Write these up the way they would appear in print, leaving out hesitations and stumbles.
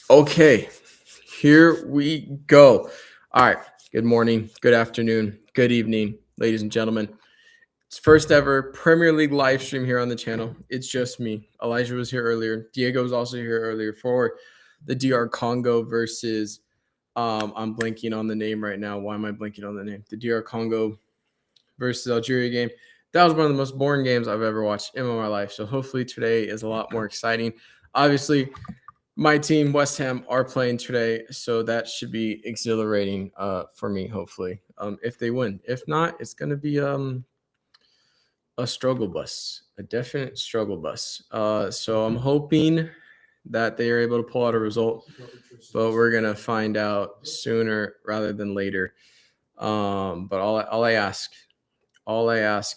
Okay, here we go. All right. Good morning, good afternoon, good evening, ladies and gentlemen. It's first ever Premier League live stream here on the channel. It's just me. Elijah was here earlier. Diego was also here earlier for the DR Congo versus I'm blanking on the name right now. Why am I blanking on the name? The DR Congo versus Algeria game. That was one of the most boring games I've ever watched in my life. So hopefully today is a lot more exciting. Obviously, my team, West Ham, are playing today, so that should be exhilarating for me, hopefully, if they win. If not, it's going to be a struggle bus, a definite struggle bus. So I'm hoping that they are able to pull out a result, but we're going to find out sooner rather than later. But all I ask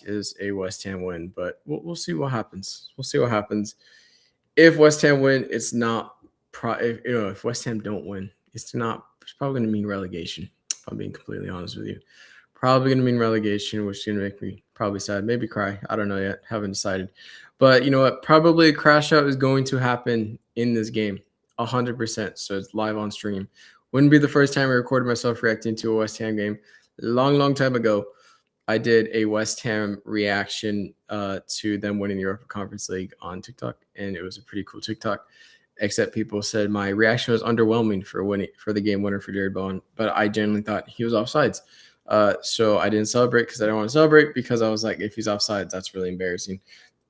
is a West Ham win, but we'll see what happens. We'll see what happens. If West Ham win, it's not if West Ham don't win, it's probably going to mean relegation. If I'm being completely honest with you, probably going to mean relegation, which is going to make me probably sad, maybe cry. I don't know yet, haven't decided. But you know what? Probably a crash out is going to happen in this game, 100%. So it's live on stream. Wouldn't be the first time I recorded myself reacting to a West Ham game. Long time ago, I did a West Ham reaction to them winning the Europa Conference League on TikTok, and it was a pretty cool TikTok. Except people said my reaction was underwhelming for the game winner for Jared Bowen, but I genuinely thought he was offsides. So I didn't celebrate because I don't want to celebrate because I was like, if he's offsides, that's really embarrassing.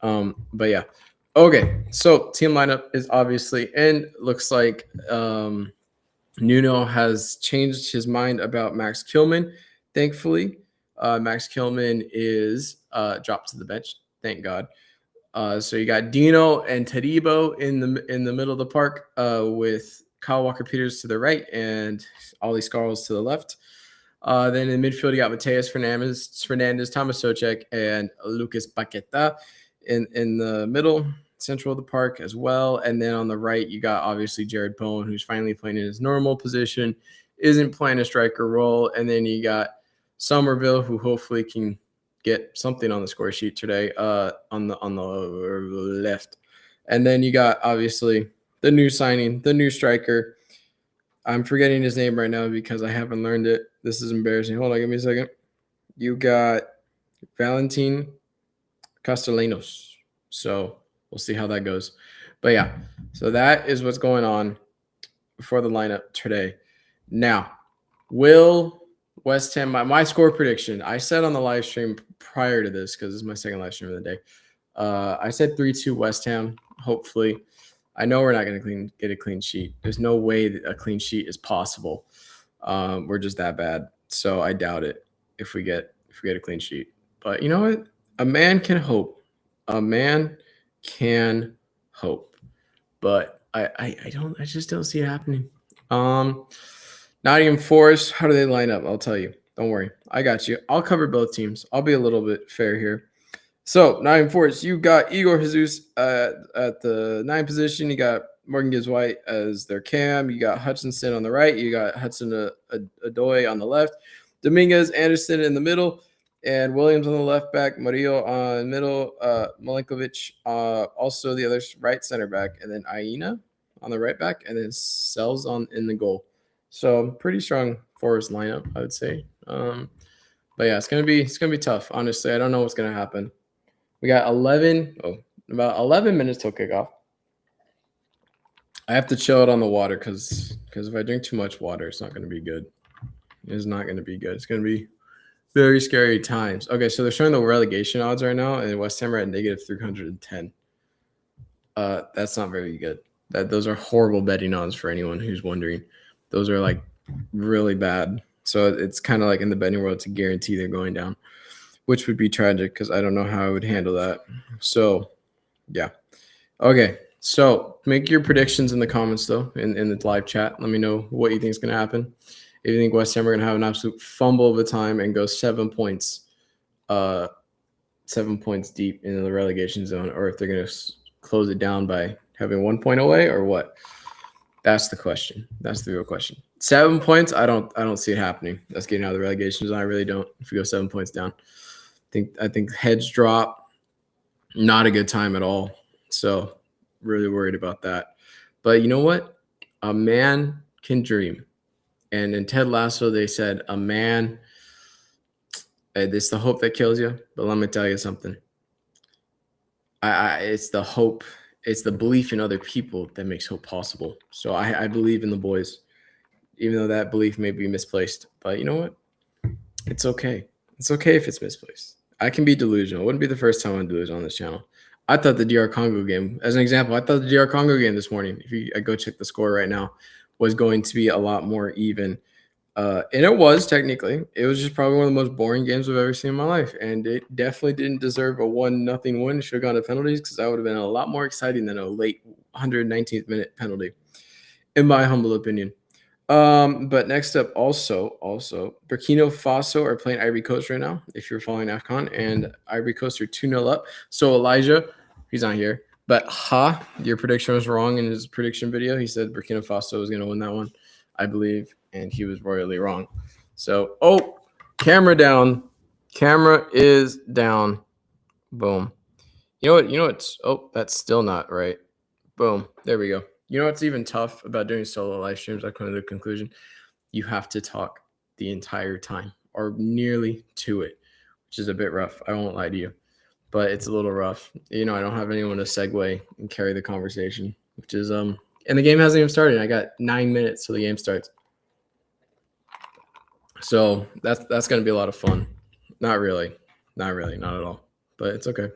But yeah, okay. So team lineup is obviously in. Looks like Nuno has changed his mind about Max Kilman. Thankfully, Max Kilman is dropped to the bench. Thank God. So you got Dino and Tadibo in the middle of the park with Kyle Walker-Peters to the right and Ollie Scarles to the left. Then in midfield, you got Mateus Fernandez, Thomas Socek, and Lucas Paqueta in the middle, central of the park as well. And then on the right, you got obviously Jared Bowen, who's finally playing in his normal position, isn't playing a striker role. And then you got Somerville, who hopefully can get something on the score sheet today on the left. And then you got obviously the new signing, the new striker. I'm forgetting his name right now because I haven't learned it. This is embarrassing. Hold on, give me a second. You got Valentin Castellanos. So we'll see how that goes. But yeah, so that is what's going on for the lineup today. Now, will West Ham, my score prediction, I said on the live stream prior to this, because this is my second live stream of the day. I said 3-2 West Ham, hopefully. I know we're not going to get a clean sheet. There's no way that a clean sheet is possible. We're just that bad. So I doubt it if we get a clean sheet. But you know what? A man can hope. A man can hope. But I just don't see it happening. Nottingham Forrest, how do they line up? I'll tell you. Don't worry. I got you. I'll cover both teams. I'll be a little bit fair here. So, Nottingham Forrest, you got Igor Jesus at the 9 position. You got Morgan Gibbs White as their cam. You got Hutchinson on the right. You got Hudson Adoy on the left. Dominguez, Anderson in the middle. And Williams on the left back. Murillo on middle. Milenkovic also the other right center back. And then Aina on the right back. And then Sells in the goal. So pretty strong Forest lineup, I would say. But yeah, it's gonna be tough. Honestly, I don't know what's gonna happen. We got about 11 minutes till kickoff. I have to chill it on the water because if I drink too much water, it's not gonna be good. It's not gonna be good. It's gonna be very scary times. Okay, so they're showing the relegation odds right now, and West Ham are at negative 310. That's not very good. Those are horrible betting odds for anyone who's wondering. Those are like really bad. So it's kind of like in the betting world, it's a guarantee they're going down, which would be tragic because I don't know how I would handle that. So, yeah. Okay, so make your predictions in the comments, though, in the live chat. Let me know what you think is going to happen. If you think West Ham are going to have an absolute fumble of a time and go 7 points, 7 points deep in the relegation zone, or if they're going to close it down by having 1 point away, or what? That's the question. That's the real question. 7 points, I don't see it happening. That's getting out of the relegation zone. I really don't. If we go 7 points down, I think heads drop. Not a good time at all. So really worried about that. But you know what? A man can dream. And in Ted Lasso, they said, a man, it's the hope that kills you. But let me tell you something. It's the hope, it's the belief in other people that makes hope possible. So I believe in the boys, even though that belief may be misplaced. But you know what? It's okay. It's okay if it's misplaced. I can be delusional. It wouldn't be the first time I'm delusional on this channel. I thought the DR Congo game, as an example, I thought the DR Congo game this morning, if I go check the score right now, was going to be a lot more even. And it was technically. It was just probably one of the most boring games I've ever seen in my life. And it definitely didn't deserve a 1-0 win. It should have gone to penalties because that would have been a lot more exciting than a late 119th minute penalty, in my humble opinion. But next up, also, Burkina Faso are playing Ivory Coast right now, if you're following AFCON, and Ivory Coast are 2-0 up. So Elijah, he's not here, but your prediction was wrong in his prediction video. He said Burkina Faso was going to win that one, I believe, and he was royally wrong. So, camera down. Camera is down. Boom. You know what's, that's still not right. Boom. There we go. You know what's even tough about doing solo live streams? I come to the conclusion you have to talk the entire time or nearly to it, which is a bit rough. I won't lie to you, but it's a little rough. I don't have anyone to segue and carry the conversation, which is and the game hasn't even started. I got 9 minutes till the game starts. So that's going to be a lot of fun. Not really, not at all, but it's okay.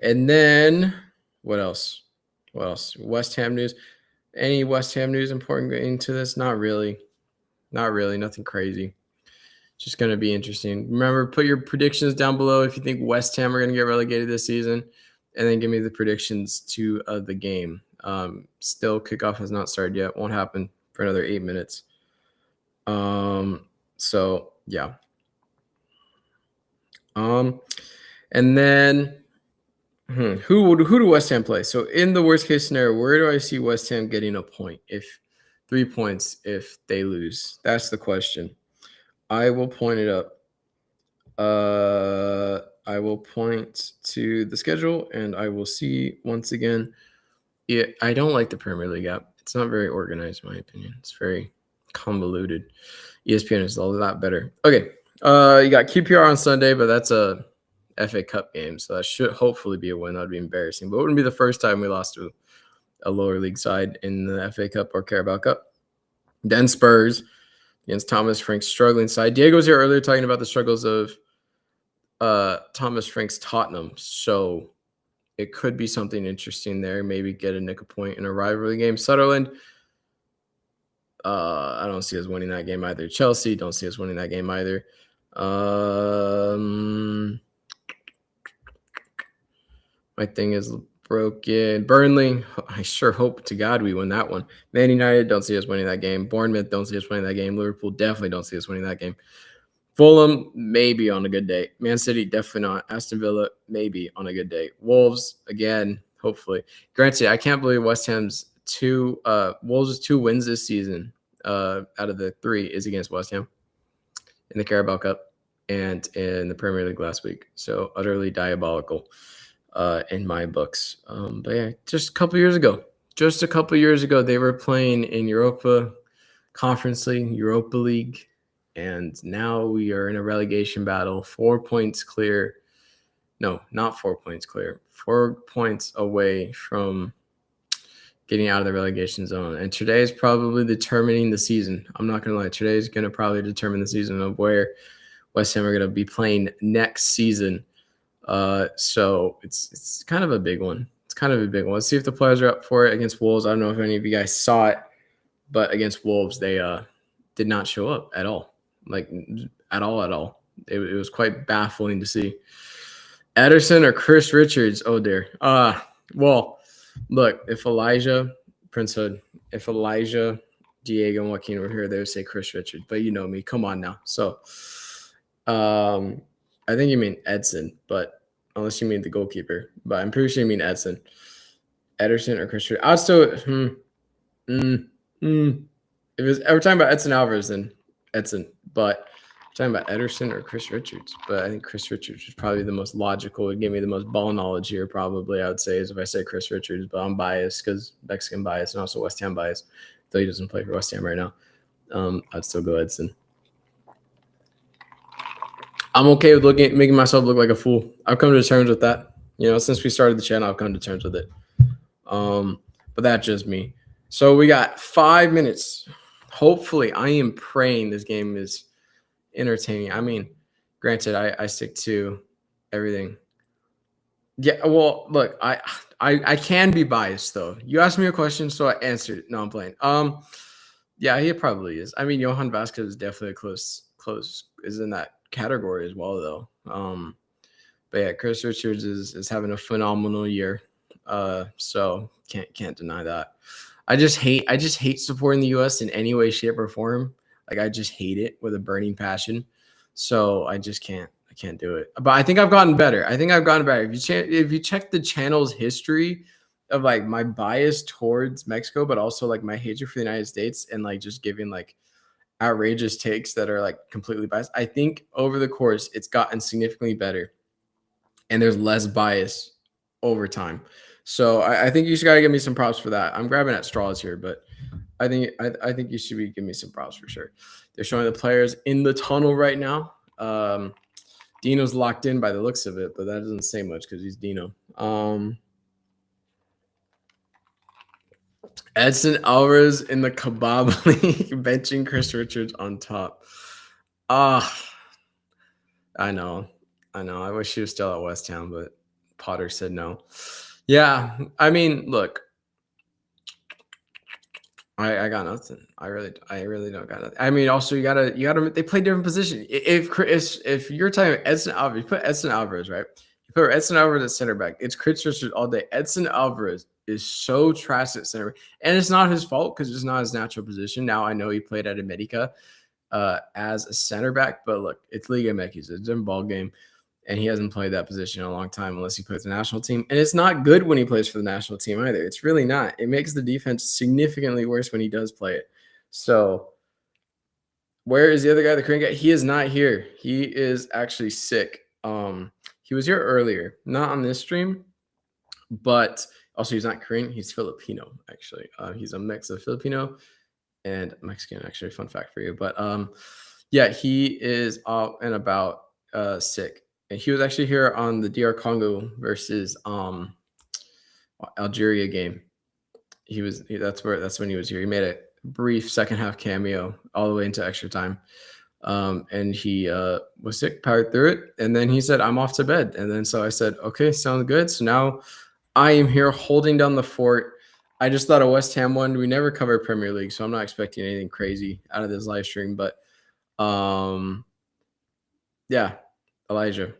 And then what else? West Ham news. Any West Ham news important into this? Not really. Nothing crazy. Just going to be interesting. Remember, put your predictions down below if you think West Ham are going to get relegated this season, and then give me the predictions to the game. Still, kickoff has not started yet. Won't happen for another 8 minutes. So yeah. And then who do West Ham play? So in the worst case scenario, where do I see West Ham getting a point? If 3 points if they lose? That's the question. I will point it up. I will point to the schedule and I will see once again. I don't like the Premier League app. It's not very organized, in my opinion. It's very convoluted. ESPN is a lot better. Okay. You got QPR on Sunday, but that's a FA Cup game, so that should hopefully be a win. That would be embarrassing, but it wouldn't be the first time we lost to a lower league side in the FA Cup or Carabao Cup. Then Spurs against Thomas Frank's struggling side. Diego was here earlier talking about the struggles of Thomas Frank's Tottenham, so it could be something interesting there. Maybe get a nick a point in a rivalry game. Sunderland, I don't see us winning that game either. Chelsea, don't see us winning that game either. My thing is broken. Burnley, I sure hope to God we win that one. Man United, don't see us winning that game. Bournemouth, don't see us winning that game. Liverpool, definitely don't see us winning that game. Fulham, maybe on a good day. Man City, definitely not. Aston Villa, maybe on a good day. Wolves, again, hopefully. Granted, I can't believe West Ham's Wolves' 2 wins this season out of the 3 is against West Ham in the Carabao Cup and in the Premier League last week. So utterly diabolical in my books. But yeah, just a couple years ago, they were playing in Europa Conference League, Europa League, and now we are in a relegation battle, 4 points clear. No, not 4 points clear. 4 points away from getting out of the relegation zone. And today is probably determining the season. I'm not going to lie. Today is going to probably determine the season of where West Ham are going to be playing next season. So it's kind of a big one. Let's see if the players are up for it against Wolves. I don't know if any of you guys saw it, but against Wolves, they did not show up at all. Like at all. It was quite baffling to see. Ederson or Chris Richards? Oh dear. Well, look, if Elijah, Diego, and Joaquin were here, they would say Chris Richards. But you know me. Come on now. So I think you mean Edson, but unless you mean the goalkeeper. But I'm pretty sure you mean Edson. Ederson or Chris Richards. I'd still if it was ever talking about Edson Alvarez, then Edson. But talking about Ederson or Chris Richards, but I think Chris Richards is probably the most logical. It gave me the most ball knowledge here, probably, I would say, is if I say Chris Richards, but I'm biased because Mexican bias and also West Ham bias, though he doesn't play for West Ham right now. I'd still go Edson. I'm okay with making myself look like a fool. I've come to terms with that. Since we started the channel, I've come to terms with it. But that's just me. So we got 5 minutes. Hopefully, I am praying this game is entertaining. I mean, granted, I stick to everything. Yeah, well, look, I can be biased though. You asked me a question, so I answered it. No, I'm playing. Yeah, he probably is. I mean, Johan Vasquez is definitely close is in that category as well, though. But yeah, Chris Richards is having a phenomenal year. So can't deny that. I just hate supporting the US in any way, shape, or form. Like I just hate it with a burning passion. So I can't do it. But I think I've gotten better. If you check the channel's history of like my bias towards Mexico, but also like my hatred for the United States and like just giving like outrageous takes that are like completely biased, I think over the course it's gotten significantly better and there's less bias over time. So I think you just gotta give me some props for that. I'm grabbing at straws here, but I think you should be giving me some props for sure. They're showing the players in the tunnel right now. Dino's locked in by the looks of it, but that doesn't say much because he's Dino. Edson Alvarez in the Kebab League, benching Chris Richards on top. I know. I wish he was still at West Ham, but Potter said no. Yeah, I mean, look, I got nothing. I really don't got nothing. I mean, also you gotta. They play different positions. If you're talking Edson Alvarez, you put Edson Alvarez, right? You put Edson Alvarez at center back. It's Chris Richards all day. Edson Alvarez is so trash at center back, and it's not his fault because it's not his natural position. Now I know he played at America as a center back, but look, it's Liga MX. It's a different ball game. And he hasn't played that position in a long time unless he plays the national team. And it's not good when he plays for the national team either. It's really not. It makes the defense significantly worse when he does play it. So where is the other guy, the Korean guy? He is not here. He is actually sick. He was here earlier, not on this stream, but also he's not Korean. He's Filipino, actually. He's a mix of Filipino and Mexican, actually. Fun fact for you. But yeah, he is out and about sick. And he was actually here on the DR Congo versus Algeria game. That's when he was here. He made a brief second half cameo all the way into extra time. And he was sick, powered through it, and then he said, "I'm off to bed." And then so I said, "Okay, sounds good." So now I am here holding down the fort. I just thought a West Ham one. We never covered Premier League, so I'm not expecting anything crazy out of this live stream. But yeah, Elijah.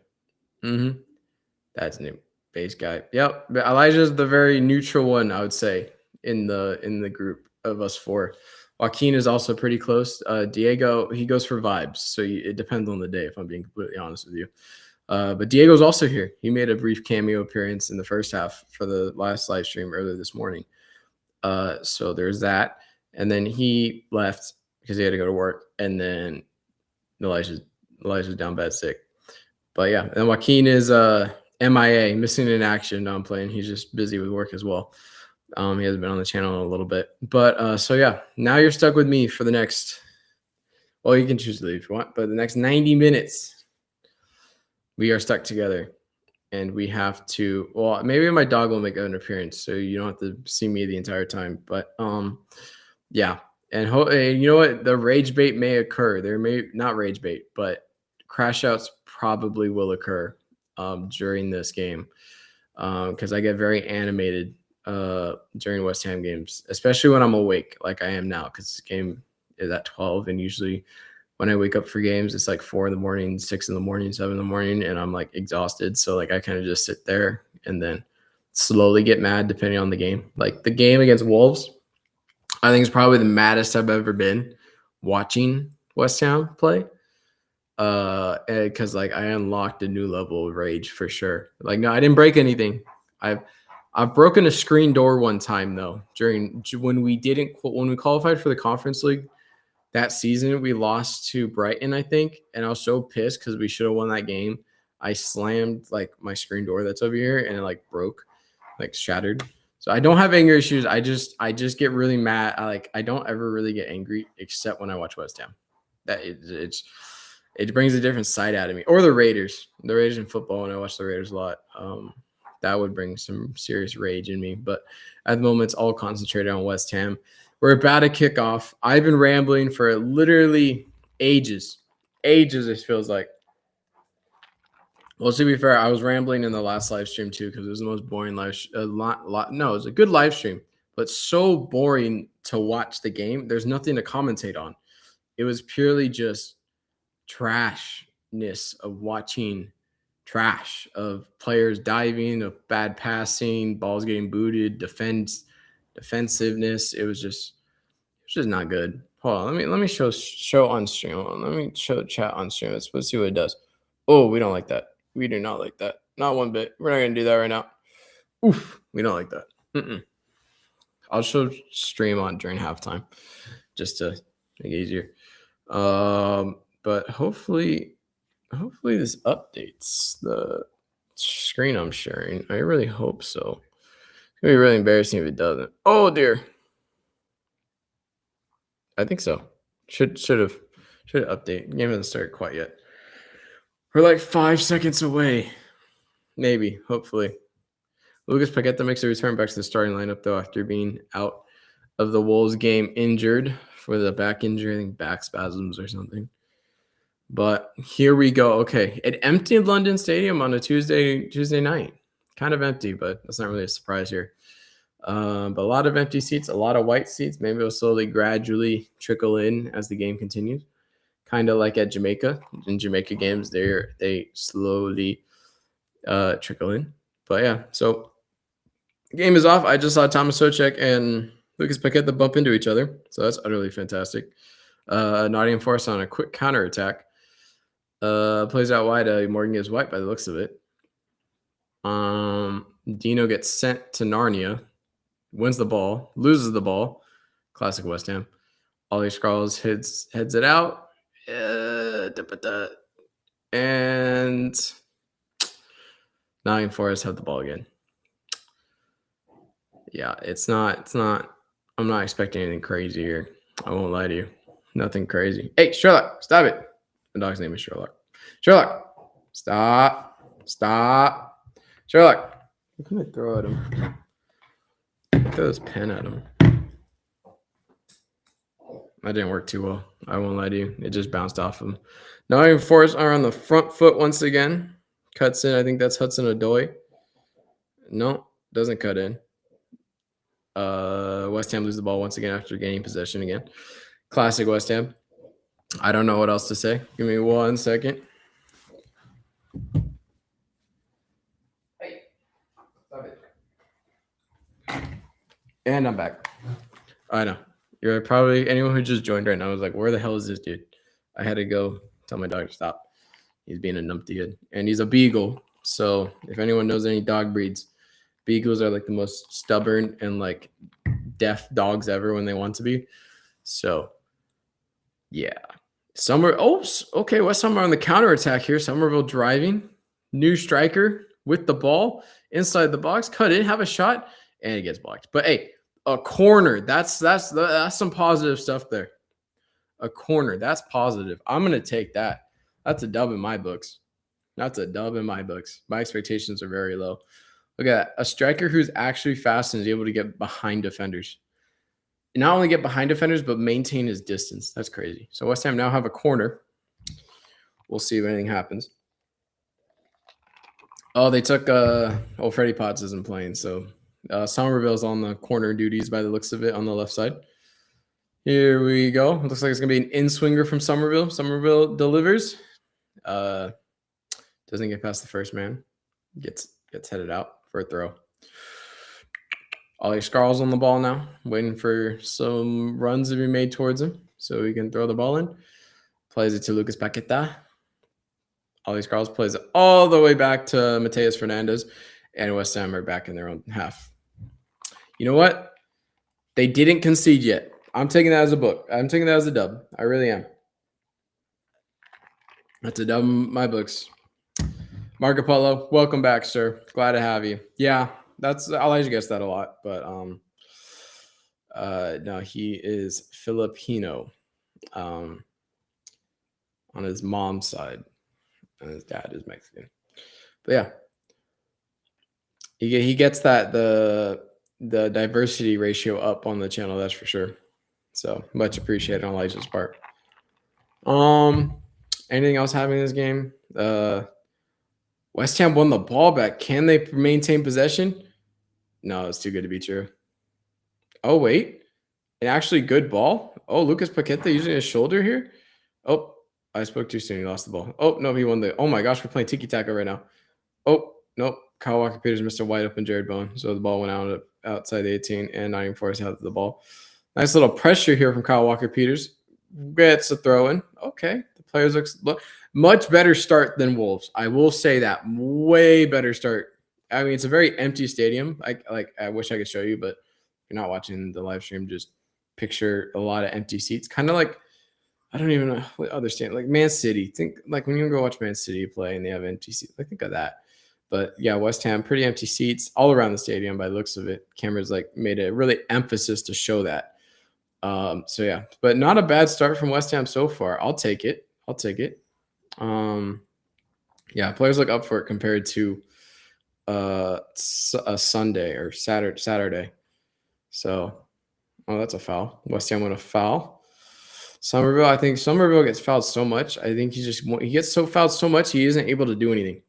That's a new base guy. Yep. But Elijah's the very neutral one, I would say, in the group of us four. Joaquin is also pretty close. Diego, he goes for vibes. So it depends on the day, if I'm being completely honest with you. But Diego's also here. He made a brief cameo appearance in the first half for the last live stream earlier this morning. So there's that. And then he left because he had to go to work. And then Elijah's down bad sick. But yeah, and Joaquin is MIA, missing in action. No, I'm playing. He's just busy with work as well. He hasn't been on the channel in a little bit. But so yeah, now you're stuck with me for the next, well, you can choose to leave if you want, but the next 90 minutes, we are stuck together. And we have to, well, maybe my dog will make an appearance, so you don't have to see me the entire time. But yeah. And you know what? The rage bait may occur. There may not rage bait, but crash outs probably will occur during this game because I get very animated during West Ham games, especially when I'm awake like I am now, because the game is at 12, and usually when I wake up for games, it's like 4 a.m, 6 a.m, 7 a.m, and I'm like exhausted. So like I kind of just sit there and then slowly get mad depending on the game. Like the game against Wolves, I think it's probably the maddest I've ever been watching West Ham play. Because like I unlocked a new level of rage for sure. Like no, I didn't break anything. I've broken a screen door one time though when we qualified for the Conference League. that season we lost to Brighton, I think, and I was so pissed because we should have won that game. I slammed like my screen door that's over here and it like broke, like shattered. So I don't have anger issues. I just get really mad. I don't ever really get angry except when I watch West Ham. It brings a different side out of me. Or the Raiders in football, and I watch the Raiders a lot. That would bring some serious rage in me. But at the moment, it's all concentrated on West Ham. We're about to kick off. I've been rambling for literally ages. Ages, it feels like. Well, to be fair, I was rambling in the last live stream too because it was the most boring live. No, it was a good live stream, but so boring to watch the game. There's nothing to commentate on. It was purely just trashness of watching trash of players diving, of bad passing, balls getting booted, defensiveness. It was just not good. Hold on, let me show on stream. Hold on, let me show chat on stream. Let's see what it does. Oh, we don't like that. We do not like that. Not one bit. We're not gonna do that right now. Oof, we don't like that. I'll show stream on during halftime, just to make it easier. But hopefully this updates the screen I'm sharing. I really hope so. It's gonna be really embarrassing if it doesn't. Oh dear. I think so. Should update. Game hasn't started quite yet. We're like 5 seconds away. Maybe, hopefully. Lucas Paqueta makes a return back to the starting lineup, though, after being out of the Wolves game injured for the back injury. I think back spasms or something. But here we go. Okay, it emptied London Stadium on a Tuesday night. Kind of empty, but that's not really a surprise here. But a lot of empty seats, a lot of white seats. Maybe it'll slowly, gradually trickle in as the game continues. Kind of like at Jamaica. In Jamaica games, they slowly trickle in. But yeah, so game is off. I just saw Thomas Socek and Lucas Paqueta bump into each other. So that's utterly fantastic. Nottingham Forrest on a quick counterattack. Plays out wide. Morgan gives white by the looks of it. Dino gets sent to Narnia. Wins the ball. Loses the ball. Classic West Ham. Ollie Scrolls heads it out. And Nottingham Forest have the ball again. Yeah, it's not. I'm not expecting anything crazy here. I won't lie to you. Nothing crazy. Hey, Sherlock, stop it. My dog's name is Sherlock. Sherlock, stop. Sherlock, what can I throw at him? Throw this pen at him. That didn't work too well. I won't lie to you. It just bounced off him. Nottingham Forest are on the front foot once again. Cuts in. I think that's Hudson-Odoi. No, doesn't cut in. West Ham lose the ball once again after gaining possession again. Classic West Ham. I don't know what else to say. Give me 1 second. Hey, stop it. And I'm back. I know. You're probably anyone who just joined right now was like, where the hell is this dude? I had to go tell my dog to stop. He's being a numpty, and he's a beagle. So if anyone knows any dog breeds, beagles are like the most stubborn and like deaf dogs ever when they want to be. So yeah. Okay, West Ham are on the counterattack here. Somerville driving. New striker with the ball inside the box. Cut in, have a shot, and it gets blocked. But hey, a corner. That's some positive stuff there. A corner. That's positive. I'm gonna take that. That's a dub in my books. That's a dub in my books. My expectations are very low. Look at that. A striker who's actually fast and is able to get behind defenders. Not only get behind defenders, but maintain his distance. That's crazy. So West Ham now have a corner. We'll see if anything happens. Oh, they took Freddie Potts isn't playing, so Somerville's on the corner duties by the looks of it on the left side. Here we go. It looks like it's gonna be an in-swinger from Somerville. Somerville delivers. Doesn't get past the first man. Gets headed out for a throw. Ollie Scarl's on the ball now, waiting for some runs to be made towards him so he can throw the ball in. Plays it to Lucas Paqueta. Ollie Scarls plays it all the way back to Mateus Fernandez, and West Ham are back in their own half. You know what? They didn't concede yet. I'm taking that as a book. I'm taking that as a dub. I really am. That's a dub in my books. Marco Polo, welcome back, sir. Glad to have you. Yeah, I'll let you guess that a lot, but no, he is Filipino, um, on his mom's side, and his dad is Mexican. But yeah, he gets that the diversity ratio up on the channel. That's for sure. So much appreciated on Elijah's part. Anything else happening in this game? West Ham won the ball back. Can they maintain possession? No, it's too good to be true. Oh wait, an actually good ball. Oh, Lucas Paqueta using his shoulder here. Oh, I spoke too soon. He lost the ball. Oh no, he won the. Oh my gosh, we're playing tiki taka right now. Oh nope, Kyle Walker Peters, Mr. White up and Jared Bowen. So the ball went out outside the 18, and Nottingham Forrest had the ball. Nice little pressure here from Kyle Walker Peters. Gets a throw in. Okay, the players look much better start than Wolves. I will say that way better start. I mean, it's a very empty stadium. I wish I could show you, but if you're not watching the live stream, just picture a lot of empty seats. Kind of like, I don't even know what other stand, like Man City. Think like when you go watch Man City play and they have empty seats. Like think of that. But yeah, West Ham, pretty empty seats all around the stadium by the looks of it. Cameras like made a really emphasis to show that. So yeah, but not a bad start from West Ham so far. I'll take it. Yeah, players look up for it compared to a Sunday or Saturday. So, oh, that's a foul. West Ham won a foul. Somerville, I think Somerville gets fouled so much. I think he gets so fouled so much he isn't able to do anything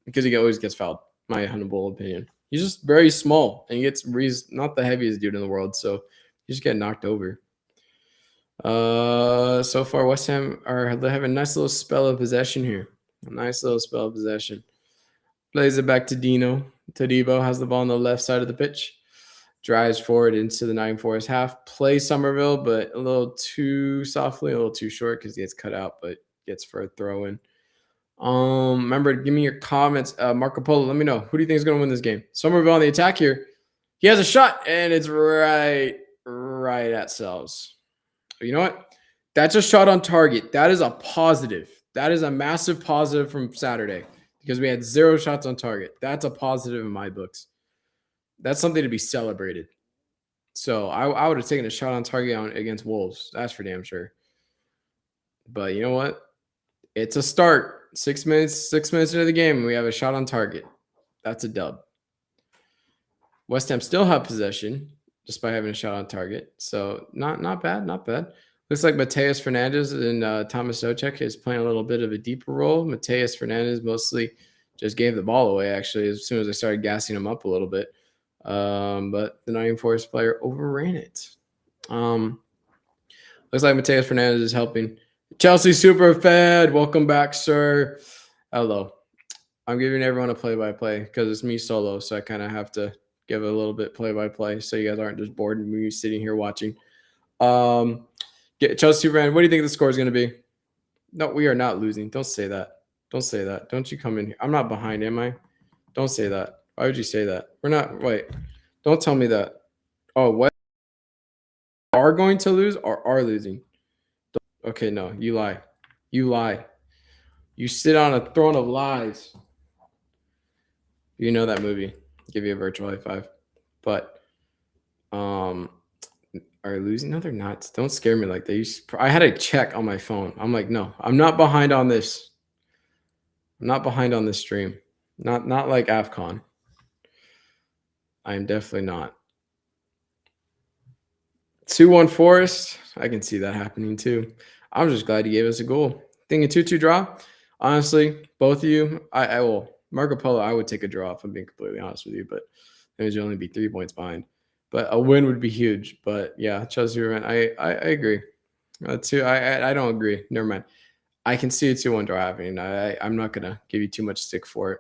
because he always gets fouled. My humble opinion. He's just very small and he's not the heaviest dude in the world, so you just get knocked over. So far West Ham they have a nice little spell of possession here. A nice little spell of possession. Plays it back to Dino. Tadibo has the ball on the left side of the pitch. Drives forward into the Nottingham Forest half. Plays Somerville, but a little too softly, a little too short because he gets cut out, but gets for a throw in. Remember, give me your comments. Marco Polo, let me know. Who do you think is going to win this game? Somerville on the attack here. He has a shot, and it's right at Sells. You know what? That's a shot on target. That is a positive. That is a massive positive from Saturday because we had 0 shots on target. That's a positive in my books. That's something to be celebrated. So I would have taken a shot on target against Wolves. That's for damn sure. But you know what? It's a start. 6 minutes into the game, and we have a shot on target. That's a dub. West Ham still have possession just by having a shot on target. So not bad. Looks like Mateus Fernandez and Thomas Socek is playing a little bit of a deeper role. Mateus Fernandez mostly just gave the ball away, actually, as soon as I started gassing him up a little bit. But the Nottingham Forest player overran it. Looks like Mateus Fernandez is helping. Chelsea Superfed, welcome back, sir. Hello. I'm giving everyone a play-by-play because it's me solo, so I kind of have to give a little bit play-by-play so you guys aren't just bored of me sitting here watching. Chelsea Superfed, what do you think the score is going to be? No, we are not losing. Don't say that. Don't you come in here. I'm not behind, am I? Don't say that. Why would you say that? We're not. Wait. Don't tell me that. Oh, what? Are going to lose or are losing? Okay, no. You lie. You sit on a throne of lies. You know that movie. I'll give you a virtual high five. But are losing? No, they're not. Don't scare me like that. I had a check on my phone. I'm like, no, I'm not behind on this. I'm not behind on this stream. Not like AFCON. I am definitely not. 2-1 Forest. I can see that happening too. I'm just glad he gave us a goal. Think a 2-2 draw. Honestly, both of you, I will. Marco Polo, I would take a draw if I'm being completely honest with you, but it would only be 3 points behind. But a win would be huge. But yeah, Chelsea win. I agree. I don't agree. Never mind. I can see a 2-1 draw happening. I'm not gonna give you too much stick for it.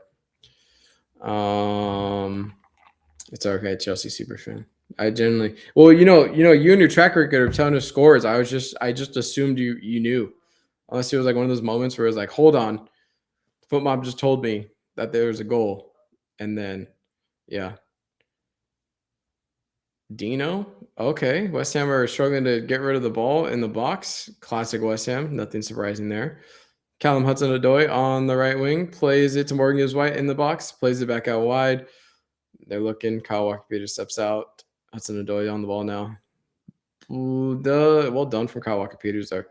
It's okay, Chelsea super fan. I generally, well, you and your track record of telling us scores. I just assumed you knew, unless it was like one of those moments where it was like, hold on, Foot Mom just told me that there was a goal, and then, yeah, Dino, Okay. West Ham are struggling to get rid of the ball in the box. Classic West Ham. Nothing surprising there. Callum Hudson-Odoi on the right wing plays it to Morgan Gibbs-White in the box, plays it back out wide. They're looking. Kyle Walker-Peters steps out. Hudson-Odoi on the ball now. Well done from Kyle Walker-Peters there.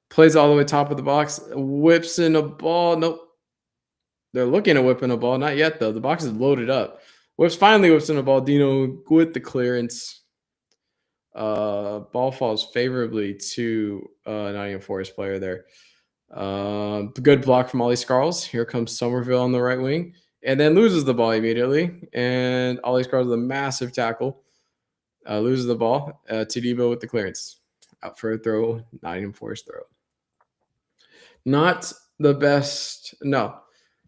Plays all the way top of the box. Whips in a ball. Nope. They're looking at whipping a ball. Not yet, though. The box is loaded up. Finally whips in a ball. Dino with the clearance. Ball falls favorably to Nottingham Forrest player there. Good block from Ollie Scarles. Here comes Somerville on the right wing. And then loses the ball immediately. And Ollie Scarles with a massive tackle. Loses the ball. Tadibo with the clearance. Out for a throw. Nottingham Forest throw. Not the best. No.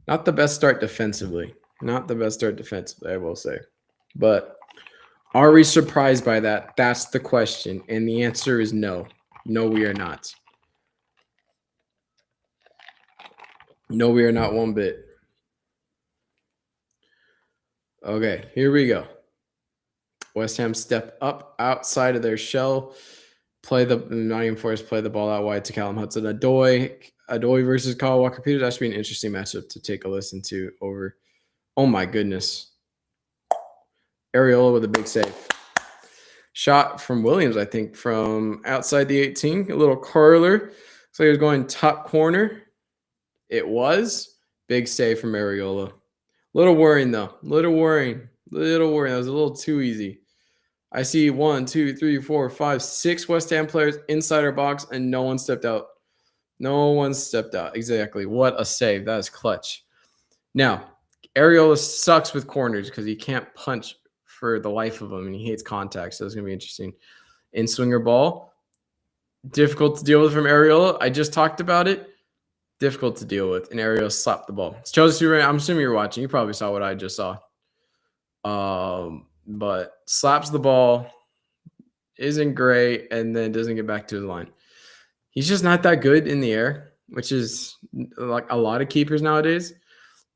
Not the best start defensively. Not the best start defensively, I will say. But are we surprised by that? That's the question. And the answer is no. No, we are not. No, we are not one bit. Okay, here we go. West Ham step up outside of their shell. Nottingham Forest play the ball out wide to Callum Hudson-Odoi. Odoi versus Kyle Walker-Peters. That should be an interesting matchup to take a listen to over. Oh, my goodness. Areola with a big save. Shot from Williams, I think, from outside the 18. A little curler. So he was going top corner. It was. Big save from Areola. Little worrying, though. Little worrying. That was a little too easy. I see 1, 2, 3, 4, 5, 6 West Ham players inside our box, and no one stepped out. No one stepped out. Exactly. What a save. That is clutch. Now, Areola sucks with corners because he can't punch for the life of him, and he hates contact, so it's going to be interesting. In swinger ball, difficult to deal with from Areola. I just talked about it. Difficult to deal with, and Areola slapped the ball. Chelsea, I'm assuming you're watching. You probably saw what I just saw. But slaps the ball, isn't great, and then doesn't get back to the line. He's just not that good in the air, which is like a lot of keepers nowadays.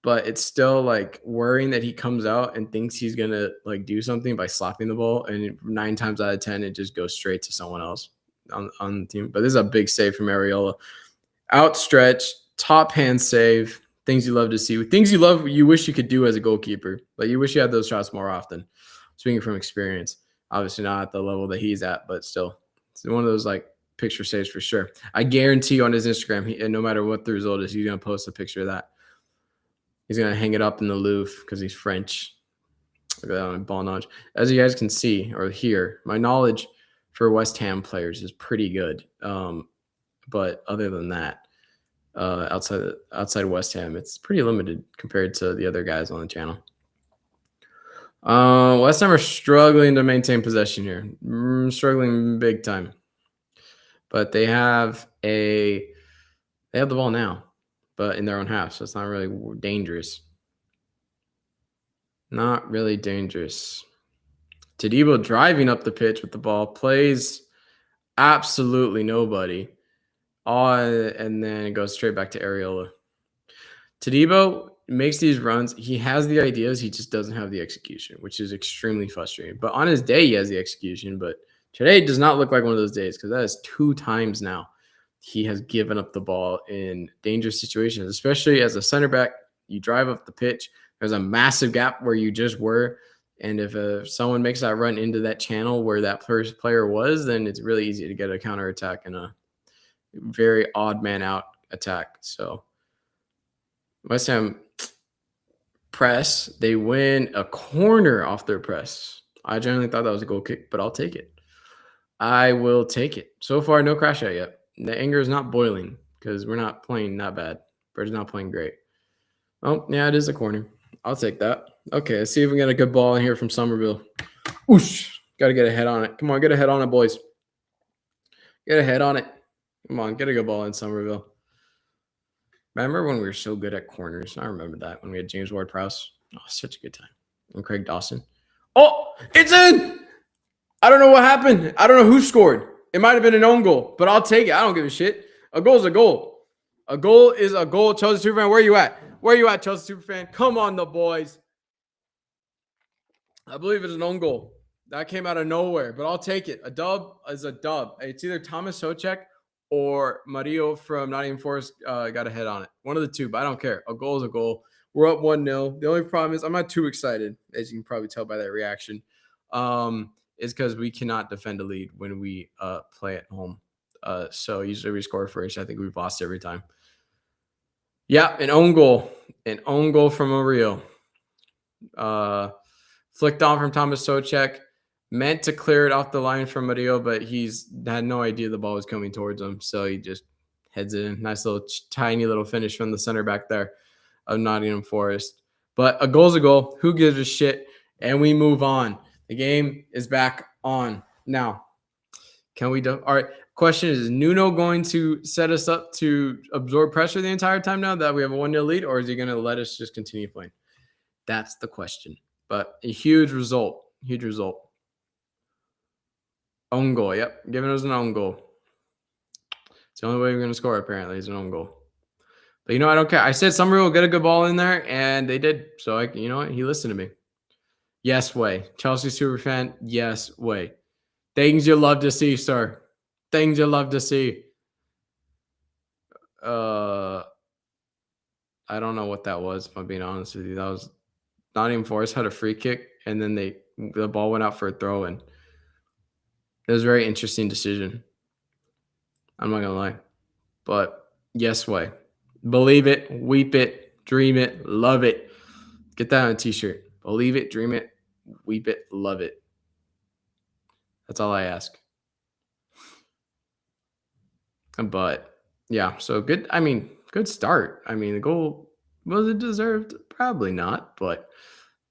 But it's still like worrying that he comes out and thinks he's gonna like do something by slapping the ball, and 9 times out of 10 it just goes straight to someone else on the team. But this is a big save from Areola. Outstretched, top hand save. Things you love to see. Things you wish you could do as a goalkeeper. Like you wish you had those shots more often. Speaking from experience, obviously not at the level that he's at, but still, it's one of those like picture saves for sure. I guarantee on his Instagram, no matter what the result is, he's gonna post a picture of that. He's gonna hang it up in the Louvre because he's French. Look at that on ball knowledge. As you guys can see or hear, my knowledge for West Ham players is pretty good. But other than that, outside West Ham, it's pretty limited compared to the other guys on the channel. West Ham are struggling to maintain possession here. Struggling big time. But they have the ball now, but in their own half, so it's not really dangerous. Not really dangerous. Tadibo driving up the pitch with the ball, plays absolutely nobody. And then it goes straight back to Areola. Tadibo makes these runs. He has the ideas. He just doesn't have the execution, which is extremely frustrating. But on his day, he has the execution. But today does not look like one of those days because that is 2 times now he has given up the ball in dangerous situations, especially as a center back. You drive up the pitch. There's a massive gap where you just were. And if someone makes that run into that channel where that first player was, then it's really easy to get a counterattack and a very odd man out attack. So West Ham press. They win a corner off their press. I generally thought that was a goal kick, but I'll take it. I will take it. So far, no crash out yet. The anger is not boiling because we're not playing that bad. Bird's not playing great. Oh, yeah, it is a corner. I'll take that. Okay, let's see if we get a good ball in here from Somerville. Whoosh. Got to get a head on it. Come on, get a head on it, boys. Get a head on it. Come on, get a good ball in Somerville. Remember when we were so good at corners? I remember that when we had James Ward-Prowse. Oh, such a good time. And Craig Dawson. Oh, it's in! I don't know what happened. I don't know who scored. It might have been an own goal, but I'll take it. I don't give a shit. A goal is a goal. A goal is a goal. Chelsea Superfan, where you at? Where you at, Chelsea Superfan? Come on, the boys. I believe it's an own goal. That came out of nowhere, but I'll take it. A dub is a dub. It's either Thomas Socek or Mario from Nottingham Forrest got a head on it. One of the two, but I don't care. A goal is a goal. We're up 1-0. The only problem is I'm not too excited, as you can probably tell by that reaction, is because we cannot defend a lead when we play at home. So usually we score first. I think we've lost every time. Yeah, an own goal. An own goal from Mario. Flicked on from Thomas Socek. Meant to clear it off the line from Mario, but he's had no idea the ball was coming towards him. So he just heads it in. Nice little tiny little finish from the center back there of Nottingham Forest. But a goal's a goal. Who gives a shit? And we move on. The game is back on. Now, can we do? All right. Question is Nuno going to set us up to absorb pressure the entire time now that we have a 1-0 lead, or is he going to let us just continue playing? That's the question. But a huge result. Huge result. Own goal. Yep. Giving us an own goal. It's the only way we're going to score, apparently, is an own goal. But, I don't care. I said Somerville will get a good ball in there, and they did. So, you know what? He listened to me. Yes way. Chelsea superfan, yes way. Things you love to see, sir. Things you love to see. I don't know what that was, if I'm being honest with you. That was Nottingham Forest had a free kick, and then the ball went out for a throw, and it was a very interesting decision. I'm not going to lie. But yes way. Believe it, weep it, dream it, love it. Get that on a t-shirt. Believe it, dream it, weep it, love it. That's all I ask. But yeah, so good. I mean, good start. I mean, the goal, was it deserved? Probably not. But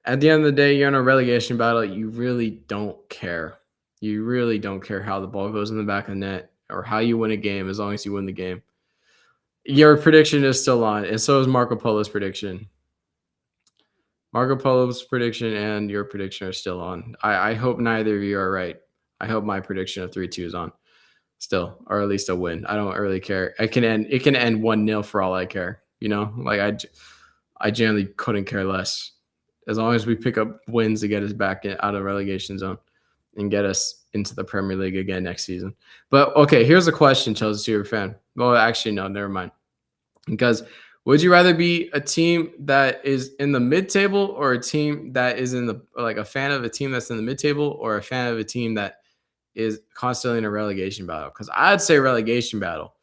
at the end of the day, you're in a relegation battle. You really don't care. You really don't care how the ball goes in the back of the net or how you win a game, as long as you win the game. Your prediction is still on, and so is Marco Polo's prediction. Marco Polo's prediction and your prediction are still on. I hope neither of you are right. I hope my prediction of 3-2 is on still, or at least a win. I don't really care. It can end 1-0 for all I care. Like I generally couldn't care less. As long as we pick up wins to get us back out of relegation zone and get us into the Premier League again next season. But okay, here's a question, Chelsea super fan. Well, actually, no, never mind. Because would you rather be a team that is in the mid-table or a team that is a fan of a team that's in the mid-table, or a fan of a team that is constantly in a relegation battle? Because I'd say relegation battle,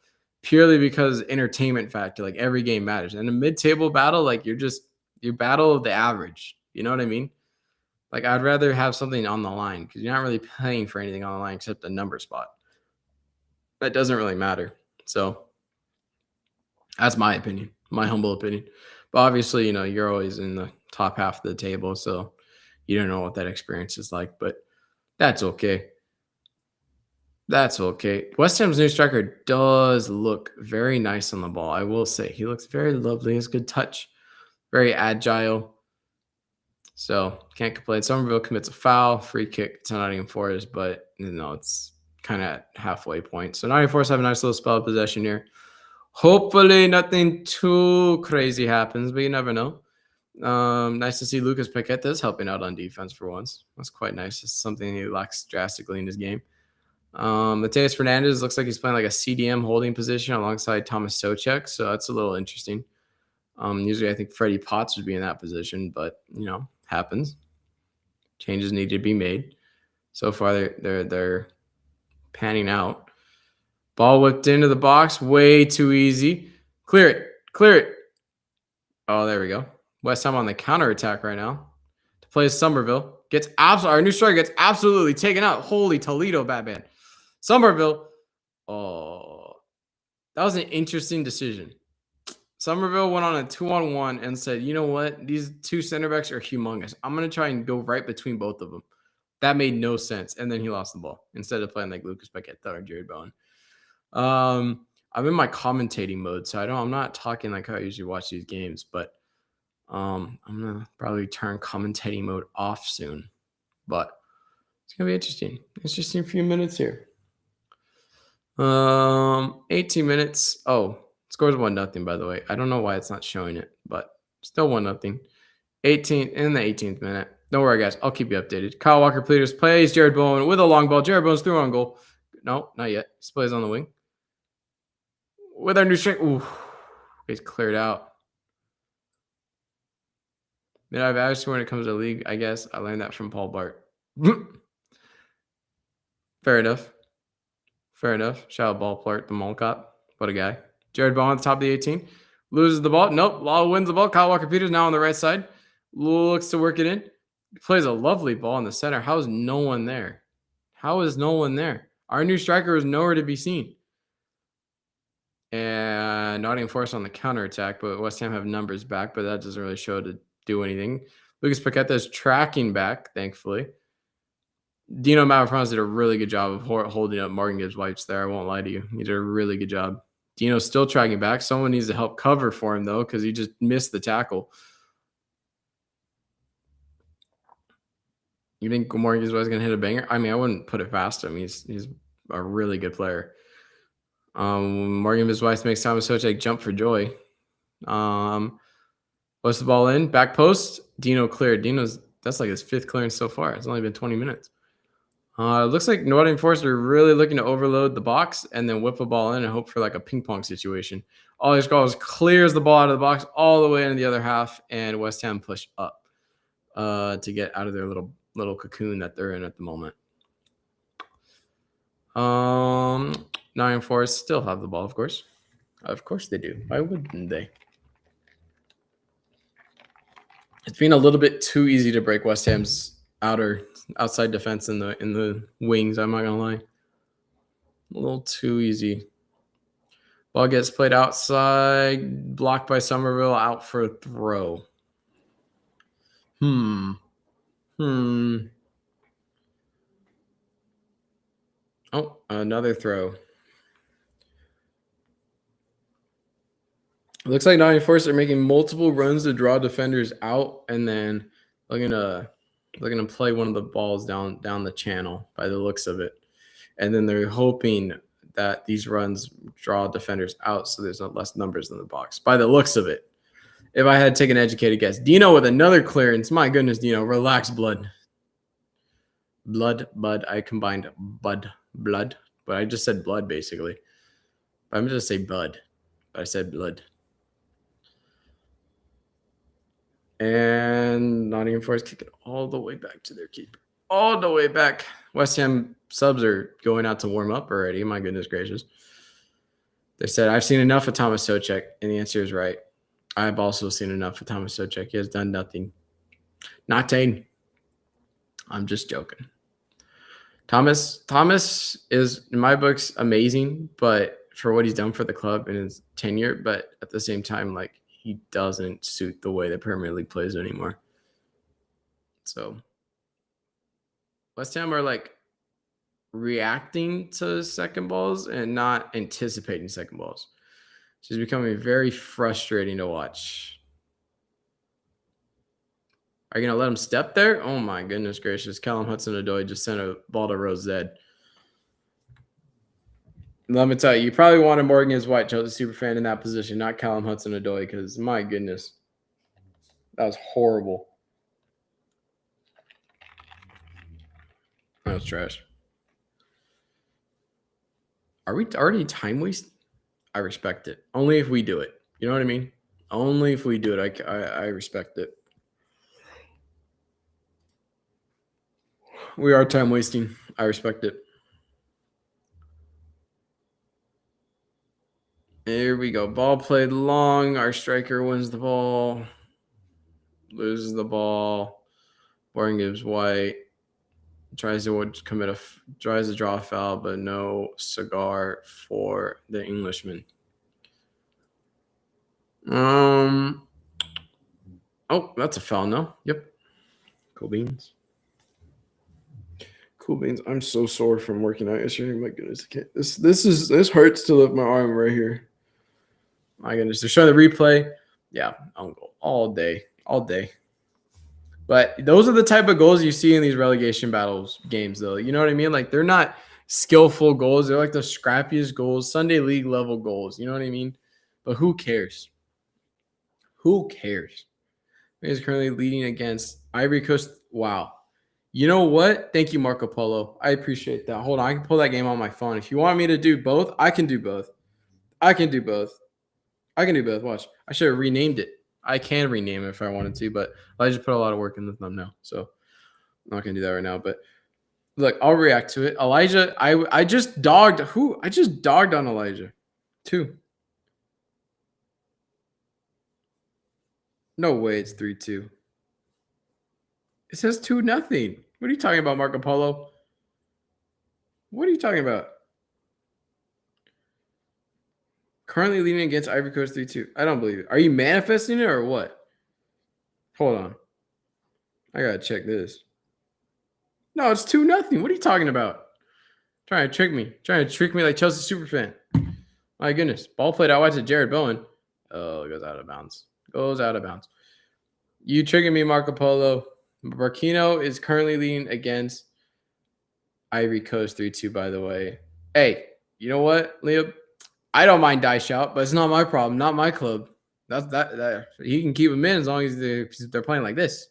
purely because entertainment factor, like every game matters. And a mid-table battle, like you battle of the average. You know what I mean? Like I'd rather have something on the line, because you're not really playing for anything on the line except a number spot. That doesn't really matter. So that's my opinion, my humble opinion. But obviously, you're always in the top half of the table, so you don't know what that experience is like. But that's okay. That's okay. West Ham's new striker does look very nice on the ball. I will say he looks very lovely. He has good touch, very agile. So can't complain. Somerville commits a foul, free kick to Nottingham Forest, but it's kind of at halfway point. So Nottingham Forest have a nice little spell of possession here. Hopefully nothing too crazy happens, but you never know. Nice to see Lucas Paqueta's helping out on defense for once. That's quite nice. It's something he lacks drastically in his game. Mateus Fernandez looks like he's playing like a CDM holding position alongside Thomas Socek, so that's a little interesting. Usually I think Freddie Potts would be in that position, but happens. Changes need to be made. So far they're panning out. Ball whipped into the box, way too easy. Clear it. Oh, there we go. West Ham on the counter attack right now. To play Somerville. Our new striker gets absolutely taken out. Holy Toledo, Batman. Somerville. Oh, that was an interesting decision. Somerville went on a 2-on-1 and said, you know what? These two center backs are humongous. I'm going to try and go right between both of them. That made no sense. And then he lost the ball instead of playing like Lucas Paqueta or Jared Bowen. I'm in my commentating mode, so I'm not talking like how I usually watch these games, but I'm going to probably turn commentating mode off soon. But it's going to be interesting. Interesting few minutes here. 18 minutes. Oh, scores 1-0, by the way. I don't know why it's not showing it, but still 1-0. 18 in the 18th minute. Don't worry, guys. I'll keep you updated. Kyle Walker Peters plays. Jared Bowen with a long ball. Jared Bowen's through on goal. No, not yet. He plays on the wing. With our new strength. Ooh, he's cleared out. I've asked when it comes to league, I guess. I learned that from Paul Bart. Fair enough. Fair enough. Shout out Ball Plart, the mall cop. What a guy. Jared Bowen at the top of the 18. Loses the ball. Nope. Law wins the ball. Kyle Walker Peters now on the right side. Looks to work it in. Plays a lovely ball in the center. How is no one there? How is no one there? Our new striker is nowhere to be seen. And Nottingham Forrest on the counterattack, but West Ham have numbers back, but that doesn't really show to do anything. Lucas Paqueta is tracking back, thankfully. Dino Mavropanos did a really good job of holding up Morgan Gibbs White's there. I won't lie to you. He did a really good job. Dino's still tracking back. Someone needs to help cover for him, though, because he just missed the tackle. You think Morgan Gibbs White's going to hit a banger? I mean, I wouldn't put it past him. He's a really good player. Morgan Gibbs White makes Thomas Socek jump for joy. What's the ball in? Back post. Dino cleared. That's like his 5th clearance so far. It's only been 20 minutes. It looks like Nottingham Forrest are really looking to overload the box and then whip a ball in and hope for like a ping pong situation. All he scores clears the ball out of the box all the way into the other half, and West Ham push up to get out of their little cocoon that they're in at the moment. Nottingham Forrest still have the ball, of course. Of course they do. Why wouldn't they? It's been a little bit too easy to break West Ham's outside defense in the wings. I'm not gonna lie, a little too easy. Ball gets played outside, blocked by Somerville, out for a throw. Oh, another throw. It looks like Nottingham Forest are making multiple runs to draw defenders out, and then looking to play one of the balls down the channel by the looks of it. And then they're hoping that these runs draw defenders out so there's less numbers in the box by the looks of it. If I had to take an educated guess. Dino with another clearance. My goodness, Dino. Relax, blood. Bud. I combined blood. But I just said blood, basically. I'm going to say bud. But I said blood. And Nottingham Forest kick it all the way back to their keeper. All the way back. West Ham subs are going out to warm up already. My goodness gracious. They said, I've seen enough of Thomas Socek. And the answer is right. I've also seen enough of Thomas Socek. He has done nothing. Nothing. I'm just joking. Thomas is, in my books, amazing, but for what he's done for the club in his tenure, but at the same time, like, he doesn't suit the way the Premier League plays anymore. So West Ham are like reacting to second balls and not anticipating second balls. It's just becoming very frustrating to watch. Are you going to let him step there? Oh, my goodness gracious. Callum Hudson-Odoi just sent a ball to Rose Zed. Let me tell you, you probably wanted Morgan Gibbs White, Chelsea superfan, in that position, not Callum Hudson-Odoi, because, my goodness, that was horrible. That was trash. Are we already time wasting? I respect it. Only if we do it. You know what I mean? Only if we do it. I respect it. We are time wasting. I respect it. Here we go. Ball played long. Our striker wins the ball. Loses the ball. Morgan Gibbs White tries to draw a foul, but no cigar for the Englishman. Oh, that's a foul. No. Yep. Cool beans. Cool beans. I'm so sore from working out yesterday. My goodness, this hurts to lift my arm right here. My goodness, they're showing the replay. Yeah, I'll go all day. But those are the type of goals you see in these relegation battles games, though. You know what I mean? Like, they're not skillful goals. They're like the scrappiest goals, Sunday league level goals. You know what I mean? But who cares? Who cares? He's currently leading against Ivory Coast Wow. You know what? Thank you, Marco Polo. I appreciate that. Hold on. I can pull that game on my phone. If you want me to do both, I can do both. I can do both. I can do both. Watch. I should have renamed it. I can rename it if I wanted to, but I just put a lot of work in the thumbnail. So I'm not going to do that right now. But look, I'll react to it. Elijah, I just dogged. Who? I just dogged on Elijah. 2. No way it's 3-2. It says 2-0. What are you talking about, Marco Polo? What are you talking about? Currently leading against Ivory Coast 3-2. I don't believe it. Are you manifesting it or what? Hold on. I gotta check this. No, it's 2-0. What are you talking about? Trying to trick me. Trying to trick me like Chelsea superfan. My goodness. Ball played out wide to Jared Bowen. Oh, it goes out of bounds. Goes out of bounds. You tricking me, Marco Polo. Burkino is currently leading against Ivory Coast 3-2, by the way. Hey, you know what, Leo? I don't mind dice out, but it's not my problem, not my club. That's that he can keep them in as long as they're playing like this.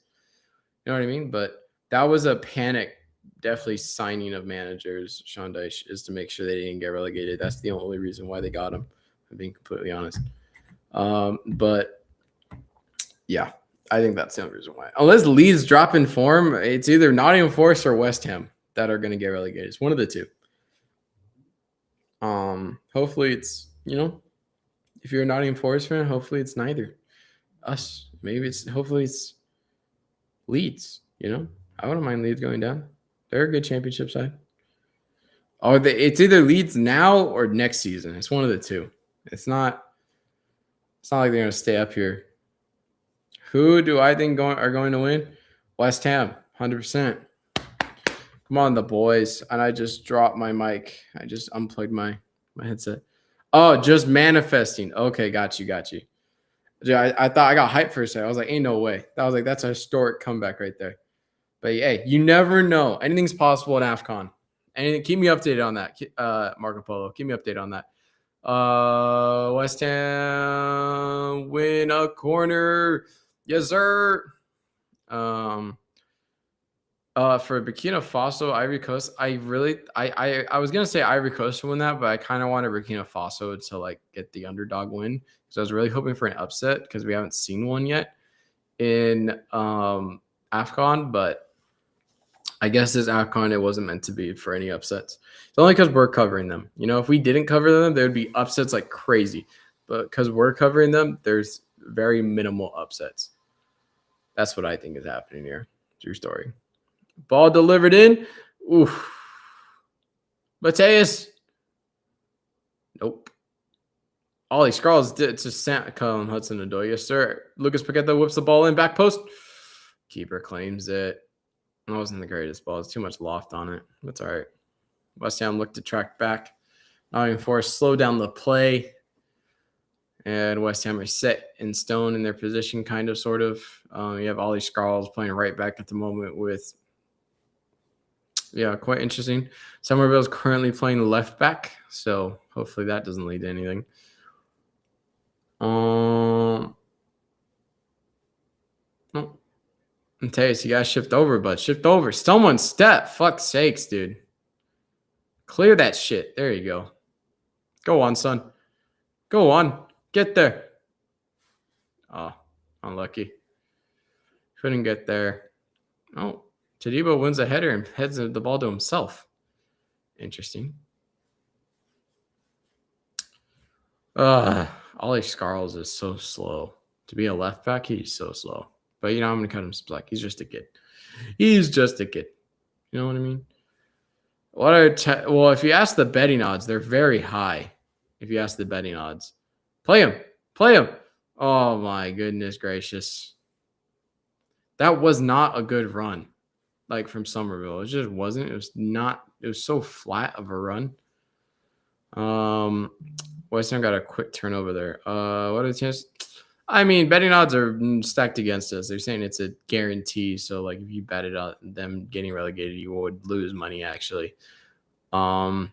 You know what I mean? But that was a panic, definitely signing of managers. Sean Dyche is to make sure they didn't get relegated. That's the only reason why they got him. I'm being completely honest. But yeah, I think that's the only reason why. Unless Leeds drop in form, it's either Nottingham Forrest or West Ham that are going to get relegated. It's one of the two. Hopefully it's, if you're a Nottingham Forest fan, hopefully it's neither. Us. Maybe hopefully it's Leeds, I wouldn't mind Leeds going down. They're a good championship side. It's either Leeds now or next season. It's one of the two. It's not like they're going to stay up here. Who do I think are going to win? West Ham, 100%. Come on, the boys. And I just dropped my mic. I just unplugged my headset. Oh, just manifesting. Okay, got you. Yeah, I thought I got hyped for a second. I was like, ain't no way. I was like, that's a historic comeback right there. But hey, you never know. Anything's possible in AFCON. Anything, keep me updated on that, Marco Polo. Keep me updated on that. West Ham win a corner. Yes, sir. For Burkina Faso, Ivory Coast, I was gonna say Ivory Coast to win that, but I kind of wanted Burkina Faso to get the underdog win because I was really hoping for an upset because we haven't seen one yet in AFCON. But I guess this AFCON it wasn't meant to be for any upsets. It's only because we're covering them. If we didn't cover them, there would be upsets like crazy. But because we're covering them, there's very minimal upsets. That's what I think is happening here. True story. Ball delivered in. Oof. Mateus. Nope. Ollie Scrawls did to Callum Hudson-Odoi. Yes, sir. Lucas Paqueta whips the ball in. Back post. Keeper claims it. That wasn't the greatest ball. It's too much loft on it. That's all right. West Ham looked to track back. Nottingham Forrest slowed down the play. And West Ham are set in stone in their position, kind of, sort of. You have Ollie Scrawls playing right back at the moment with... Yeah, quite interesting. Somerville's currently playing left back, so hopefully that doesn't lead to anything. Oh, Mateus, you guys shift over, bud. Shift over. Someone step. Fuck's sakes, dude. Clear that shit. There you go. Go on, son. Go on. Get there. Oh, unlucky. Couldn't get there. Oh, Tadibo wins a header and heads the ball to himself. Interesting. Ollie Scarles is so slow. To be a left back, he's so slow. But, I'm going to cut him some slack. He's just a kid. You know what I mean? Well, if you ask the betting odds, they're very high. If you ask the betting odds. Play him. Oh, my goodness gracious. That was not a good run, from Somerville. It just wasn't. It was so flat of a run. West Ham got a quick turnover there. What are the chances? I mean, betting odds are stacked against us. They're saying it's a guarantee. So, if you bet it on them getting relegated, you would lose money, actually. I'd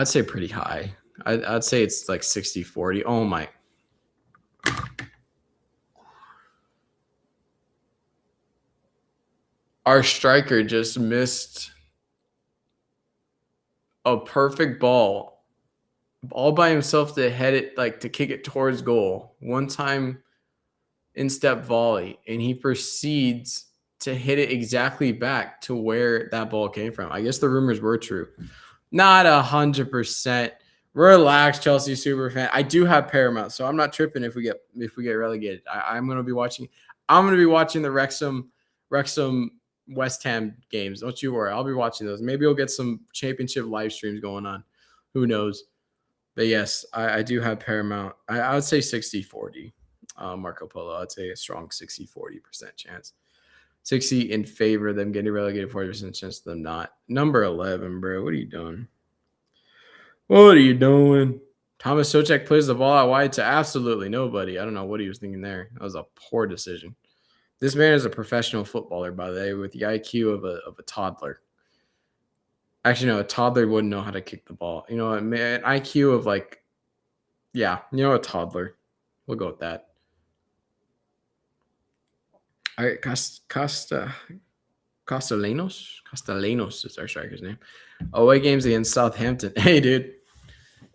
say pretty high. I'd say it's 60-40. Oh, my. Our striker just missed a perfect ball all by himself to head it, like to kick it towards goal. One time instep volley, and he proceeds to hit it exactly back to where that ball came from. I guess the rumors were true. Not 100%. Relax, Chelsea super fan. I do have Paramount, so I'm not tripping if we get relegated. I'm gonna be watching. I'm gonna be watching the Wrexham West Ham games. Don't you worry. I'll be watching those. Maybe we'll get some championship live streams going on. Who knows? But yes, I do have Paramount. I would say 60-40. Marco Polo. I'd say a strong 60-40% chance. 60 in favor of them getting relegated, 40% chance of them not. Number 11, bro. What are you doing? What are you doing? Thomas Socek plays the ball out wide to absolutely nobody. I don't know what he was thinking there. That was a poor decision. This man is a professional footballer, by the way, with the IQ of a toddler. Actually, no, a toddler wouldn't know how to kick the ball. You know, an IQ of like, yeah, you know, a toddler. We'll go with that. All right, Castellanos is our striker's name. Away games against Southampton. Hey, dude.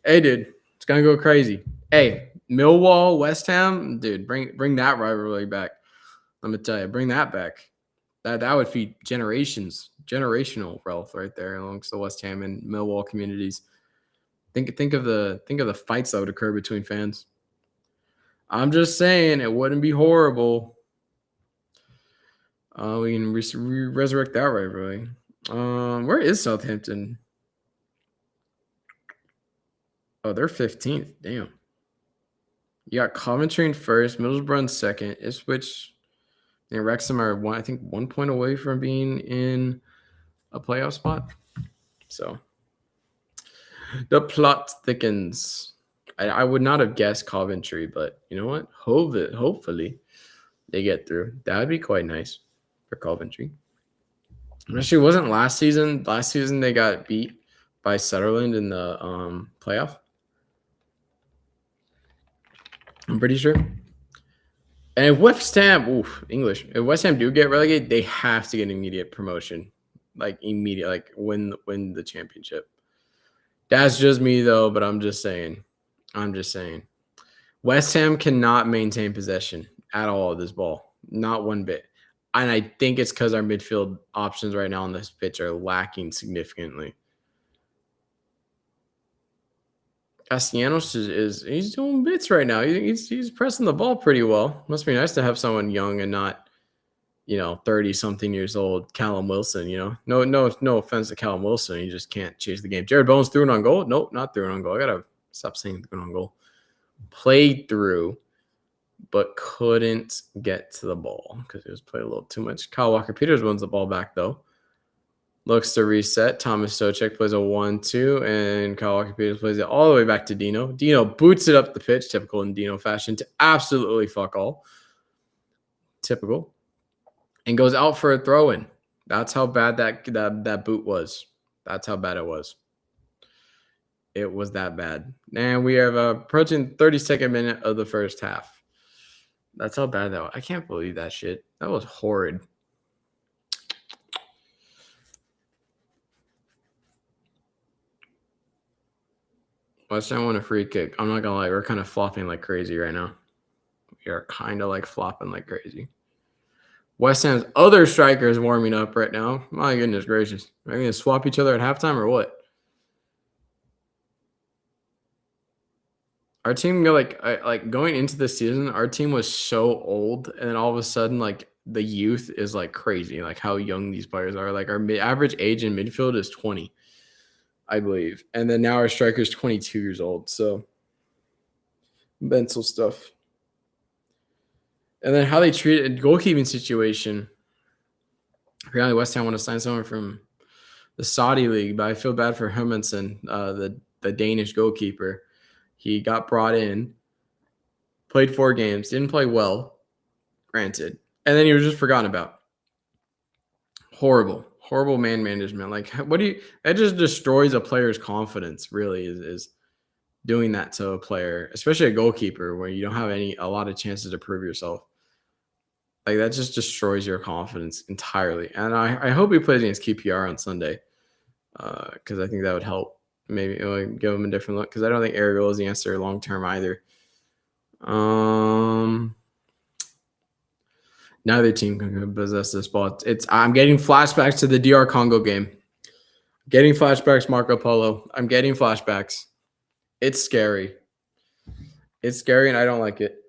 It's gonna go crazy. Hey, Millwall, West Ham, dude, bring that rivalry back. Let me tell you, bring that back. That would feed generational wealth right there amongst the West Ham and Millwall communities. Think of the fights that would occur between fans. I'm just saying it wouldn't be horrible. We can resurrect that rivalry. Where is Southampton? Oh, they're 15th. Damn. You got Coventry in first, Middlesbrough in second. Ipswich and Wrexham are 1 point away from being in a playoff spot. So the plot thickens. I would not have guessed Coventry, but you know what? Hopefully they get through. That would be quite nice for Coventry. Actually, it wasn't last season. Last season they got beat by Sunderland in the playoff. I'm pretty sure. And if West Ham, if West Ham do get relegated, they have to get immediate promotion, like immediate, like win the championship. That's just me though, but I'm just saying. West Ham cannot maintain possession at all of this ball, not one bit. And I think it's because our midfield options right now on this pitch are lacking significantly. Castellanos he's doing bits right now. He's pressing the ball pretty well. Must be nice to have someone young and not, 30-something years old. Callum Wilson, no offense to Callum Wilson, he just can't chase the game. Jared Bones threw it on goal. Nope, not threw it on goal. I gotta stop saying threw it on goal. Played through, but couldn't get to the ball because he was playing a little too much. Kyle Walker-Peters wins the ball back though. Looks to reset. Thomas Socek plays a 1-2, and Kyle Walker-Peters plays it all the way back to Dino. Dino boots it up the pitch, typical in Dino fashion, to absolutely fuck all. Typical. And goes out for a throw-in. That's how bad that boot was. That's how bad it was. It was that bad. And we have approaching 32nd minute of the first half. That's how bad that was. I can't believe that shit. That was horrid. West Ham won a free kick. I'm not gonna lie, we're kind of flopping like crazy right now. We are kind of like flopping like crazy. West Ham's other striker is warming up right now. My goodness gracious. Are we gonna swap each other at halftime or what? Our team like going into the season, our team was so old, and then all of a sudden, like the youth is like crazy, like how young these players are. Like our average age in midfield is 20. I believe. And then now our striker is 22 years old. So mental stuff. And then how they treat a goalkeeping situation. Apparently West Ham want to sign someone from the Saudi league, but I feel bad for Hermansen, the Danish goalkeeper. He got brought in, played 4 games, didn't play well, granted. And then he was just forgotten about. Horrible man management. Like, that just destroys a player's confidence, really, is doing that to a player, especially a goalkeeper where you don't have a lot of chances to prove yourself. Like that just destroys your confidence entirely. And I hope he plays against QPR on Sunday because I think that would help. Maybe like, give him a different look because I don't think Ariel is the answer long term either. Neither team can possess this ball. I'm getting flashbacks to the DR Congo game. Getting flashbacks, Marco Polo. I'm getting flashbacks. It's scary. It's scary, and I don't like it.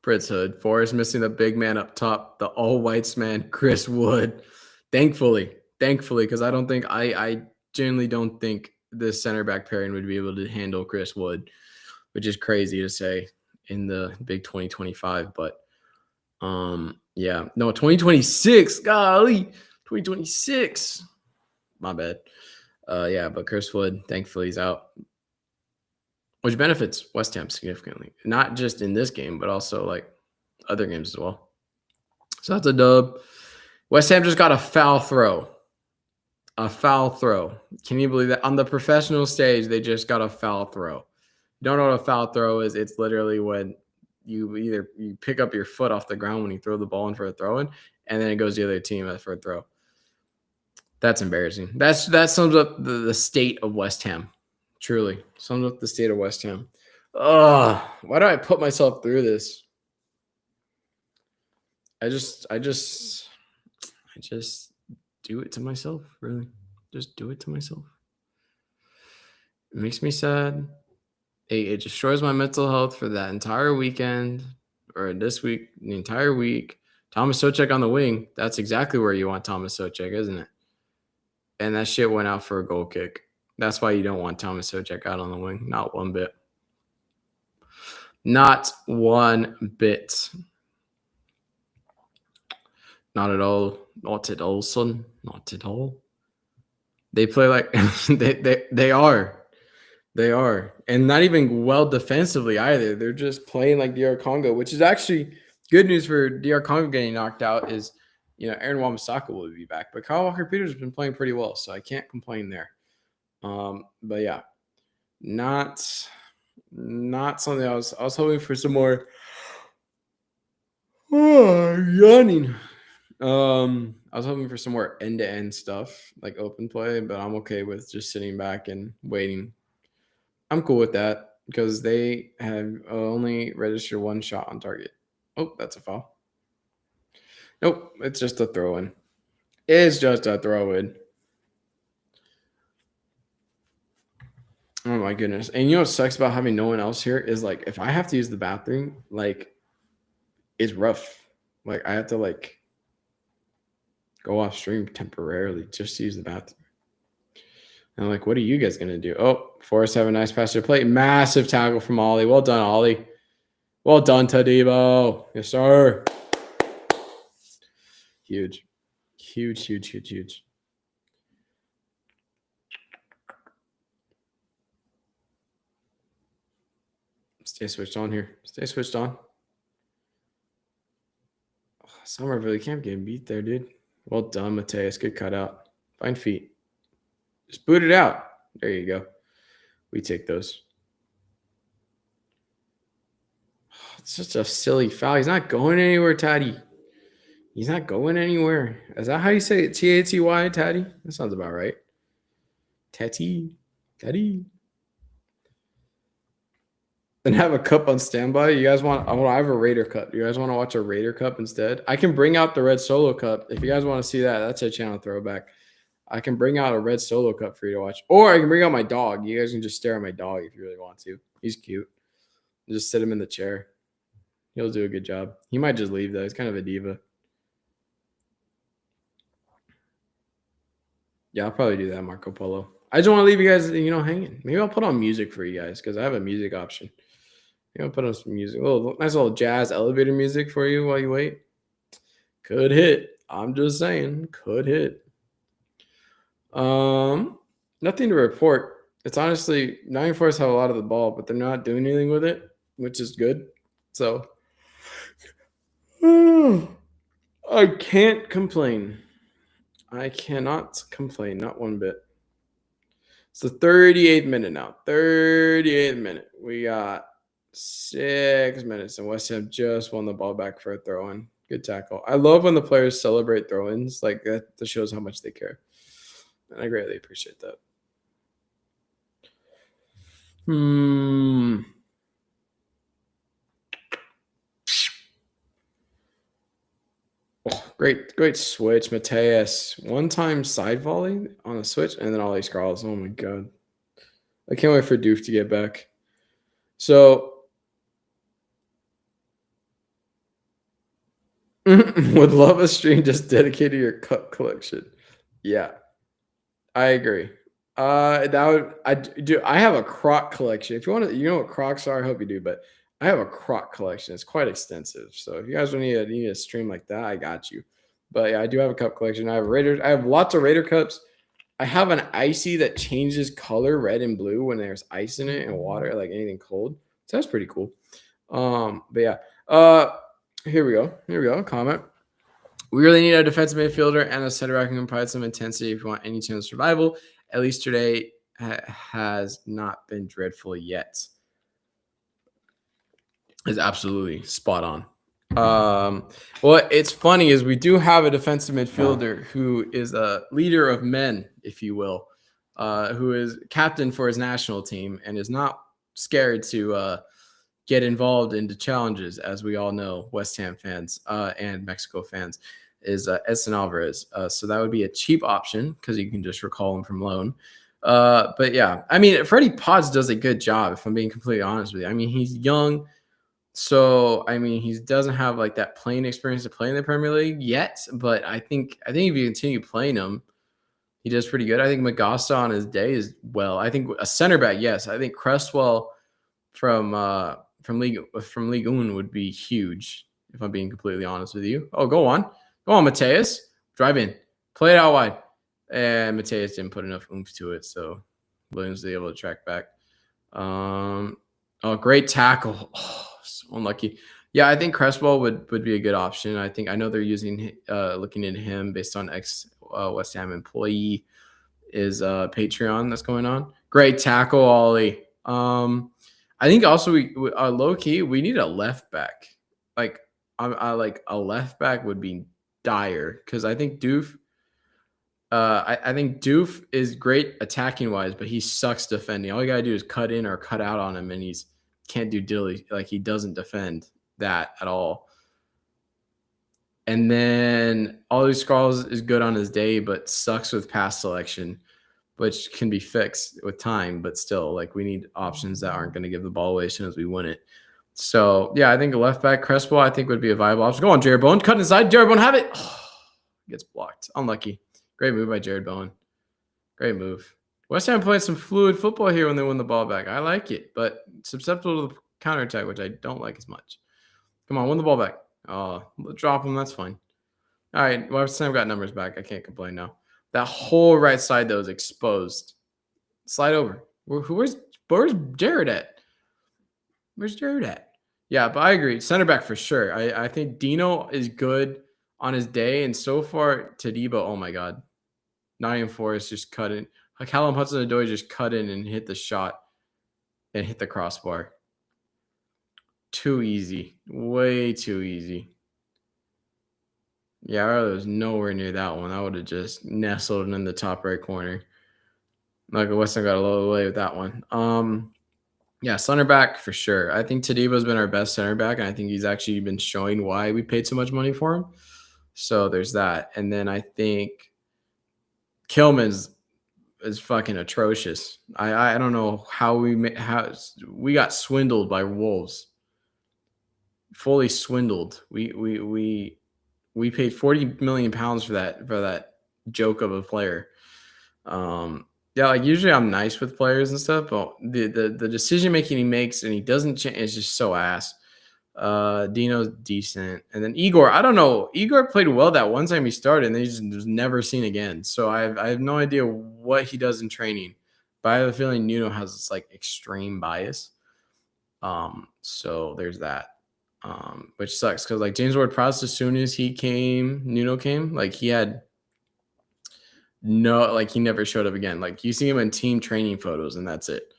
Fritz Hood. Forrest missing the big man up top, the all whites man, Chris Wood. Thankfully, because I genuinely don't think this center back pairing would be able to handle Chris Wood, which is crazy to say in the big 2025. But yeah, no, 2026. Golly, 2026. My bad. Yeah, but Chris Wood, thankfully, he's out, which benefits West Ham significantly, not just in this game, but also like other games as well. So that's a dub. West Ham just got a foul throw. A foul throw. Can you believe that? On the professional stage, they just got a foul throw. Don't know what a foul throw is. It's literally when you pick up your foot off the ground when you throw the ball in for a throw in, and then it goes to the other team for a throw. That's embarrassing. That sums up the state of West Ham. Truly sums up the state of West Ham. Why do I put myself through this? I just do it to myself, really. Just do it to myself. It makes me sad. It destroys my mental health for that entire weekend or this week, the entire week. Thomas Socek on the wing. That's exactly where you want Thomas Socek, isn't it? And that shit went out for a goal kick. That's why you don't want Thomas Socek out on the wing. Not one bit. Not one bit. Not at all. Not at all, son. Not at all. They play like they are. They are. And not even well defensively either. They're just playing like DR Congo, which is actually good news for DR Congo getting knocked out is, Aaron Wan-Bissaka will be back. But Kyle Walker-Peters has been playing pretty well, so I can't complain there. But yeah, not something I was hoping for some more yawning. I was hoping for some more end-to-end stuff like open play, but I'm okay with just sitting back and waiting. I'm cool with that because they have only registered one shot on target. Oh, that's a foul. Nope, it's just a throw-in. It's just a throw-in. Oh my goodness. And you know what sucks about having no one else here is like if I have to use the bathroom, like it's rough. Like I have to like go off stream temporarily just to use the bathroom. And I'm like, what are you guys gonna do? Oh, Forrest have a nice pass to the plate. Massive tackle from Ollie. Well done, Ollie. Well done, Tadibo. Yes, sir. Huge. Huge, huge, huge, huge. Stay switched on here. Stay switched on. Somerville, you can't get beat there, dude. Well done, Mateus. Good cutout. Fine feet. Just boot it out. There you go. We take those. It's just a silly foul. He's not going anywhere, Taddy. He's not going anywhere. Is that how you say it? T-A-T-Y, Taddy? That sounds about right. Taddy. Taddy. And have a cup on standby. You guys want? I have a Raider cup. You guys want to watch a Raider cup instead? I can bring out the red Solo cup if you guys want to see that. That's a channel throwback. I can bring out a red Solo cup for you to watch, or I can bring out my dog. You guys can just stare at my dog if you really want to. He's cute. Just sit him in the chair. He'll do a good job. He might just leave though. He's kind of a diva. Yeah, I'll probably do that, Marco Polo. I just want to leave you guys, hanging. Maybe I'll put on music for you guys because I have a music option. Maybe I'll put on some music. Nice little jazz elevator music for you while you wait. Could hit. I'm just saying, could hit. Nothing to report. It's honestly Nottingham Forrest have a lot of the ball, but they're not doing anything with it, which is good. So I can't complain. I cannot complain, not one bit. It's the 38th minute now. 38th minute. We got 6 minutes, and West Ham just won the ball back for a throw in. Good tackle. I love when the players celebrate throw ins. Like that shows how much they care. And I greatly appreciate that. Oh, great switch. Mateus. One time side volley on a switch, and then Ollie Scrawls. Oh my god. I can't wait for Doof to get back. So would love a stream just dedicated to your cup collection. Yeah, I agree. That would I do. I have a Croc collection. If you want to, you know what Crocs are. I hope you do, but I have a Croc collection. It's quite extensive. So if you guys need a stream like that, I got you. But yeah, I do have a cup collection. I have Raiders. I have lots of Raider cups. I have an icy that changes color, red and blue, when there's ice in it and water, like anything cold. So that's pretty cool. But yeah. Here we go. Here we go. Comment. We really need a defensive midfielder and a center back who can provide some intensity if you want any chance of survival. At least today has not been dreadful yet. Is absolutely spot on. What it's funny is we do have a defensive midfielder who is a leader of men, if you will, who is captain for his national team and is not scared to get involved into challenges, as we all know, West Ham fans and Mexico fans, is Edson Alvarez. So that would be a cheap option because you can just recall him from loan. But yeah, I mean, Freddie Potts does a good job, if I'm being completely honest with you. I mean, he's young. So, I mean, he doesn't have like that playing experience to play in the Premier League yet. But I think if you continue playing him, he does pretty good. I think Magasta on his day is well. I think a center back, yes. I think Cresswell from League One would be huge, if I'm being completely honest with you. Oh, go on, Mateus, drive in, play it out wide, and Mateus didn't put enough oomph to it, so Williams was able to track back. Oh, great tackle. Oh, so unlucky. Yeah, I think Cresswell would be a good option. I know they're using looking into him based on ex West Ham employee is Patreon that's going on. Great tackle, Ollie. I think also we low key we need a left back. Like I like a left back would be dire because I think Doof. I think Doof is great attacking wise, but he sucks defending. All you gotta do is cut in or cut out on him, and he's can't do dilly. Like he doesn't defend that at all. And then Ollie Scrawls is good on his day, but sucks with pass selection, which can be fixed with time. But still, like we need options that aren't going to give the ball away as soon as we win it. So yeah, I think a left back Cresswell I think would be a viable option. Go on, Jared Bowen, cut inside. Jared Bowen have it. Oh, gets blocked. Unlucky. Great move by Jared Bowen. Great move. West Ham played some fluid football here when they won the ball back. I like it, but susceptible to the counterattack, which I don't like as much. Come on, win the ball back. Oh, drop them. That's fine. All right, West Ham got numbers back. I can't complain now. That whole right side, though, is exposed. Slide over. Where's Jared at? Where's Jared at? Yeah, but I agree. Center back for sure. I think Dino is good on his day, and so far, Tadibo, oh my God. Nottingham Forrest just cut in. Like Callum Hudson-Odoi just cut in and hit the shot and hit the crossbar. Too easy. Way too easy. Yeah, I was nowhere near that one. I would have just nestled in the top right corner. Michael Weston got a little away with that one. Yeah, center back for sure. I think Tadibo's been our best center back, and I think he's actually been showing why we paid so much money for him. So there's that. And then I think Kilman's is fucking atrocious. I don't know how we got swindled by Wolves. Fully swindled. We paid 40 million pounds for that joke of a player. Yeah, like usually I'm nice with players and stuff, but the decision making he makes and he doesn't change is just so ass. Dino's decent, and then Igor. I don't know. Igor played well that one time he started, and then he just was never seen again. So I have no idea what he does in training, but I have a feeling Nuno has this like extreme bias. So there's that. Which sucks because like James Ward-Prowse, as soon as he came, Nuno came, like he had no, like he never showed up again. Like you see him in team training photos, and that's it.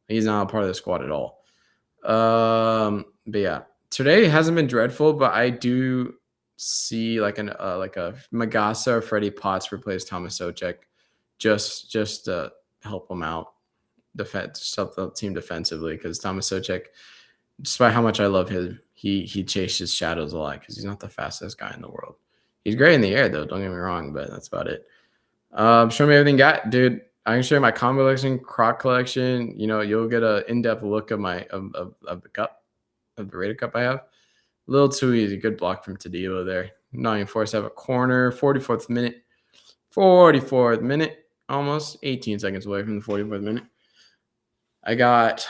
He's not a part of the squad at all. But yeah, today hasn't been dreadful, but I do see like a Magasa or Freddie Potts replace Thomas Socek, just to help him out, just help the team defensively, because Thomas Socek, despite how much I love him, he chases shadows a lot because he's not the fastest guy in the world. He's great in the air though, don't get me wrong, but that's about it. Show me everything got, dude. I can show you my combo collection, croc collection. You know, you'll get an in-depth look of my of the cup, of the Raider cup I have. A little too easy. Good block from Tadillo there. Nottingham Forrest have a corner. 44th minute. 44th minute. Almost 18 seconds away from the 44th minute. I got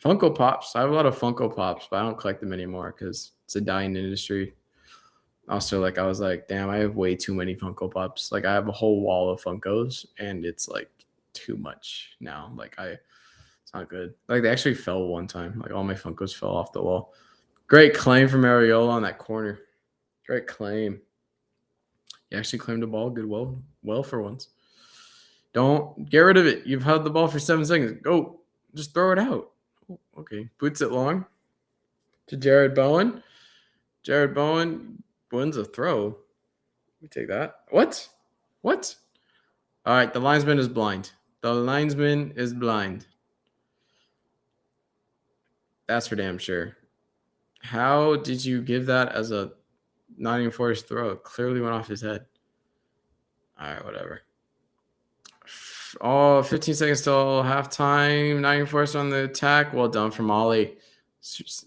Funko Pops. I have a lot of Funko Pops, but I don't collect them anymore because it's a dying industry. Also, like, I was like, damn, I have way too many Funko Pops. Like, I have a whole wall of Funkos, and it's, like, too much now. Like, it's not good. Like, they actually fell one time. Like, all my Funkos fell off the wall. Great claim from Areola on that corner. Great claim. He actually claimed the ball good, well for once. Don't get rid of it. You've held the ball for 7 seconds. Go. Just throw it out. Oh, okay. Boots it long to Jared Bowen. Jared Bowen wins a throw. We take that. What? All right. The linesman is blind. That's for damn sure. How did you give that as a Nottingham Forrest throw? It clearly went off his head. All right, whatever. 15 seconds till halftime. Nottingham Forrest on the attack. Well done from Ollie.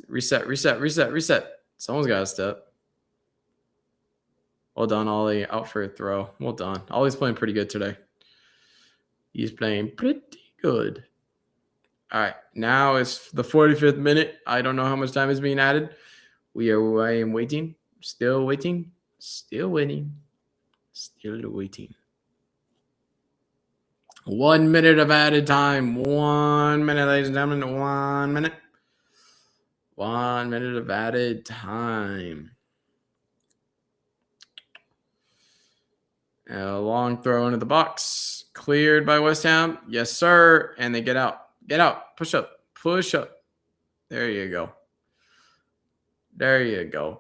Reset. Someone's got to step. Well done, Ollie. Out for a throw. Well done. Ollie's playing pretty good today. He's playing pretty good. All right. Now it's the 45th minute. I don't know how much time is being added. I am waiting. Still waiting. 1 minute of added time. 1 minute, ladies and gentlemen. 1 minute. 1 minute of added time. A long throw into the box. Cleared by West Ham. Yes, sir. And they get out. Get out. Push up. There you go.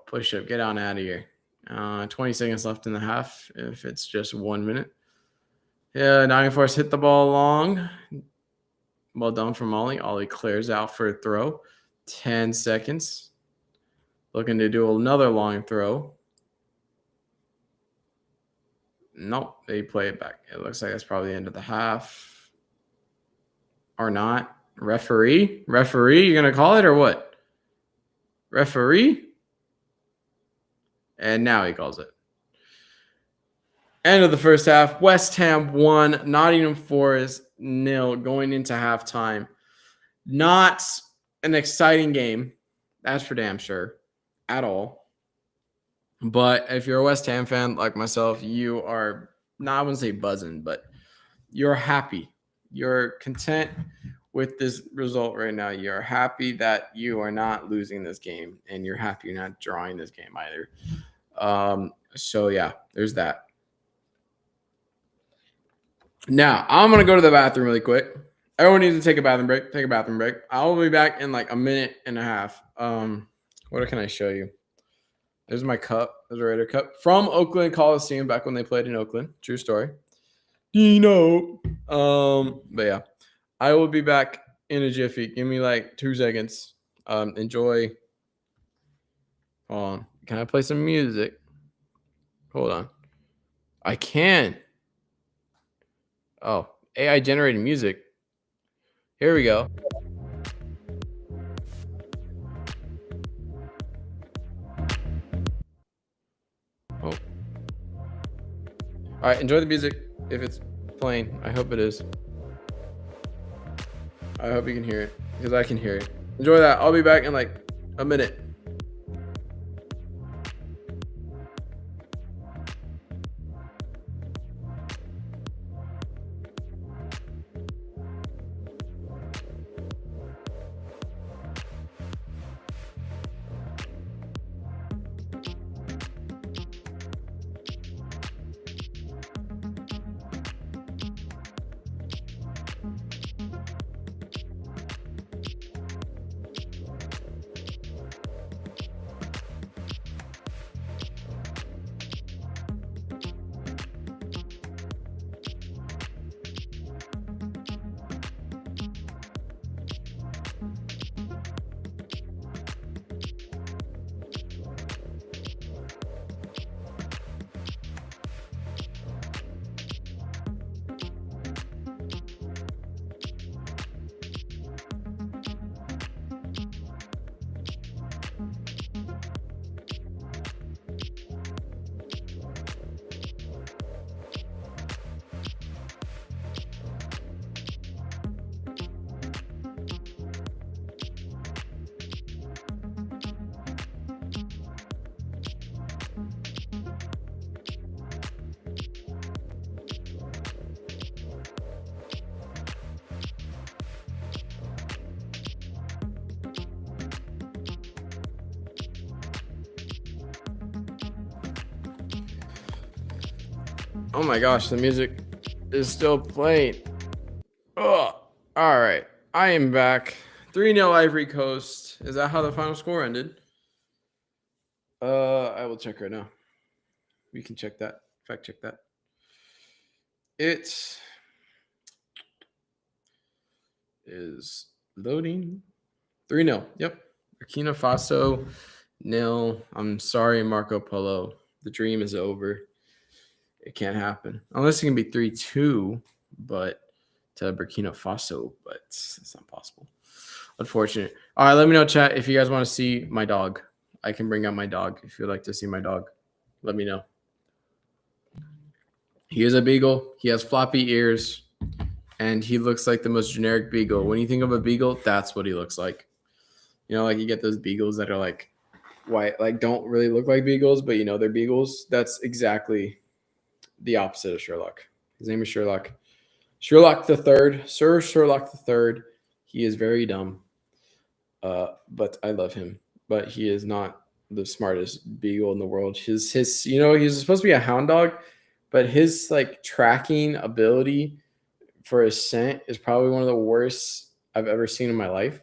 Push up. Get on out of here. 20 seconds left in the half if it's just 1 minute. Yeah, Nottingham Forest hit the ball long. Well done from Ollie. Ollie clears out for a throw. 10 seconds. Looking to do another long throw. Nope, they play it back. It looks like that's probably the end of the half. Or not. Referee? You're going to call it or what? Referee? And now he calls it. End of the first half. West Ham 1, Nottingham Forest 0 going into halftime. Not an exciting game. That's for damn sure. At all. But if you're a West Ham fan like myself, you are not, I wouldn't say buzzing, but you're happy. You're content with this result right now. You're happy that you are not losing this game, and you're happy you're not drawing this game either. So yeah, there's that. Now I'm gonna go to the bathroom really quick. Everyone needs to take a bathroom break. I'll be back in like a minute and a half. What can I show you? There's my cup. There's a Raider cup from Oakland Coliseum back when they played in Oakland. True story. Dino. But yeah, I will be back in a jiffy. Give me like 2 seconds. Enjoy. Hold on. Can I play some music? Hold on. I can. Oh, AI generated music. Here we go. Oh. All right, enjoy the music if it's playing. I hope it is. I hope you can hear it because I can hear it. Enjoy that. I'll be back in like a minute. Oh my gosh, the music is still playing. Oh, all right. I am back. 3-0 Ivory Coast. Is that how the final score ended? I will check right now. We can check that. Fact check that. It is loading. 3-0. Yep. Burkina Faso nil. I'm sorry, Marco Polo. The dream is over. It can't happen. Unless it can be 3-2, but to Burkina Faso, but it's not possible. Unfortunate. All right, let me know, chat, if you guys want to see my dog. I can bring out my dog if you'd like to see my dog. Let me know. He is a beagle. He has floppy ears, and he looks like the most generic beagle. When you think of a beagle, that's what he looks like. You know, like you get those beagles that are like white, like don't really look like beagles, but you know they're beagles. That's exactly the opposite of Sherlock. His name is Sherlock. Sherlock the Third, Sir Sherlock the Third. He is very dumb, but I love him. But he is not the smartest beagle in the world. His you know he's supposed to be a hound dog, but his like tracking ability for his scent is probably one of the worst I've ever seen in my life.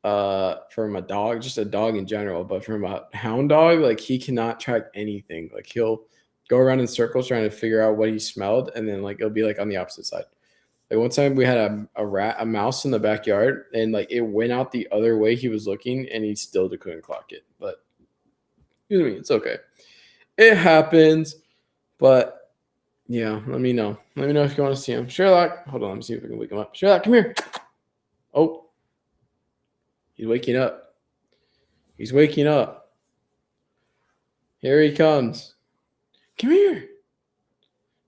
From a dog, just a dog in general, but from a hound dog, like he cannot track anything. Like he'll go around in circles trying to figure out what he smelled, and then like it'll be like on the opposite side. Like one time we had a mouse in the backyard, and like it went out the other way he was looking, and he still couldn't clock it. But excuse me, it's okay. It happens. But yeah, let me know. Let me know if you want to see him. Sherlock, hold on, let me see if we can wake him up. Sherlock, come here. Oh, he's waking up. He's waking up. Here he comes. Come here.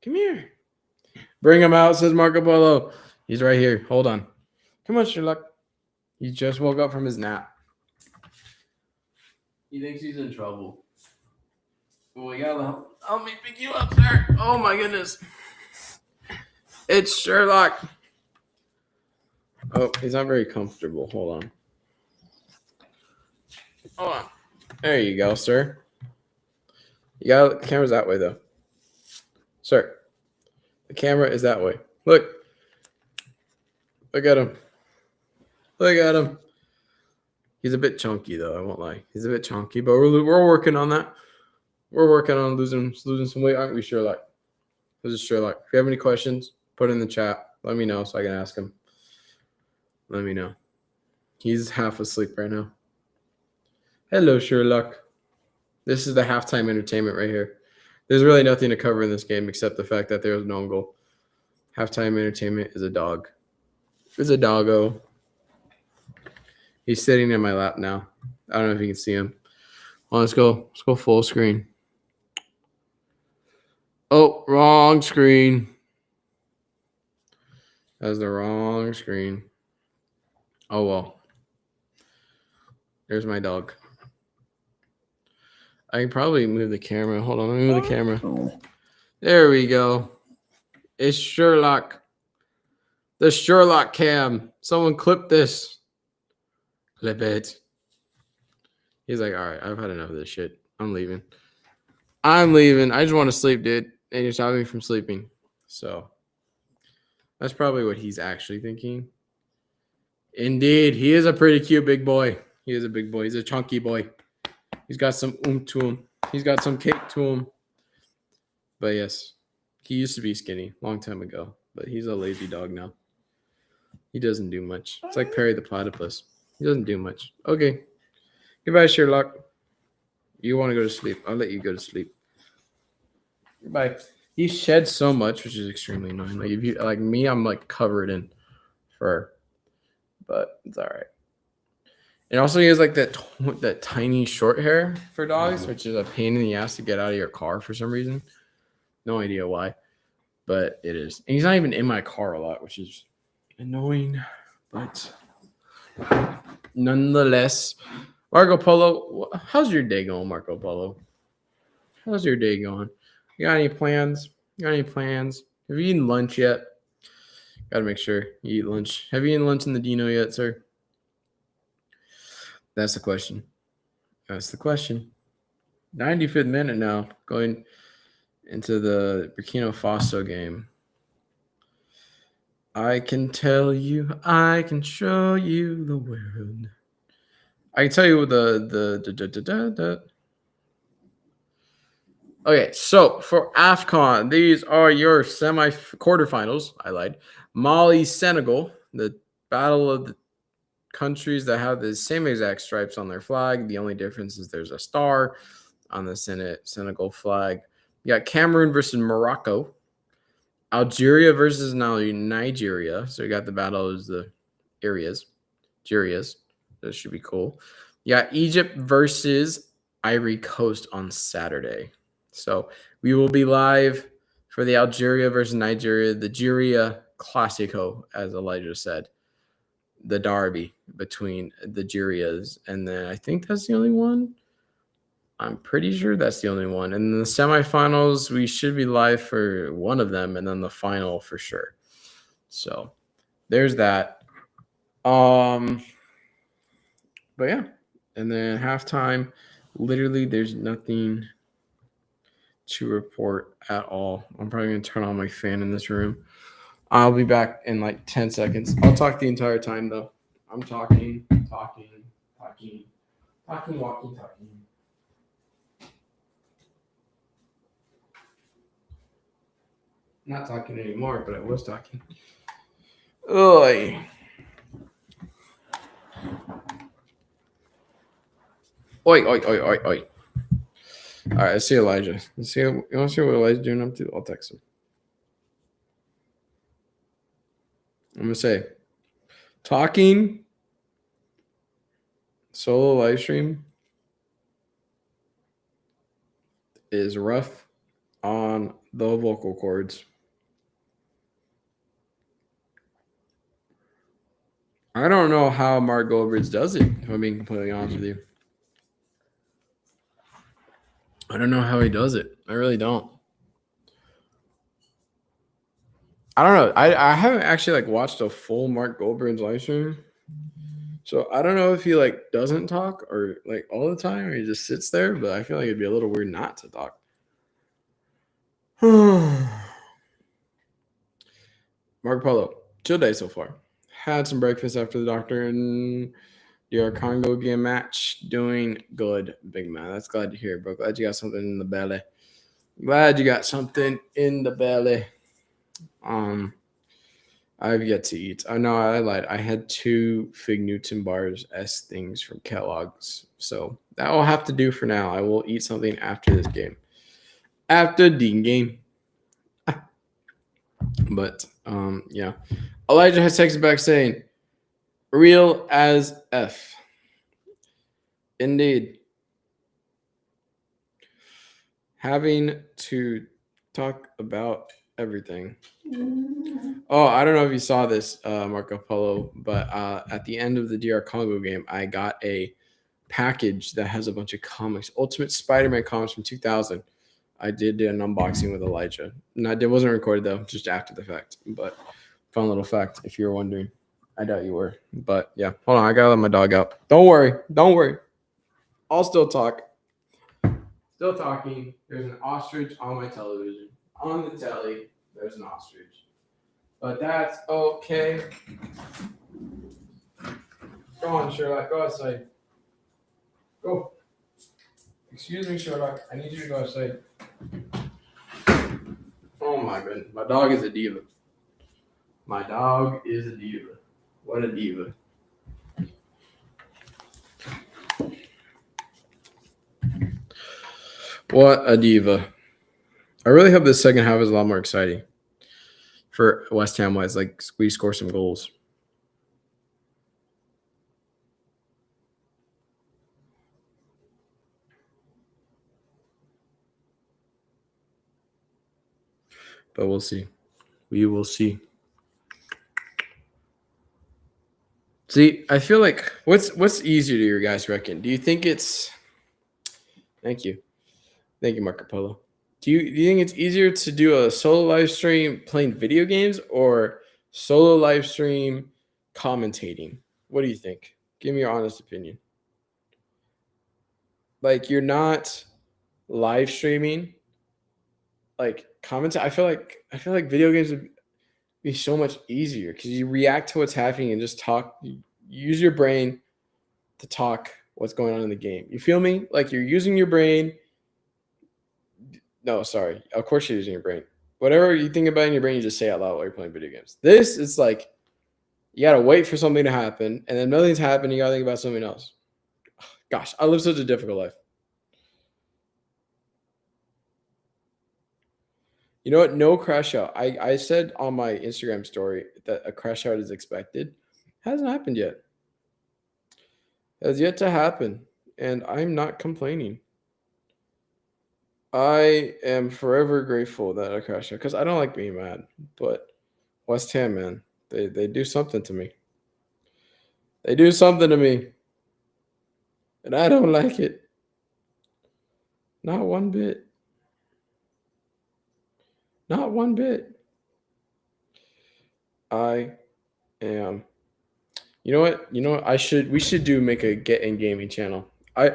Come here. Bring him out, says Marco Polo. He's right here. Hold on. Come on, Sherlock. He just woke up from his nap. He thinks he's in trouble. Well, we gotta help me pick you up, sir. Oh my goodness. It's Sherlock. Oh, he's not very comfortable. Hold on. Hold on. There you go, sir. You got the camera's that way though. Sir. The camera is that way. Look. Look at him. Look at him. He's a bit chunky though, I won't lie. He's a bit chunky, but we're working on that. We're working on losing some weight, aren't we, Sherlock? This is Sherlock. If you have any questions, put it in the chat. Let me know so I can ask him. Let me know. He's half asleep right now. Hello, Sherlock. This is the halftime entertainment right here. There's really nothing to cover in this game except the fact that there was no goal. Halftime entertainment is a dog. It's a doggo. He's sitting in my lap now. I don't know if you can see him. Oh, let's go. Let's go full screen. Oh, wrong screen. That's the wrong screen. Oh, well. There's my dog. I can probably move the camera. Hold on. Let me move the camera. There we go. It's Sherlock. The Sherlock cam. Someone clip this. Clip it. He's like, all right, I've had enough of this shit. I'm leaving. I just want to sleep, dude. And you're stopping me from sleeping. So that's probably what he's actually thinking. Indeed. He is a pretty cute big boy. He is a big boy. He's a chunky boy. He's got some to him. He's got some cake to him. But yes, he used to be skinny a long time ago. But he's a lazy dog now. He doesn't do much. It's like Perry the Platypus. He doesn't do much. Okay. Goodbye, Sherlock. You want to go to sleep. I'll let you go to sleep. Goodbye. He sheds so much, which is extremely annoying. Like if you like me, I'm like covered in fur. But it's all right. And also, he has like that tiny short hair for dogs, which is a pain in the ass to get out of your car for some reason. No idea why, but it is. And he's not even in my car a lot, which is annoying. But nonetheless, Marco Polo, how's your day going, Marco Polo? How's your day going? You got any plans? Have you eaten lunch yet? Got to make sure you eat lunch. Have you eaten lunch in the Dino yet, sir? That's the question. 95th minute now. into the Burkina Faso game. I can tell you, I can show you the world. I can tell you the. Okay, so for AFCON, these are your quarterfinals. I lied. Mali, Senegal, the battle of the countries that have the same exact stripes on their flag. The only difference is there's a star on the Senegal flag. You got Cameroon versus Morocco. Algeria versus Nigeria. So you got the battle of the areas. That should be cool. You got Egypt versus Ivory Coast on Saturday. So we will be live for the Algeria versus Nigeria, the Nigeria Classico, as Elijah said. The derby between the Nigerias. And then I think that's the only one. I'm pretty sure that's the only one. And in the semifinals, we should be live for one of them, and then the final for sure. So there's that. But yeah. And then halftime, literally there's nothing to report at all. I'm probably gonna turn on my fan in this room. I'll be back in like 10 seconds. I'll talk the entire time though. I'm talking. Not talking anymore, but I was talking. Oi. Oi. All right, let's see Elijah. You want to see what Elijah's doing up to? I'll text him. I'm going to say, talking solo live stream is rough on the vocal cords. I don't know how Mark Goldbridge does it, if I'm being completely honest with you. I don't know how he does it. I really don't. I don't know. I haven't actually like watched a full Mark Goldbridge live stream. So I don't know if he like doesn't talk or like all the time or he just sits there, but I feel like it'd be a little weird not to talk. Mark Polo, chill day so far. Had some breakfast after the doctor and your Congo game match. Doing good, big man. That's glad to hear, bro. Glad you got something in the belly. Glad you got something in the belly. I've yet to eat. I know I lied. I had 2 Fig Newton bars as things from Kellogg's. So that will have to do for now. I will eat something after this game. After the game. But yeah. Elijah has texted back saying, real as F. Indeed. Having to talk about everything. Oh, I don't know if you saw this, Marco Polo, but at the end of the DR Congo game, I got a package that has a bunch of comics, Ultimate Spider-Man comics from 2000. I did an unboxing with Elijah. It wasn't recorded though, just after the fact. But fun little fact, if you were wondering. I doubt you were, but yeah. Hold on, I gotta let my dog out. Don't worry. I'll still talk. Still talking. There's an ostrich on my television. On the telly, there's an ostrich. But that's okay. Go on, Sherlock. Go outside. Go. Excuse me, Sherlock. I need you to go outside. Oh my goodness. My dog is a diva. My dog is a diva. What a diva. What a diva. I really hope this second half is a lot more exciting for West Ham wise. Like, we score some goals. But we'll see. We will see. See, I feel like what's easier to your guys reckon? Do you think it's Thank you, Marco Polo. Do you think it's easier to do a solo live stream playing video games or solo live stream commentating? What do you think? Give me your honest opinion. Like, you're not live streaming, like comment. I feel like video games would be so much easier because you react to what's happening and just talk. You use your brain to talk what's going on in the game. You feel me? Like you're using your brain. No, sorry. Of course you're using your brain. Whatever you think about in your brain, you just say out loud while you're playing video games. This is like you gotta wait for something to happen, and then nothing's happened. You gotta think about something else. Gosh, I live such a difficult life. You know what? No crash out. I said on my Instagram story that a crash out is expected. Hasn't happened yet. Has yet to happen, and I'm not complaining. I am forever grateful that I crashed out because I don't like being mad. But West Ham, man, they do something to me. They do something to me, and I don't like it. Not one bit. Not one bit. I am. You know what? You know what? We should do make a get in gaming channel. I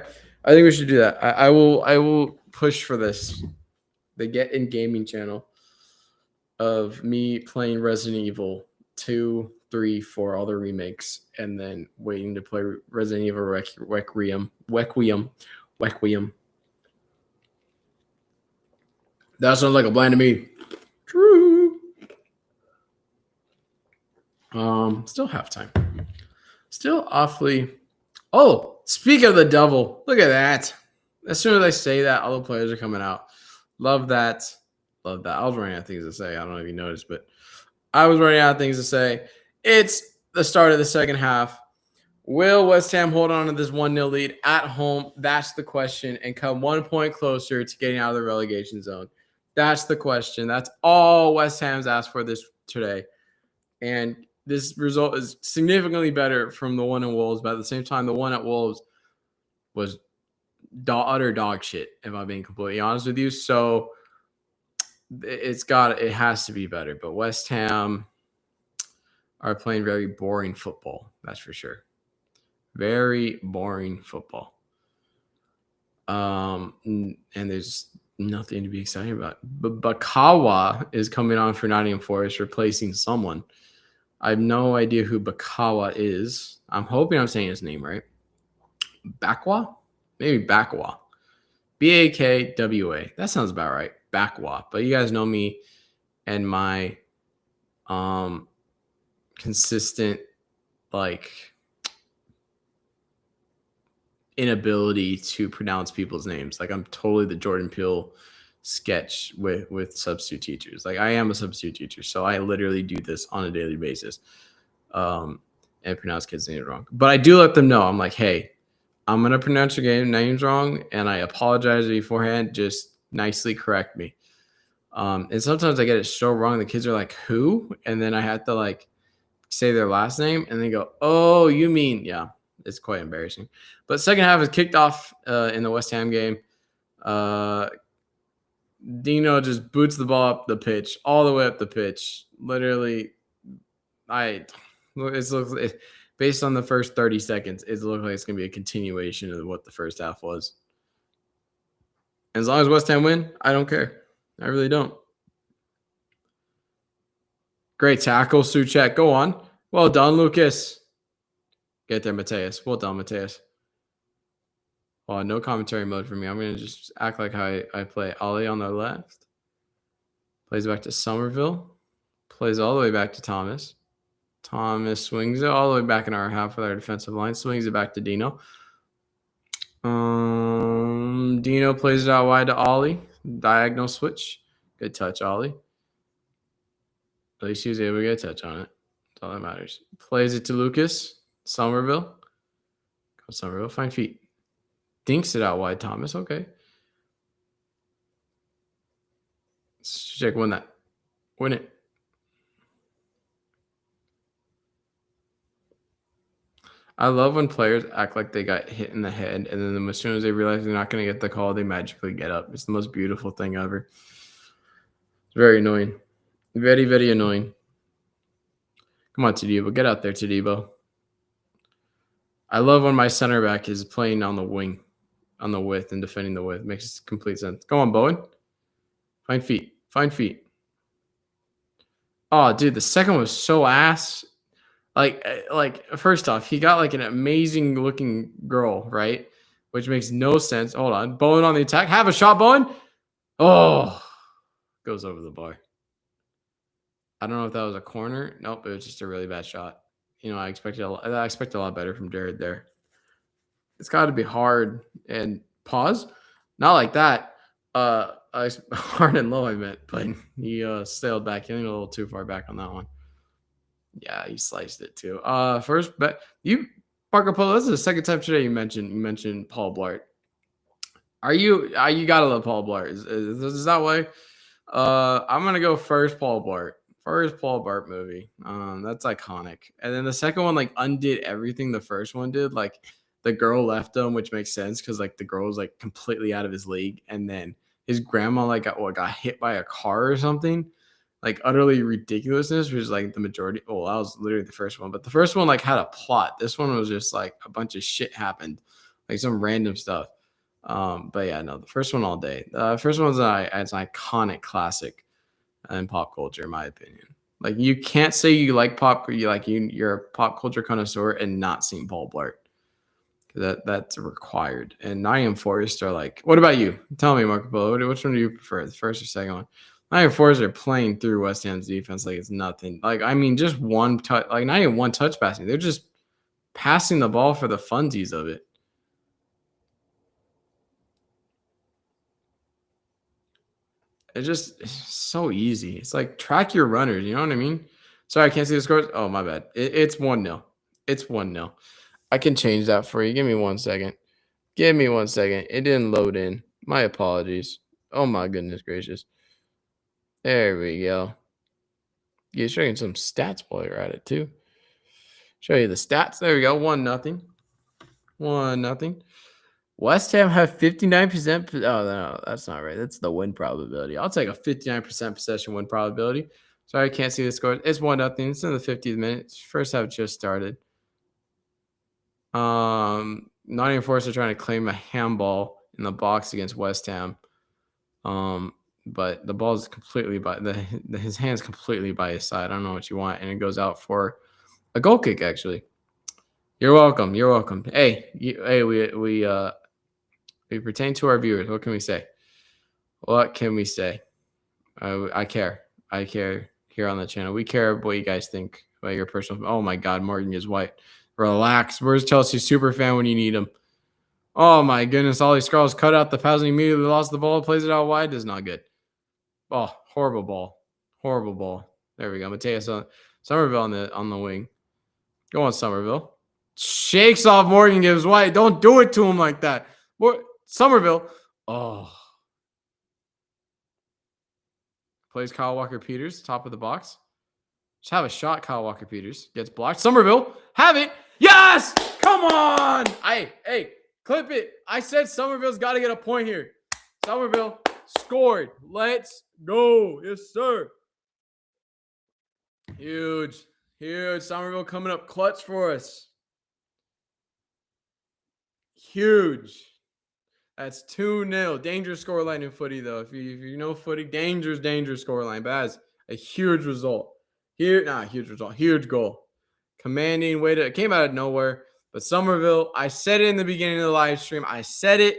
think we should do that. I will push for this. The get in gaming channel of me playing Resident Evil 2, 3, 4, all the remakes, and then waiting to play Resident Evil Requiem. That sounds like a plan to me. True. Still halftime. Still awfully. Oh, speak of the devil. Look at that. As soon as I say that, all the players are coming out. Love that. Love that. I was running out of things to say. I don't know if you noticed, but I was running out of things to say. It's the start of the second half. Will West Ham hold on to this 1-0 lead at home? That's the question. And come 1 point closer to getting out of the relegation zone. That's the question. That's all West Ham's asked for this today. And this result is significantly better from the one in Wolves, but at the same time, the one at Wolves was utter dog shit, if I'm being completely honest with you. So it has to be better. But West Ham are playing very boring football, that's for sure. Very boring football. And there's nothing to be excited about. But Bakawa is coming on for Nottingham Forrest, replacing someone. I have no idea who Bakawa is. I'm hoping I'm saying his name right. Bakwa? Maybe Bakwa. Bakwa. That sounds about right. Bakwa. But you guys know me and my consistent inability to pronounce people's names. Like I'm totally the Jordan Peele sketch with substitute teachers. Like I am a substitute teacher, so I literally do this on a daily basis and pronounce kids' names wrong. But I do let them know. I'm like, hey, I'm gonna pronounce your names wrong, and I apologize beforehand. Just nicely correct me. And sometimes I get it so wrong. The kids are like, who? And then I have to say their last name, and they go, oh, you mean, yeah. It's quite embarrassing. But second half is kicked off in the West Ham game. Dino just boots the ball up the pitch, all the way up the pitch. Literally, based on the first 30 seconds, it looks like it's going to be a continuation of what the first half was. As long as West Ham win, I don't care. I really don't. Great tackle, Suchek. Go on. Well done, Lucas. Get there, Mateus. Well done, Mateus. Oh, no commentary mode for me. I'm going to just act like how I play. Ollie on the left. Plays back to Somerville. Plays all the way back to Thomas. Thomas swings it all the way back in our half with our defensive line. Swings it back to Dino. Dino plays it out wide to Ollie. Diagonal switch. Good touch, Ollie. At least he was able to get a touch on it. That's all that matters. Plays it to Lucas. Somerville. Go Somerville. Fine feet. Dinks it out wide, Thomas. Okay. Check win that. Win it. I love when players act like they got hit in the head, and then as soon as they realize they're not going to get the call, they magically get up. It's the most beautiful thing ever. It's very annoying. Very, very annoying. Come on, Tadibo. Get out there, Tadibo. I love when my center back is playing on the wing, on the width, and defending the width. Makes complete sense. Go on, Bowen. Find feet. Find feet. Oh, dude, the second one was so ass. Like first off, he got like an amazing looking girl, right? Which makes no sense. Hold on. Bowen on the attack. Have a shot, Bowen. Oh, goes over the bar. I don't know if that was a corner. Nope, it was just a really bad shot. I expected a lot better from Jared there. It's got to be hard and pause. Not like that. Hard and low, I meant, but he sailed back. He went a little too far back on that one. Yeah, he sliced it too. First, but Marco Polo. This is the second time today you mentioned Paul Blart. You gotta love Paul Blart? Is that way? I'm gonna go first Paul Blart. First Paul Blart movie. That's iconic. And then the second one like undid everything the first one did. Like the girl left him, which makes sense because like the girl was like completely out of his league, and then his grandma like got hit by a car or something. Like utterly ridiculousness, which is like the majority. Oh, that was literally the first one, but the first one like had a plot. This one was just like a bunch of shit happened, like some random stuff. But yeah, no, the first one all day. The first one's an iconic classic in pop culture, in my opinion. Like you can't say you like you're a pop culture connoisseur and not seen Paul Blart. That's required. And Nottingham Forrest are like, what about you? Tell me, Marco Polo, which one do you prefer, the first or second one? Nottingham Forrest are playing through West Ham's defense like it's nothing. Like, I mean, just one touch, like not even one touch passing. They're just passing the ball for the funsies of it. It's so easy. It's like track your runners. You know what I mean? Sorry, I can't see the scores. Oh, my bad. It's 1-0. It's 1-0. I can change that for you. Give me 1 second. Give me 1 second. It didn't load in. My apologies. Oh, my goodness gracious. There we go. Yeah, show you some stats while you're at it, too. Show you the stats. There we go. 1-0. 1-0. West Ham have 59%. Oh, no, that's not right. That's the win probability. I'll take a 59% possession win probability. Sorry, I can't see the score. It's 1-0. It's in the 50th minute. First half just started. Nottingham Forest are trying to claim a handball in the box against West Ham. But the ball is completely his hand's completely by his side. I don't know what you want, and it goes out for a goal kick. Actually, you're welcome. You're welcome. Hey, we pertain to our viewers. What can we say? What can we say? I care. I care here on the channel. We care what you guys think about your personal. Oh my God, Morgan is white. Relax. Where's Chelsea super fan when you need him? Oh my goodness, Ollie Scarles cut out the pass and immediately lost the ball, plays it out wide. Is not good. Oh, horrible ball. Horrible ball. There we go. Mateus Somerville on the wing. Go on, Somerville. Shakes off Morgan, gives White. Don't do it to him like that. Somerville. Oh. Plays Kyle Walker-Peters, top of the box. Just have a shot, Kyle Walker-Peters. Gets blocked. Somerville. Have it. Yes! Come on! Hey, clip it. I said Somerville's got to get a point here. Somerville scored. Let's go. Yes, sir. Huge. Somerville coming up clutch for us. Huge. That's 2-0. Dangerous scoreline in footy, though. If you know footy, dangerous scoreline. But that's a huge result. Huge result. Huge goal. Commanding way to. It came out of nowhere. But Somerville, I said it in the beginning of the live stream. I said,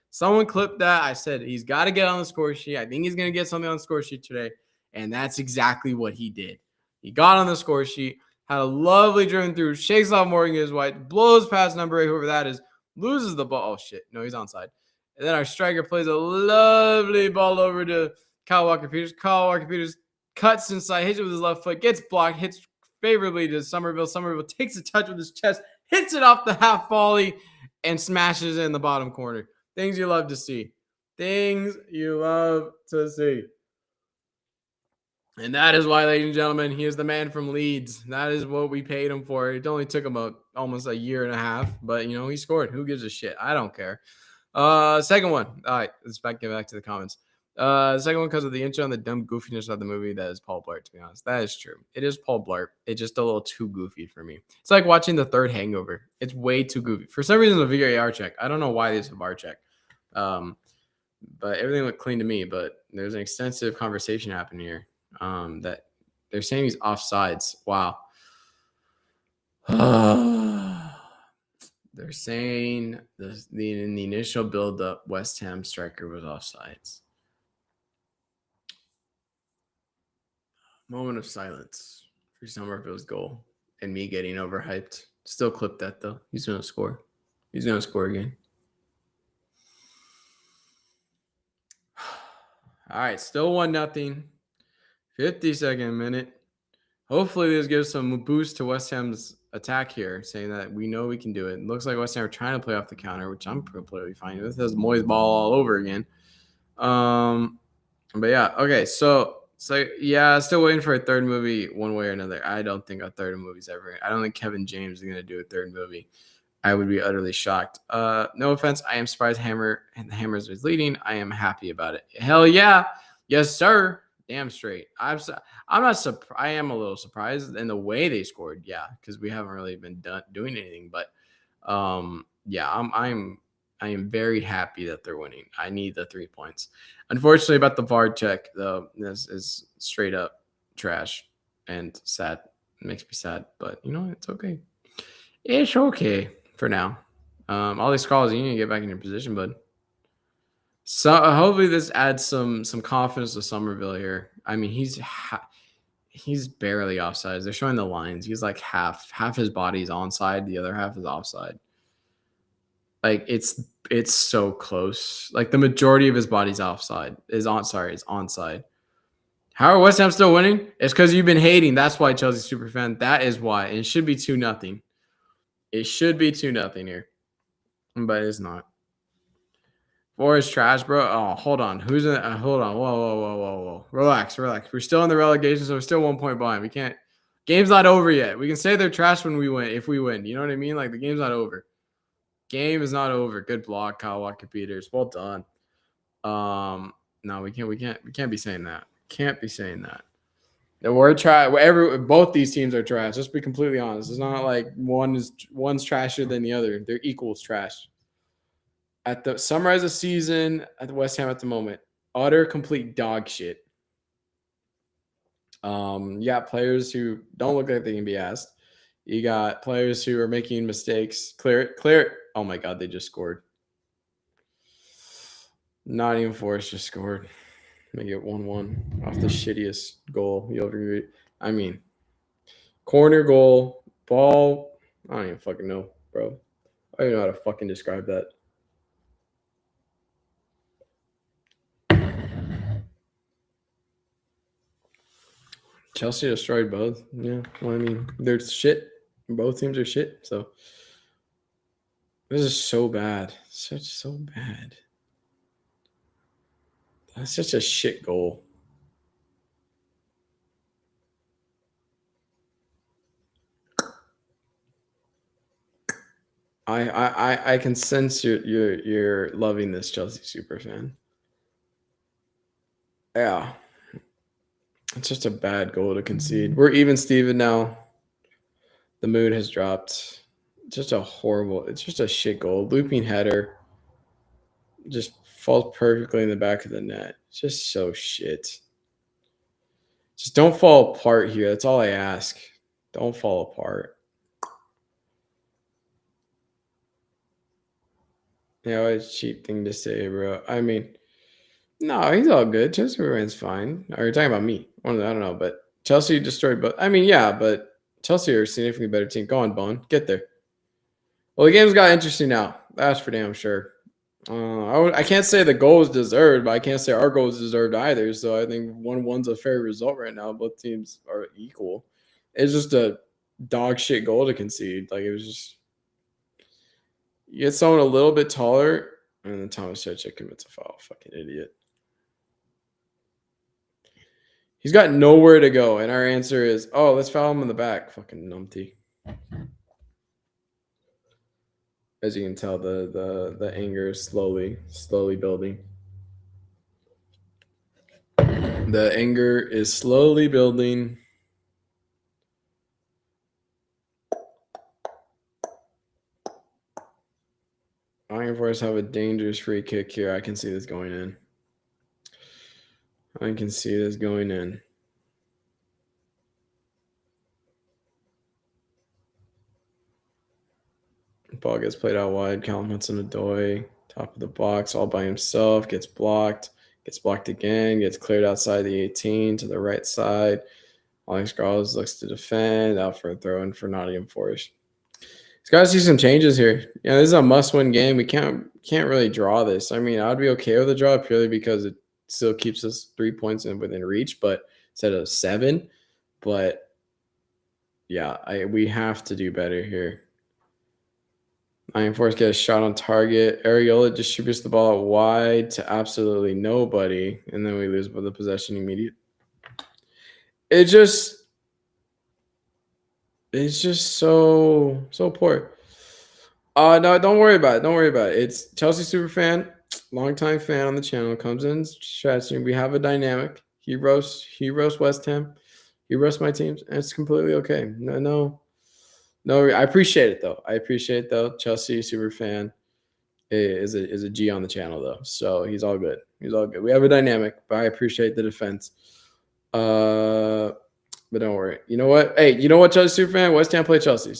someone clipped that. I said, he's got to get on the score sheet. I think he's going to get something on the score sheet today. And that's exactly what he did. He got on the score sheet, had a lovely driven through, shakes off Morgan is white, blows past number 8, whoever that is, loses the ball. Oh, shit. No, he's onside. And then our striker plays a lovely ball over to Kyle Walker-Peters. Kyle Walker-Peters cuts inside, hits it with his left foot, gets blocked, hits favorably to Somerville. Somerville takes a touch with his chest, hits it off the half volley, and smashes it in the bottom corner. Things you love to see. Things you love to see. And that is why, ladies and gentlemen, he is the man from Leeds. That is what we paid him for. It only took him almost a year and a half, but, he scored. Who gives a shit? I don't care. Second one. All right, let's get back to the comments. The second one, because of the intro and the dumb goofiness of the movie, that is Paul Blart, to be honest. That is true. It is Paul Blart. It's just a little too goofy for me. It's like watching the third Hangover. It's way too goofy. For some reason, the VAR check. I don't know why there's a VAR check. but everything looked clean to me. But there's an extensive conversation happening here that they're saying he's offsides. Wow. They're saying in the initial build-up, West Ham striker was offsides. Moment of silence for Somerville's goal and me getting overhyped. Still clip that though. He's gonna score. He's gonna score again. All right, still 1-0. 52nd minute. Hopefully this gives some boost to West Ham's attack here, saying that we know we can do it. It looks like West Ham are trying to play off the counter, which I'm completely fine with. This is Moyes ball all over again. But yeah, okay, so yeah, still waiting for a third movie one way or another. I don't think a third movie's ever. I don't think Kevin James is gonna do a third movie. I would be utterly shocked. No offense, I am surprised Hammers is leading. I am happy about it. Hell yeah, yes sir. Damn straight. I'm not surprised. I am a little surprised in the way they scored. Yeah, because we haven't really been doing anything. But yeah, I am very happy that they're winning. I need the 3 points. Unfortunately, about the VAR check though, this is straight up trash and sad. It makes me sad, but you know it's okay. It's okay for now. All these calls, you need to get back in your position, bud. So hopefully this adds some confidence to Somerville here. I mean, he's barely offside. They're showing the lines. He's like half his body's onside, the other half is offside. Like it's so close. Like the majority of his body's offside. Is onside. How are West Ham still winning? It's because you've been hating. That's why, Chelsea super fan. That is why. And it should be 2-0. It should be 2-0 here, but it's not. Forrest trash, bro. Oh, hold on. Who's in? Hold on. Whoa. Relax. We're still in the relegation, so we're still 1 point behind. We can't. Game's not over yet. We can say they're trash when we win. If we win, you know what I mean? Like the game's not over. Game is not over. Good block, Kyle Walker-Peters. Well done. No, we can't be saying that. Can't be saying that. We're trash. Both these teams are trash. Let's be completely honest. It's not like one's trashier than the other. They're equals trash. At the summarize the season at the West Ham at the moment, utter complete dog shit. You got players who don't look like they can be asked. You got players who are making mistakes. Clear it. Oh my God, they just scored. Nottingham Forrest just scored. Make it 1-1 off the shittiest goal you ever. I mean, corner goal, ball. I don't even fucking know, bro. I don't even know how to fucking describe that. Chelsea destroyed both. Yeah. Well, I mean, they're shit. Both teams are shit. So this is so bad. So bad. That's such a shit goal. I can sense you're loving this Chelsea super fan. Yeah. It's just a bad goal to concede. We're even Steven now. The mood has dropped. It's just a shit goal. Looping header. Just falls perfectly in the back of the net. Just so shit. Just don't fall apart here. That's all I ask. Don't fall apart. Yeah, it's a cheap thing to say, bro. I mean, no, he's all good. Chelsea remains fine. Are you talking about me? I don't know, but Chelsea destroyed both. I mean, yeah, but Chelsea are a significantly better team. Go on, Bone. Get there. Well, the game's got interesting now. That's for damn sure. I can't say the goal is deserved, but I can't say our goal is deserved either. So I think 1-1's a fair result right now. Both teams are equal. It's just a dog shit goal to concede. Like it was just you get someone a little bit taller, and then Thomas Cech commits a foul. Fucking idiot. He's got nowhere to go, and our answer is, oh, let's foul him in the back. Fucking numpty. As you can tell, the anger is slowly building. The anger is slowly building. Nottingham Forrest have a dangerous free kick here. I can see this going in. I can see this going in. Ball gets played out wide. Callum Hudson-Odoi, top of the box, all by himself. Gets blocked again. Gets cleared outside the 18 to the right side. Alex Garland looks to defend. Out for a throw in for Nottingham Forrest. He's got to see some changes here. Yeah, this is a must-win game. We can't really draw this. I mean, I'd be okay with a draw purely because it still keeps us 3 points within reach, but instead of 7. But yeah, we have to do better here. Nottingham Forrest get a shot on target. Areola distributes the ball out wide to absolutely nobody, and then we lose the possession immediately. It's just so poor. No, don't worry about it. It's Chelsea super fan, longtime fan on the channel, comes in stretching. We have a dynamic. He roasts West Ham. He roasts my teams, and it's completely okay. No, I appreciate it though. Chelsea super fan is a G on the channel though, so he's all good. We have a dynamic, but I appreciate the defense. But don't worry. You know what? Hey, you know what, Chelsea super fan? West Ham play Chelsea.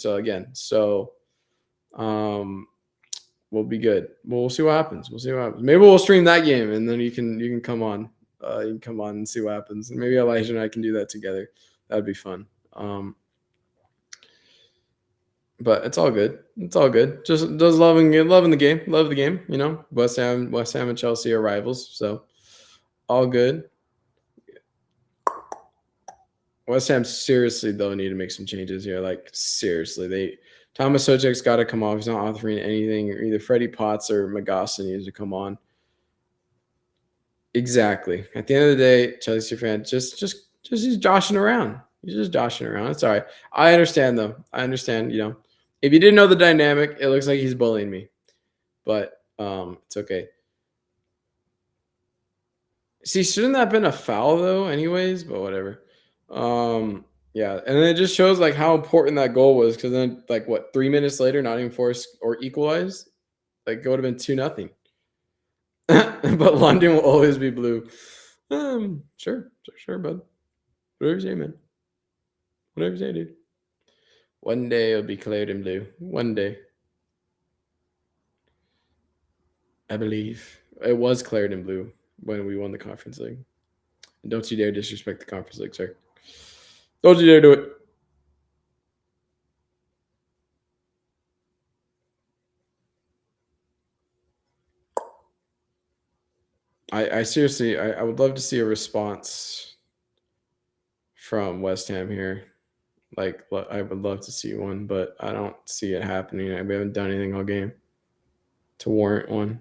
We'll be good. We'll see what happens. Maybe we'll stream that game, and then you can come on. You can come on and see what happens. And maybe Elijah and I can do that together. That'd be fun. But it's all good. Just loving the game. Love the game. You know, West Ham and Chelsea are rivals, so all good. West Ham seriously though need to make some changes here. Like seriously, Thomas Sojek's got to come off. He's not offering anything. Either Freddie Potts or Magassa needs to come on. Exactly. At the end of the day, Chelsea fan just he's joshing around. He's just joshing around. It's all right. I understand though. You know, if you didn't know the dynamic, it looks like he's bullying me, but it's okay. See, shouldn't that have been a foul though? Anyways, but whatever. Yeah, and it just shows like how important that goal was because then like 3 minutes later, Nottingham Forest or equalized, like it would have been 2-0. But London will always be blue. Sure, bud. Whatever you say, man. Whatever you say, dude. One day it'll be cleared in blue. One day. I believe it was cleared in blue when we won the Conference League. And don't you dare disrespect the Conference League, sir. Don't you dare do it. I seriously, I would love to see a response from West Ham here. Like, I would love to see one, but I don't see it happening. We haven't done anything all game to warrant one.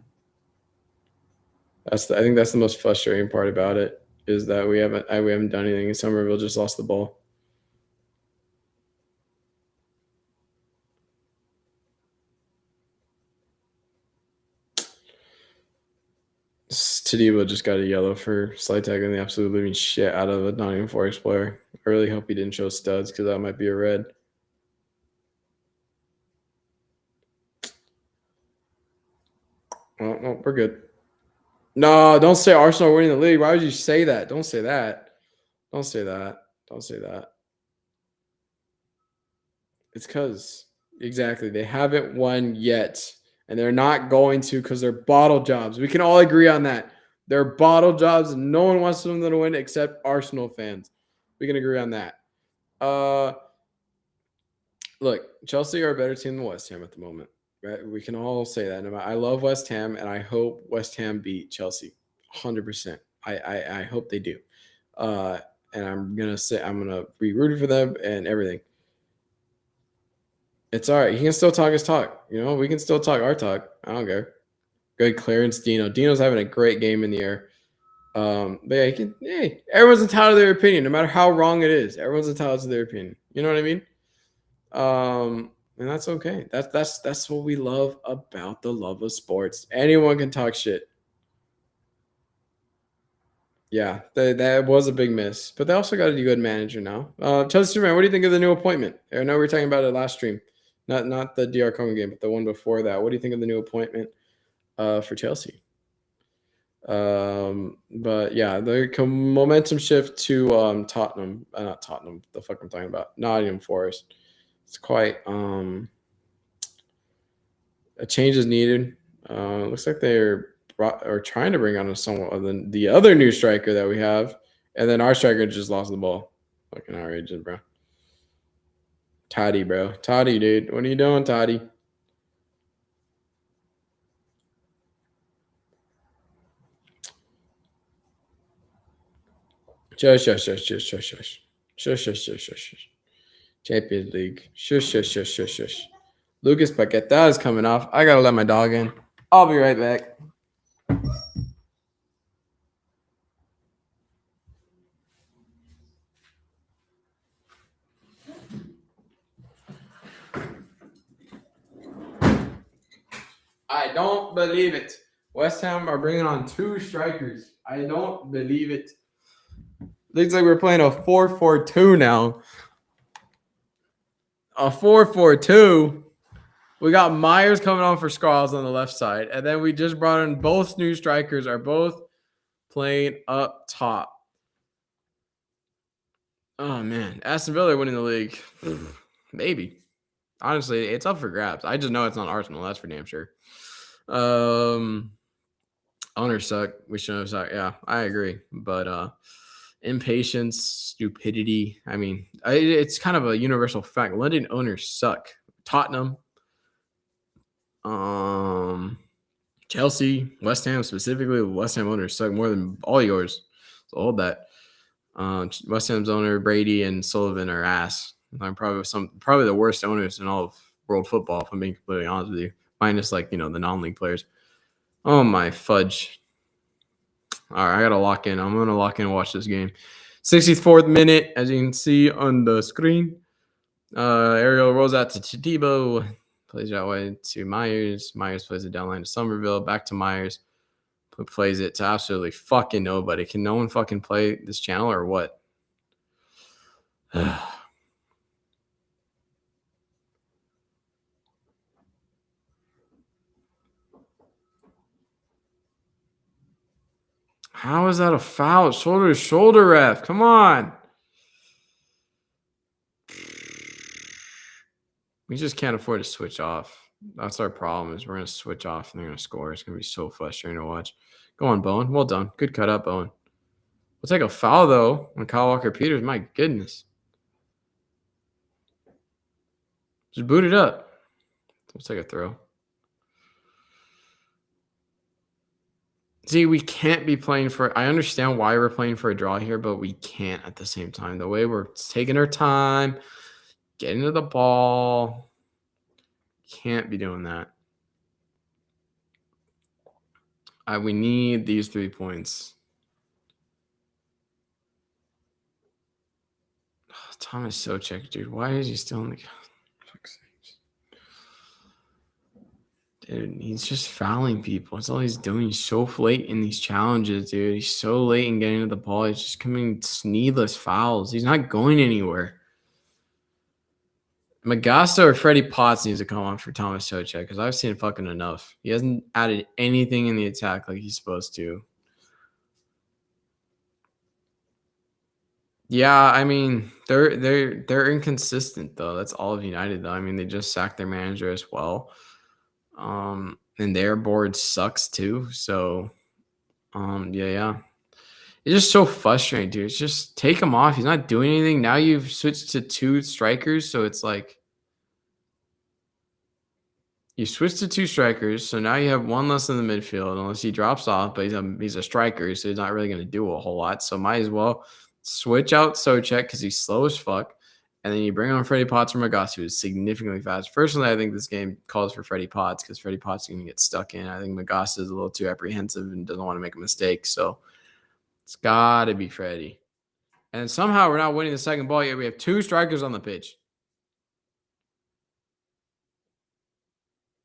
I think that's the most frustrating part about it is that we haven't done anything. And Somerville just lost the ball. Tadibo just got a yellow for slide tackling the absolute living shit out of a Nottingham Forest player. I really hope he didn't show studs because that might be a red. Well, we're good. No, don't say Arsenal winning the league. Why would you say that? Don't say that. It's because exactly they haven't won yet. And they're not going to because they're bottle jobs. We can all agree on that. They're bottle jobs, and no one wants them to win except Arsenal fans. We can agree on that. Look, Chelsea are a better team than West Ham at the moment. Right? We can all say that. I love West Ham, and I hope West Ham beat Chelsea 100%. I hope they do. And I'm gonna be rooting for them and everything. It's all right. He can still talk his talk. You know, we can still talk our talk. I don't care. Good clearance, Dino. Dino's having a great game in the air. But yeah, everyone's entitled to their opinion, no matter how wrong it is. Everyone's entitled to their opinion. You know what I mean? And that's okay. That's what we love about the love of sports. Anyone can talk shit. Yeah, that was a big miss. But they also got a good manager now. Chelsea Superman, what do you think of the new appointment? I know we were talking about it last stream. Not the DR Congo game, but the one before that. What do you think of the new appointment? for Chelsea. But yeah, the momentum shift to Tottenham, not Tottenham. The fuck I'm talking about, Nottingham Forest. It's quite a change is needed. Looks like they're trying to bring on a somewhat other than the other new striker that we have, and then our striker just lost the ball. Fucking outrageous, bro. Toddy, bro. Toddy, dude. What are you doing, Toddy? Shush, shush, shush, shush, shush, shush. Shush, shush, shush, shush, shush. Champions League. Shush, shush, shush, shush, shush. Lucas Paqueta is coming off. I gotta let my dog in. I'll be right back. I don't believe it. West Ham are bringing on 2 strikers. I don't believe it. Looks like we're playing a 4-4-2 now. A 4-4-2. We got Myers coming on for Squalls on the left side, and then we just brought in both new strikers. Are both playing up top. Oh man, Aston Villa winning the league. Maybe. Honestly, it's up for grabs. I just know it's not Arsenal. That's for damn sure. Owners suck. We shouldn't have sucked. Yeah, I agree. But impatience, stupidity. I mean, it's kind of a universal fact. London owners suck. Tottenham, Chelsea, West Ham specifically. West Ham owners suck more than all yours. So hold that. West Ham's owner Brady and Sullivan are ass. I'm probably the worst owners in all of world football. If I'm being completely honest with you, minus like the non-league players. Oh my fudge! All right, I gotta lock in. I'm gonna lock in and watch this game. 64th minute, as you can see on the screen. Ariel rolls out to Tadibo, plays that way to Myers. Myers plays it down line to Somerville, back to Myers, who plays it to absolutely fucking nobody. Can no one fucking play this channel or what? How is that a foul? Shoulder to shoulder, ref. Come on. We just can't afford to switch off. That's our problem is we're going to switch off and they're going to score. It's going to be so frustrating to watch. Go on, Bowen. Well done. Good cut up, Bowen. We'll take a foul, though, on Kyle Walker-Peters. My goodness. Just boot it up. We'll take a throw. See, we can't be playing for – I understand why we're playing for a draw here, but we can't at the same time. The way we're taking our time, getting to the ball, can't be doing that. We need these 3 points. Oh, Thomas Socek, dude. Why is he still in the – Dude, he's just fouling people. That's all he's doing. He's so late in these challenges, dude. He's so late in getting to the ball. He's just committing needless fouls. He's not going anywhere. Magasta or Freddie Potts needs to come on for Thomas Socek because I've seen fucking enough. He hasn't added anything in the attack like he's supposed to. Yeah, I mean, they're inconsistent though. That's all of United though. I mean, they just sacked their manager as well. And their board sucks too. So, yeah. It's just so frustrating, dude. It's just take him off. He's not doing anything. Now you've switched to 2 strikers, so it's like you switched to 2 strikers, so now you have 1 less in the midfield, unless he drops off. But he's a striker, so he's not really going to do a whole lot. So might as well switch out Socek because he's slow as fuck. And then you bring on Freddie Potts or Magasi, who's significantly fast. Personally, I think this game calls for Freddie Potts because Freddie Potts is going to get stuck in. I think Magasi is a little too apprehensive and doesn't want to make a mistake. So it's got to be Freddie. And somehow we're not winning the second ball yet. We have 2 strikers on the pitch.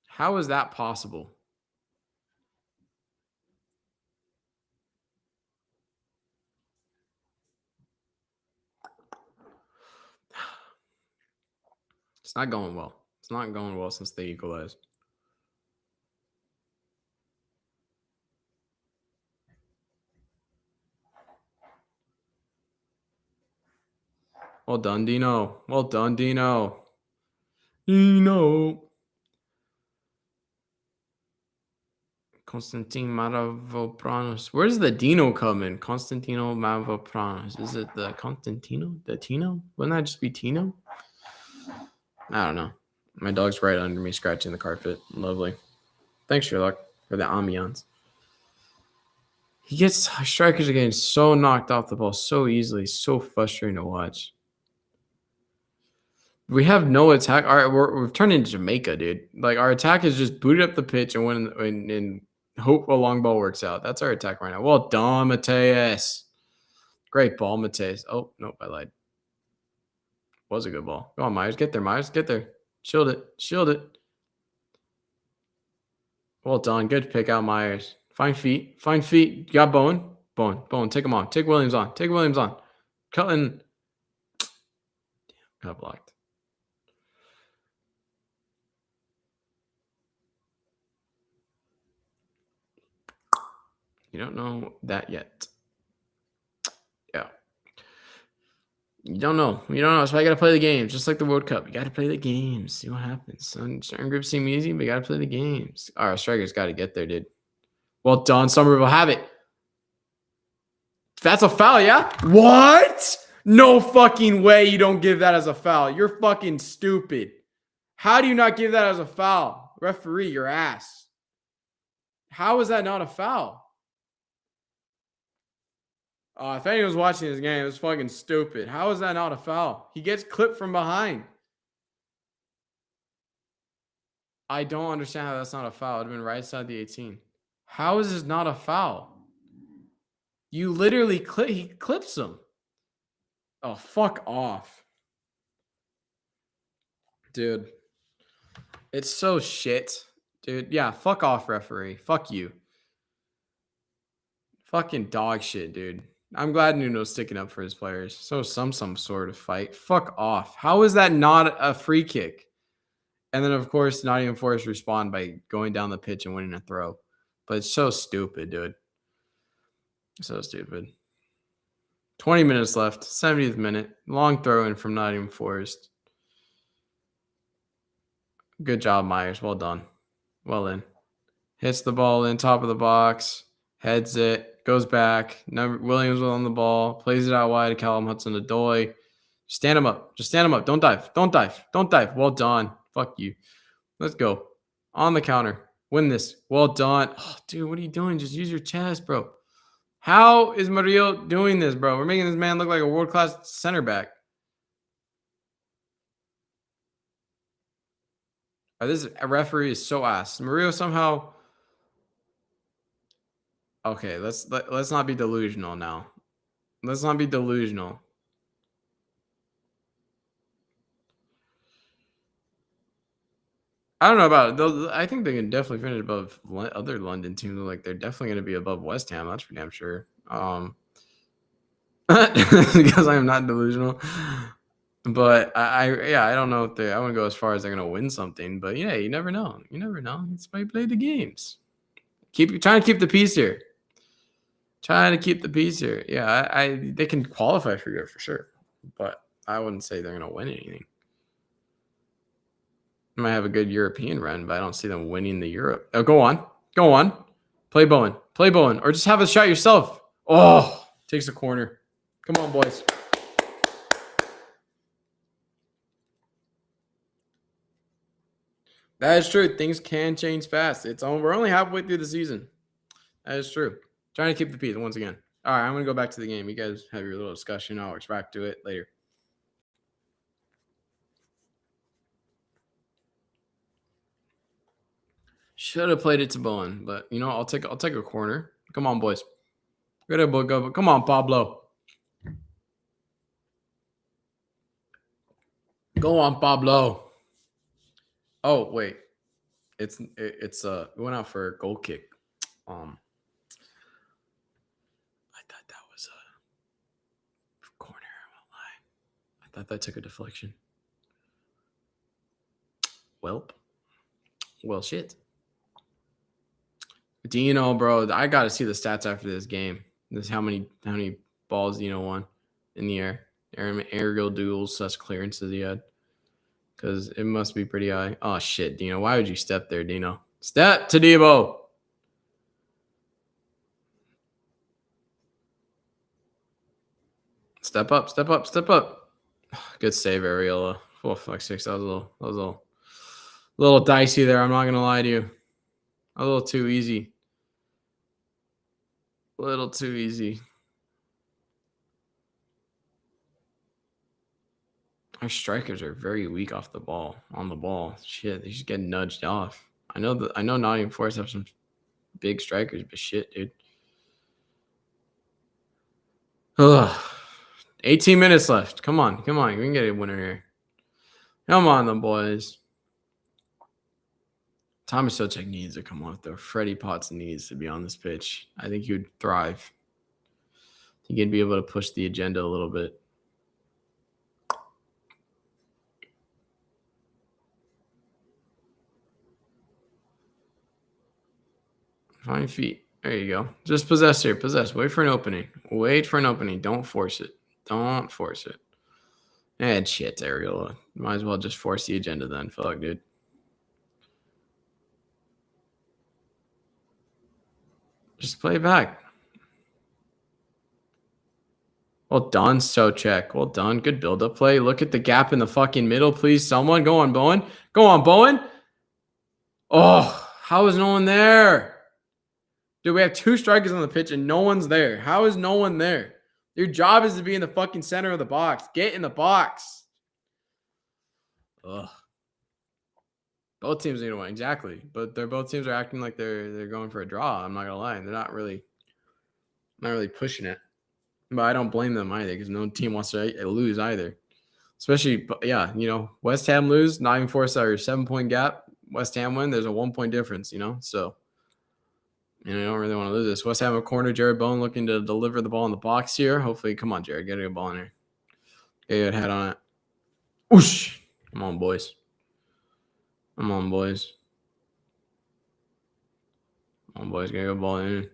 How is that possible? It's not going well. It's not going well since they equalized. Well done, Dino. Well done, Dino. Dino. Konstantin Mavropanos. Where's the Dino come in? Konstantino Mavropanos. Is it the Constantino? The Tino? Wouldn't that just be Tino? I don't know. My dog's right under me scratching the carpet. Lovely. Thanks, Sherlock, for the ambiance. Strikers are getting so knocked off the ball so easily. So frustrating to watch. We have no attack. We've turned into Jamaica, dude. Like, our attack is just booted up the pitch and win and hope a long ball works out. That's our attack right now. Well done, Mateus. Great ball, Mateus. Oh, nope, I lied. Was a good ball. Go on, Myers. Get there, Myers. Get there. Shield it. Shield it. Well done. Good pick out, Myers. Fine feet. Fine feet. You got Bowen. Bowen. Take him on. Take Williams on. Take Williams on. Cutting. Got blocked. You don't know that yet. Yeah. You don't know. That's why you got to play the games. Just like the World Cup. You got to play the games. See what happens. Certain groups seem easy, but you got to play the games. All right, strikers got to get there, dude. Well done. Somerville, have it. That's a foul, yeah? What? No fucking way you don't give that as a foul. You're fucking stupid. How do you not give that as a foul? Referee, your ass. How is that not a foul? If anyone's watching this game, it's fucking stupid. How is that not a foul? He gets clipped from behind. I don't understand how that's not a foul. It would have been right side the 18. How is this not a foul? You literally he clips him. Oh, fuck off. Dude. It's so shit. Dude, yeah, fuck off, referee. Fuck you. Fucking dog shit, dude. I'm glad Nuno's sticking up for his players. So some sort of fight. Fuck off. How is that not a free kick? And then, of course, Nottingham Forrest respond by going down the pitch and winning a throw. But it's so stupid, dude. So stupid. 20 minutes left. 70th minute. Long throw in from Nottingham Forrest. Good job, Myers. Well done. Well in. Hits the ball in top of the box. Heads it. Goes back. Williams on the ball. Plays it out wide. Callum Hudson-Odoi. Stand him up. Just stand him up. Don't dive. Don't dive. Don't dive. Well done. Fuck you. Let's go. On the counter. Win this. Well done. Oh, dude, what are you doing? Just use your chest, bro. How is Murillo doing this, bro? We're making this man look like a world-class center back. This referee is so ass. Murillo somehow... Okay, let's not be delusional now. Let's not be delusional. I don't know about it. I think they can definitely finish above other London teams. Like, they're definitely going to be above West Ham. That's for damn sure. Because I am not delusional. But I don't know if I wouldn't go as far as they're going to win something. But yeah, you never know. You never know. That's why you play the games. Trying to keep the peace here. Trying to keep the peace here. Yeah, they can qualify for Europe for sure. But I wouldn't say they're going to win anything. They might have a good European run, but I don't see them winning the Europe. Oh, go on. Go on. Play Bowen. Play Bowen. Or just have a shot yourself. Oh, takes a corner. Come on, boys. That is true. Things can change fast. We're only halfway through the season. That is true. Trying to keep the peace once again. All right, I'm going to go back to the game. You guys have your little discussion. I'll get back to it later. Should have played it to Bowen, but I'll take a corner. Come on, boys. Go. Come on, Pablo. Go on, Pablo. Oh, wait. It went out for a goal kick. I thought that was a corner. I won't lie. I thought that took a deflection. Well, shit. Dino, bro, I got to see the stats after this game. This how many balls Dino won in the air. Aerial duels, such clearances he had. Because it must be pretty high. Oh, shit, Dino. Why would you step there, Dino? Step to Debo. Step up, step up, step up. Good save, Ariola. Oh, fuck sakes. That was a little dicey there. I'm not going to lie to you. A little too easy. A little too easy. Our strikers are very weak off the ball, on the ball. Shit, they just get nudged off. I know Nottingham Forrest have some big strikers, but shit, dude. Ugh. 18 minutes left. Come on. We can get a winner here. Come on, them boys. Thomas Socek needs to come off, though. Freddie Potts needs to be on this pitch. I think he would thrive. I think he'd be able to push the agenda a little bit. Fine feet. There you go. Just possess here. Possess. Wait for an opening. Don't force it. And shit, Ariola. Might as well just force the agenda then. Fuck, dude. Just play it back. Well done, Socek. Well done. Good build-up play. Look at the gap in the fucking middle, please. Someone. Go on, Bowen. Oh, how is no one there? Dude, we have two strikers on the pitch and no one's there. How is no one there? Your job is to be in the fucking center of the box. Get in the box. Ugh. Both teams need to win, exactly. But both teams are acting like they're going for a draw. I'm not gonna lie. They're not really pushing it. But I don't blame them either because no team wants to lose either. Especially, yeah, West Ham lose, Nottingham Forrest are a 7-point gap. West Ham win, there's a 1-point difference, So, I don't really want to lose this. West Ham a corner, Jared Bowen looking to deliver the ball in the box here. Hopefully, come on, Jared, get a ball in here. Get a good head on it. Whoosh! Come on, boys. Get a good ball in.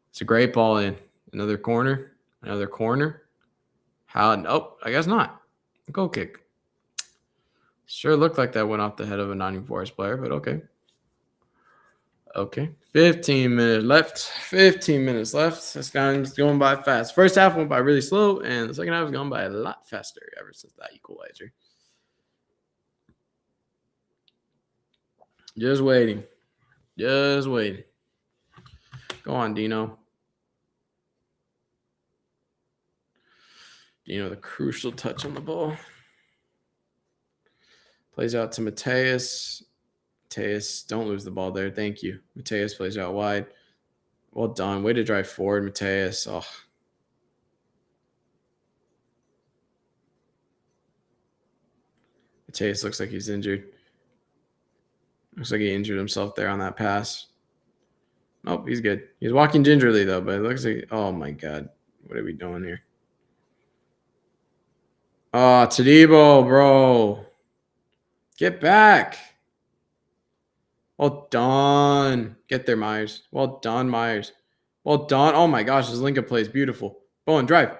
It's a great ball in. Another corner. How? Nope, I guess not. Goal kick. Sure looked like that went off the head of a Nottingham Forest player, but okay. 15 minutes left. This game's going by fast. First half went by really slow, and the second half has gone by a lot faster ever since that equalizer. Just waiting. Go on, Dino. The crucial touch on the ball. Plays out to Mateus. Don't lose the ball there. Thank you. Mateus plays out wide. Well done. Way to drive forward, Mateus. Oh. Mateus looks like he's injured. Looks like he injured himself there on that pass. Nope, he's good. He's walking gingerly, though, but it looks like... Oh, my God. What are we doing here? Oh, Tadibo, bro. Get back. Well done. Get there, Myers. Well done, Myers. Well done. Oh, my gosh. This Lincoln play is beautiful. Bowen, drive.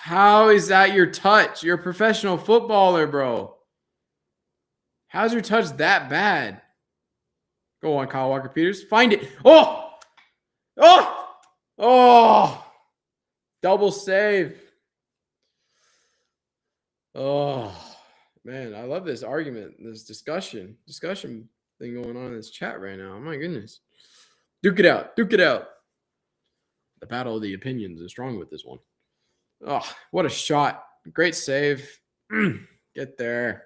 How is that your touch? You're a professional footballer, bro. How's your touch that bad? Go on, Kyle Walker-Peters. Find it. Oh! Double save. Oh, man. I love this argument, this discussion thing going on in this chat right now. Oh, my goodness. Duke it out. The battle of the opinions is strong with this one. Oh, what a shot. Great save. Get there.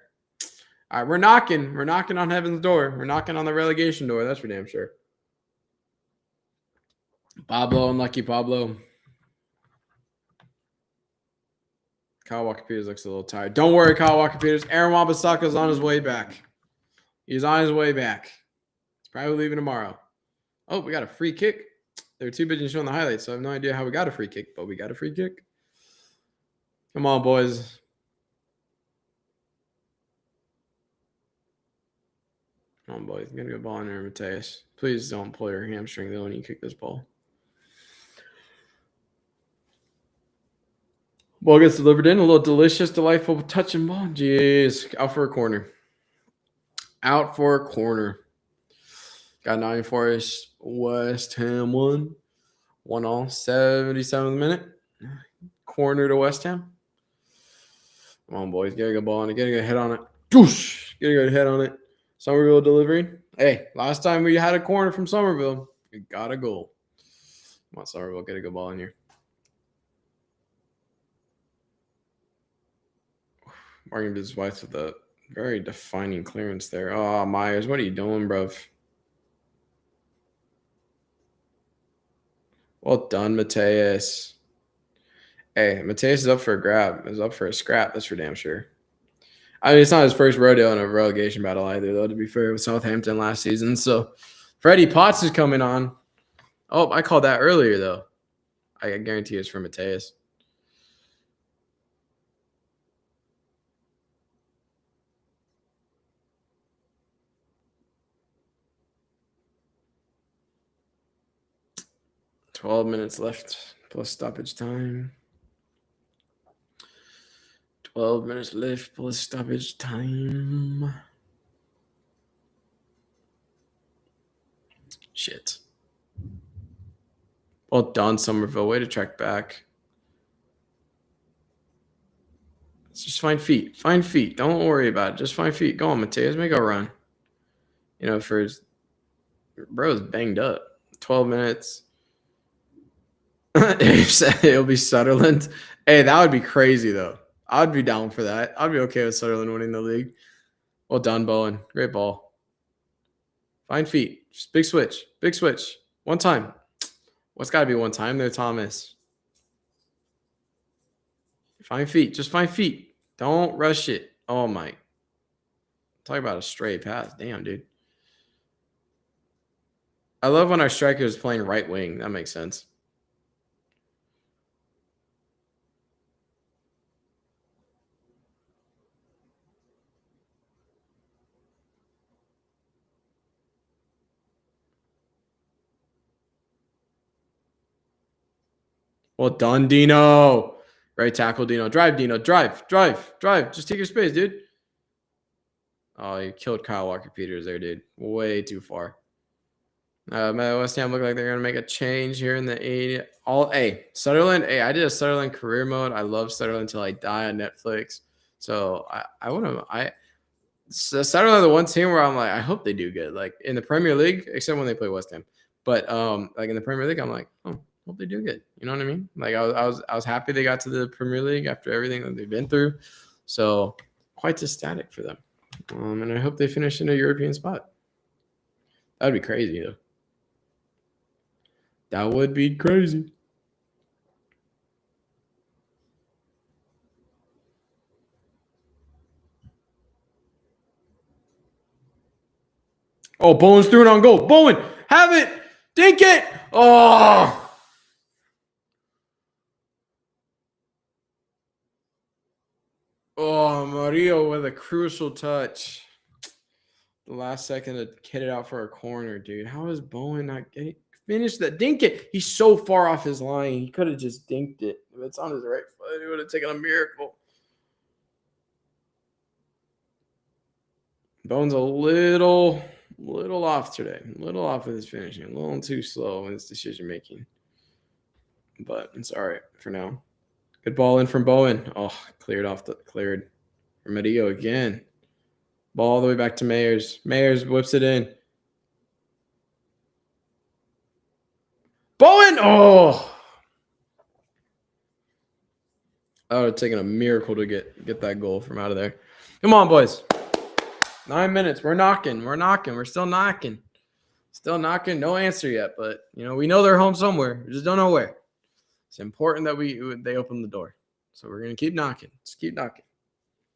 All right, we're knocking. We're knocking on heaven's door. We're knocking on the relegation door. That's for damn sure. Pablo, unlucky Pablo. Kyle Walker-Peters looks a little tired. Don't worry, Kyle Walker-Peters. Aaron Wan-Bissaka's on his way back. He's on his way back. He's probably leaving tomorrow. Oh, we got a free kick. They were too busy showing the highlights, so I have no idea how we got a free kick, but we got a free kick. Come on, boys. Come on, boys. Get a good ball in there, Mateus. Please don't pull your hamstring, though, when you kick this ball. Ball gets delivered in. A little delicious, delightful touch and ball. Jeez. Out for a corner. Out for a corner. Got Nottingham Forrest. West Ham 1. 1-all. 77th minute. Corner to West Ham. Come on, boys. Get a good ball on it. Get a good hit on it. Doosh! Get a good hit on it. Somerville delivering. Hey, last time we had a corner from Somerville, we got a goal. Come on, Somerville. Get a good ball in here. Morgan did his wife with a very defining clearance there. Oh, Myers, what are you doing, bruv? Well done, Mateus. Hey, Mateus is up for a grab. Is up for a scrap. That's for damn sure. I mean, it's not his first rodeo in a relegation battle either, though, to be fair, with Southampton last season. So Freddie Potts is coming on. Oh, I called that earlier, though. I guarantee it's for Mateus. $12 minutes left plus stoppage time. 12 minutes left plus stoppage time. Shit. Well done, Somerville. Way to track back. Let's just find feet. Find feet. Don't worry about it. Just find feet. Go on, Mateus. Make a run. You know, for his bro's banged up. 12 minutes. It'll be Sunderland. Hey, that would be crazy, though. I'd be down for that. I'd be okay with Sunderland winning the league. Well done, Bowen. Great ball. Find feet. Just big switch. Big switch. One time. What's got to be one time there, Thomas? Find feet. Just find feet. Don't rush it. Oh, my. Talk about a stray pass. Damn, dude. I love when our striker is playing right wing. That makes sense. Well done, Dino. Right tackle, Dino. Drive, Dino. Drive. Just take your space, dude. Oh, you killed Kyle Walker-Peters there, dude. Way too far. West Ham look like they're going to make a change here in the 80. Hey, Sutherland. Hey, I did a Sutherland career mode. I love Sutherland until I die on Netflix. So Sutherland are the one team where I'm like, I hope they do good. Like in the Premier League, except when they play West Ham. But like in the Premier League, I'm like, oh, hope they do good. You know what I mean? Like I was happy they got to the Premier League after everything that they've been through. So quite ecstatic for them. And I hope they finish in a European spot. That'd be crazy, though. That would be crazy. Oh, Bowen's threw it on goal. Bowen, have it. Dink it. Oh. Oh, Mario with a crucial touch. The last second to hit it out for a corner, dude. How is Bowen not getting finish that? Dink it. He's so far off his line. He could have just dinked it. If it's on his right foot, it would have taken a miracle. Bowen's a little off today. A little off with his finishing. A little too slow in his decision making. But it's all right for now. Good ball in from Bowen. Oh, cleared. Remedio again. Ball all the way back to Mayers. Mayers whips it in. Bowen! Oh! That would have taken a miracle to get that goal from out of there. Come on, boys. 9 minutes. We're knocking. We're still knocking. No answer yet, but we know they're home somewhere. We just don't know where. It's important that they open the door. So we're gonna keep knocking. Just keep knocking.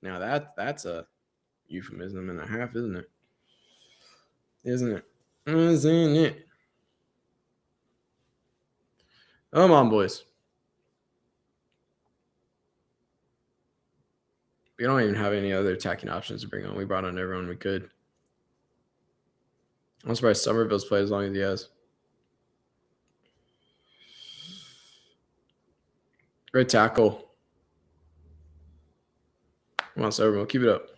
Now that's a euphemism and a half, isn't it? Isn't it? Come on, boys. We don't even have any other attacking options to bring on. We brought on everyone we could. I'm surprised Somerville's played as long as he has. Great tackle. Come on, Sobermo, keep it up.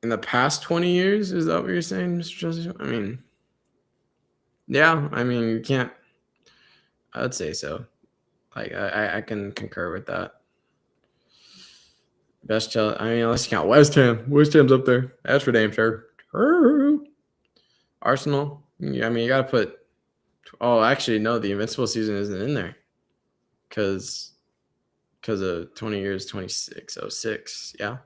In the past 20 years, is that what you're saying, Mr. Chelsea? I mean, yeah, I mean, you can't. I'd say so. Like, I can concur with that. Best Chelsea. I mean, let's count West Ham. West Ham's up there. That's for damn sure. Arsenal. I mean, you got to put. Oh, actually, no. The Invincible season isn't in there because of 20 years, 2606. Yeah.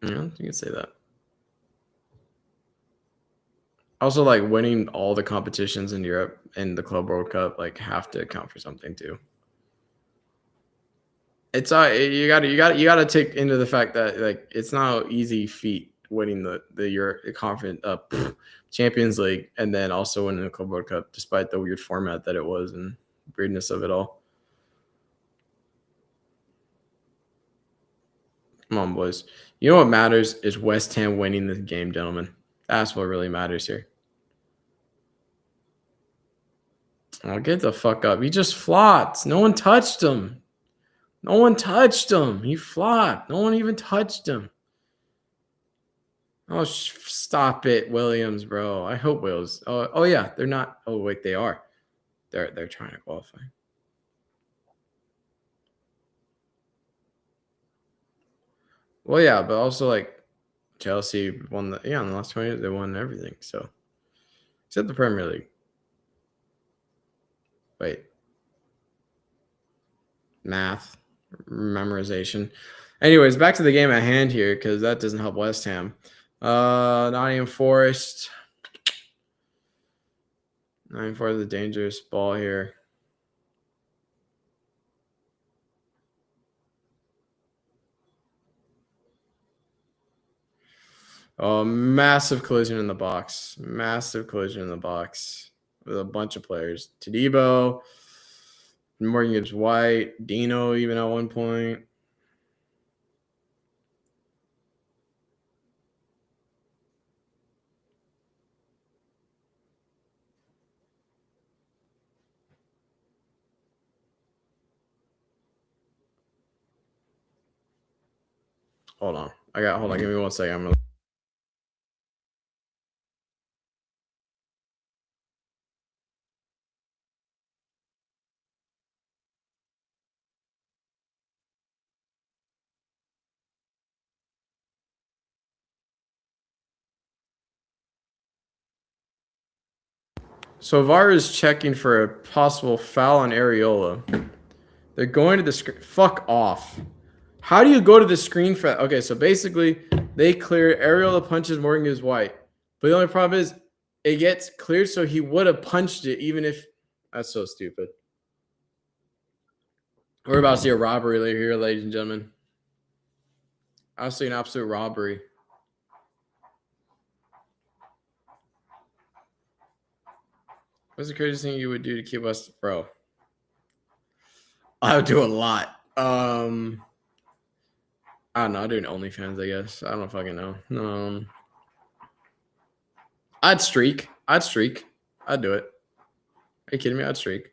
Yeah, you can say that. Also, like winning all the competitions in Europe and the Club World Cup, like have to account for something too. It's you gotta take into the fact that like it's not an easy feat winning the Euro conference Champions League and then also winning the Club World Cup, despite the weird format that it was and weirdness of it all. Come on, boys. You know what matters is West Ham winning the game, gentlemen. That's what really matters here. Oh, get the fuck up. He just flopped. No one touched him. No one touched him. He flopped. No one even touched him. Oh, stop it, Williams, bro. I hope Wills. Oh yeah, they're not. Oh wait, they are. They're trying to qualify. Well, yeah, but also like Chelsea won in the last 20 years they won everything. So except the Premier League. Wait. Math, memorization. Anyways, back to the game at hand here because that doesn't help West Ham. Nottingham Forrest. Nottingham Forrest is a dangerous ball here. Oh, massive collision in the box. Massive collision in the box with a bunch of players. Tadibo, Morgan Gibbs White, Dino even at one point. Hold on. Give me 1 second. I'm gonna... So VAR is checking for a possible foul on Areola. They're going to the screen. Fuck off. How do you go to the screen for that? Okay, so basically they clear Areola punches Morgan Gibbs White. But the only problem is it gets cleared, so he would have punched it even if that's so stupid. We're about to see a robbery later here, ladies and gentlemen. Obviously an absolute robbery. What's the craziest thing you would do to keep us, bro? I would do a lot. I don't know. I'd do an OnlyFans, I guess. I don't fucking know. I'd streak. I'd do it. Are you kidding me? I'd streak.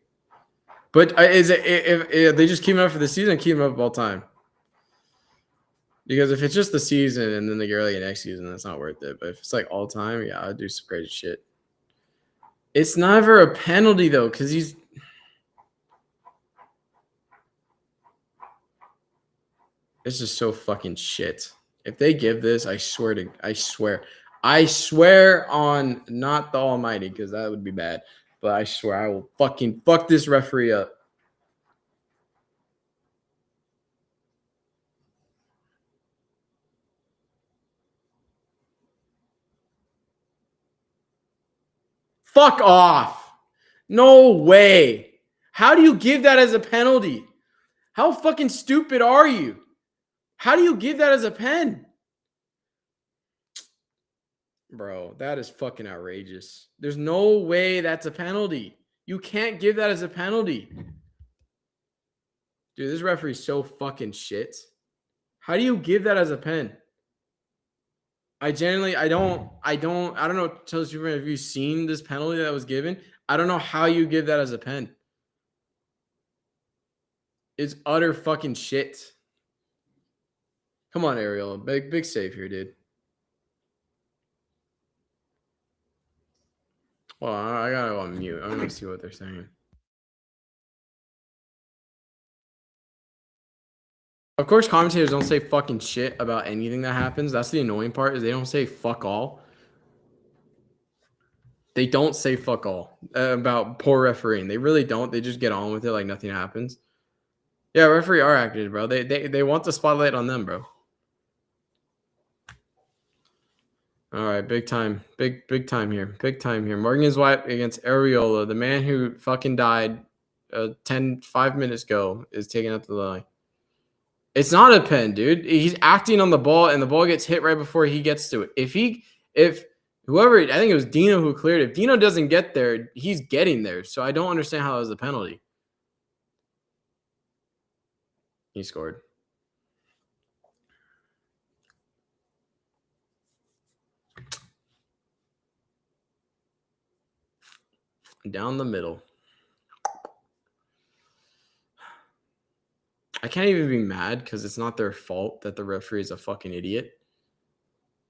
But is it if they just keep him up for the season, keep him up all time? Because if it's just the season and then they get early next season, that's not worth it. But if it's like all time, yeah, I'd do some crazy shit. It's never a penalty though, because he's. This is so fucking shit. If they give this, I swear on not the Almighty, because that would be bad. But I swear I will fucking fuck this referee up. Fuck off. No way. How do you give that as a penalty? How fucking stupid are you? How do you give that as a pen? Bro, that is fucking outrageous. There's no way that's a penalty. You can't give that as a penalty. Dude, this referee's so fucking shit. How do you give that as a pen? I genuinely, I don't know. Tells you, have you seen this penalty that was given? I don't know how you give that as a pen. It's utter fucking shit. Come on, Ariel. Big save here, dude. Well, I gotta go on mute. I'm gonna see what they're saying. Of course, commentators don't say fucking shit about anything that happens. That's the annoying part, is they don't say fuck all. They don't say fuck all about poor refereeing. They really don't. They just get on with it like nothing happens. Yeah, referee are active, bro. They want the spotlight on them, bro. All right, big time. Big time here. Big time here. Morgan's wipe against Areola. The man who fucking died 5 minutes ago is taking up the line. It's not a pen, dude. He's acting on the ball, and the ball gets hit right before he gets to it. If whoever, I think it was Dino who cleared it. If Dino doesn't get there, he's getting there. So I don't understand how that was a penalty. He scored. Down the middle. I can't even be mad because it's not their fault that the referee is a fucking idiot.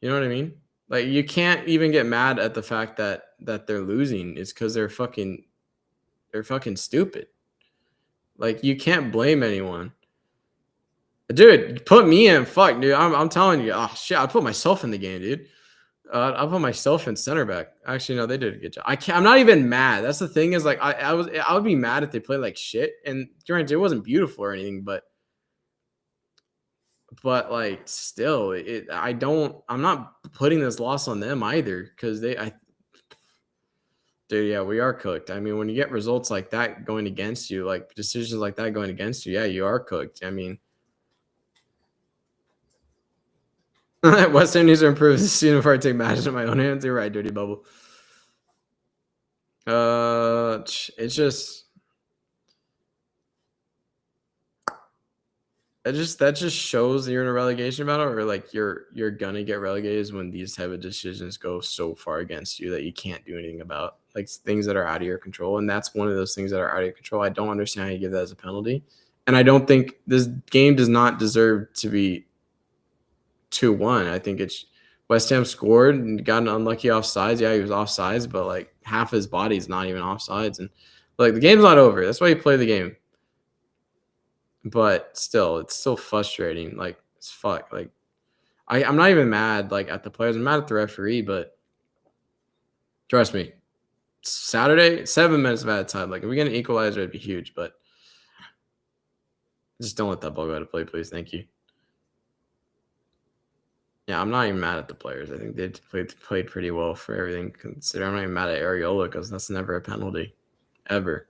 You know what I mean? Like, you can't even get mad at the fact that they're losing. It's because they're fucking stupid. Like, you can't blame anyone. Dude, put me in. Fuck, dude. I'm telling you. Oh shit, I put myself in the game, dude. I put myself in center back. Actually, no, they did a good job. I'm not even mad. That's the thing, is like I would be mad if they played like shit. And granted, it wasn't beautiful or anything, but like still, I'm not putting this loss on them either, because dude, yeah, we are cooked. I mean, when you get results like that going against you, like decisions like that going against you, yeah, you are cooked. I mean, West Ham needs to improve this season before I take matters in my own hands. You're right, Dirty Bubble. It's just that just shows that you're in a relegation battle, or like you're gonna get relegated when these type of decisions go so far against you that you can't do anything about, like things that are out of your control. And that's one of those things that are out of your control. I don't understand how you give that as a penalty. And I don't think this game does not deserve to be 2-1. I think it's West Ham scored and got an unlucky offsides. Yeah, he was offsides, but like half his body's not even offsides. And like, the game's not over. That's why you play the game. But still, it's still frustrating. Like, it's fuck. Like, I'm not even mad like at the players. I'm mad at the referee, but trust me, Saturday, 7 minutes of added time. Like, if we get an equalizer, it'd be huge. But just don't let that ball go out of play, please. Thank you. Yeah, I'm not even mad at the players. I think they played pretty well for everything considered. I'm not even mad at Areola because that's never a penalty, ever.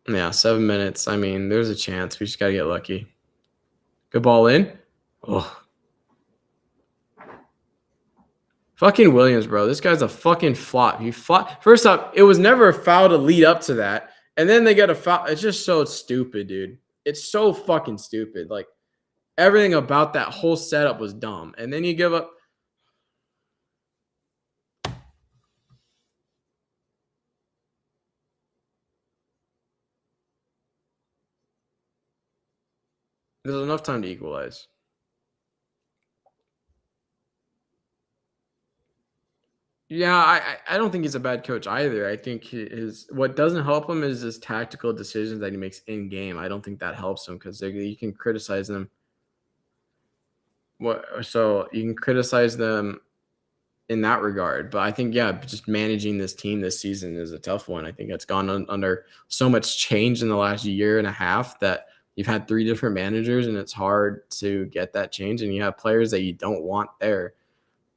Yeah, 7 minutes. I mean, there's a chance. We just got to get lucky. Good ball in. Oh. Fucking Williams, bro. This guy's a fucking flop. He flop. First up, it was never a foul to lead up to that. And then they get a foul. It's just so stupid, dude. It's so fucking stupid. Like, everything about that whole setup was dumb. And then you give up. There's enough time to equalize. Yeah, I don't think he's a bad coach either. I think what doesn't help him is his tactical decisions that he makes in game. I don't think that helps him, because you can criticize them. So you can criticize them in that regard, but I think, yeah, just managing this team this season is a tough one. I think it's gone under so much change in the last year and a half that you've had 3 different managers, and it's hard to get that change. And you have players that you don't want there,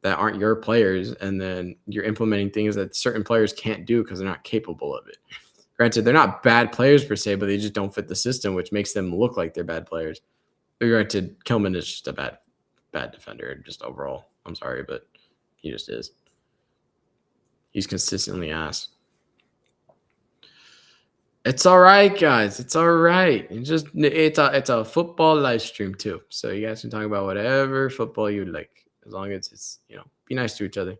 that aren't your players, and then you're implementing things that certain players can't do because they're not capable of it. Granted, they're not bad players per se, but they just don't fit the system, which makes them look like they're bad players. But granted, Kilman is just a bad defender, just overall. I'm sorry, but he just is. He's consistently ass. It's all right, guys. It's all right. It's a football live stream too. So you guys can talk about whatever football you like, as long as it's be nice to each other.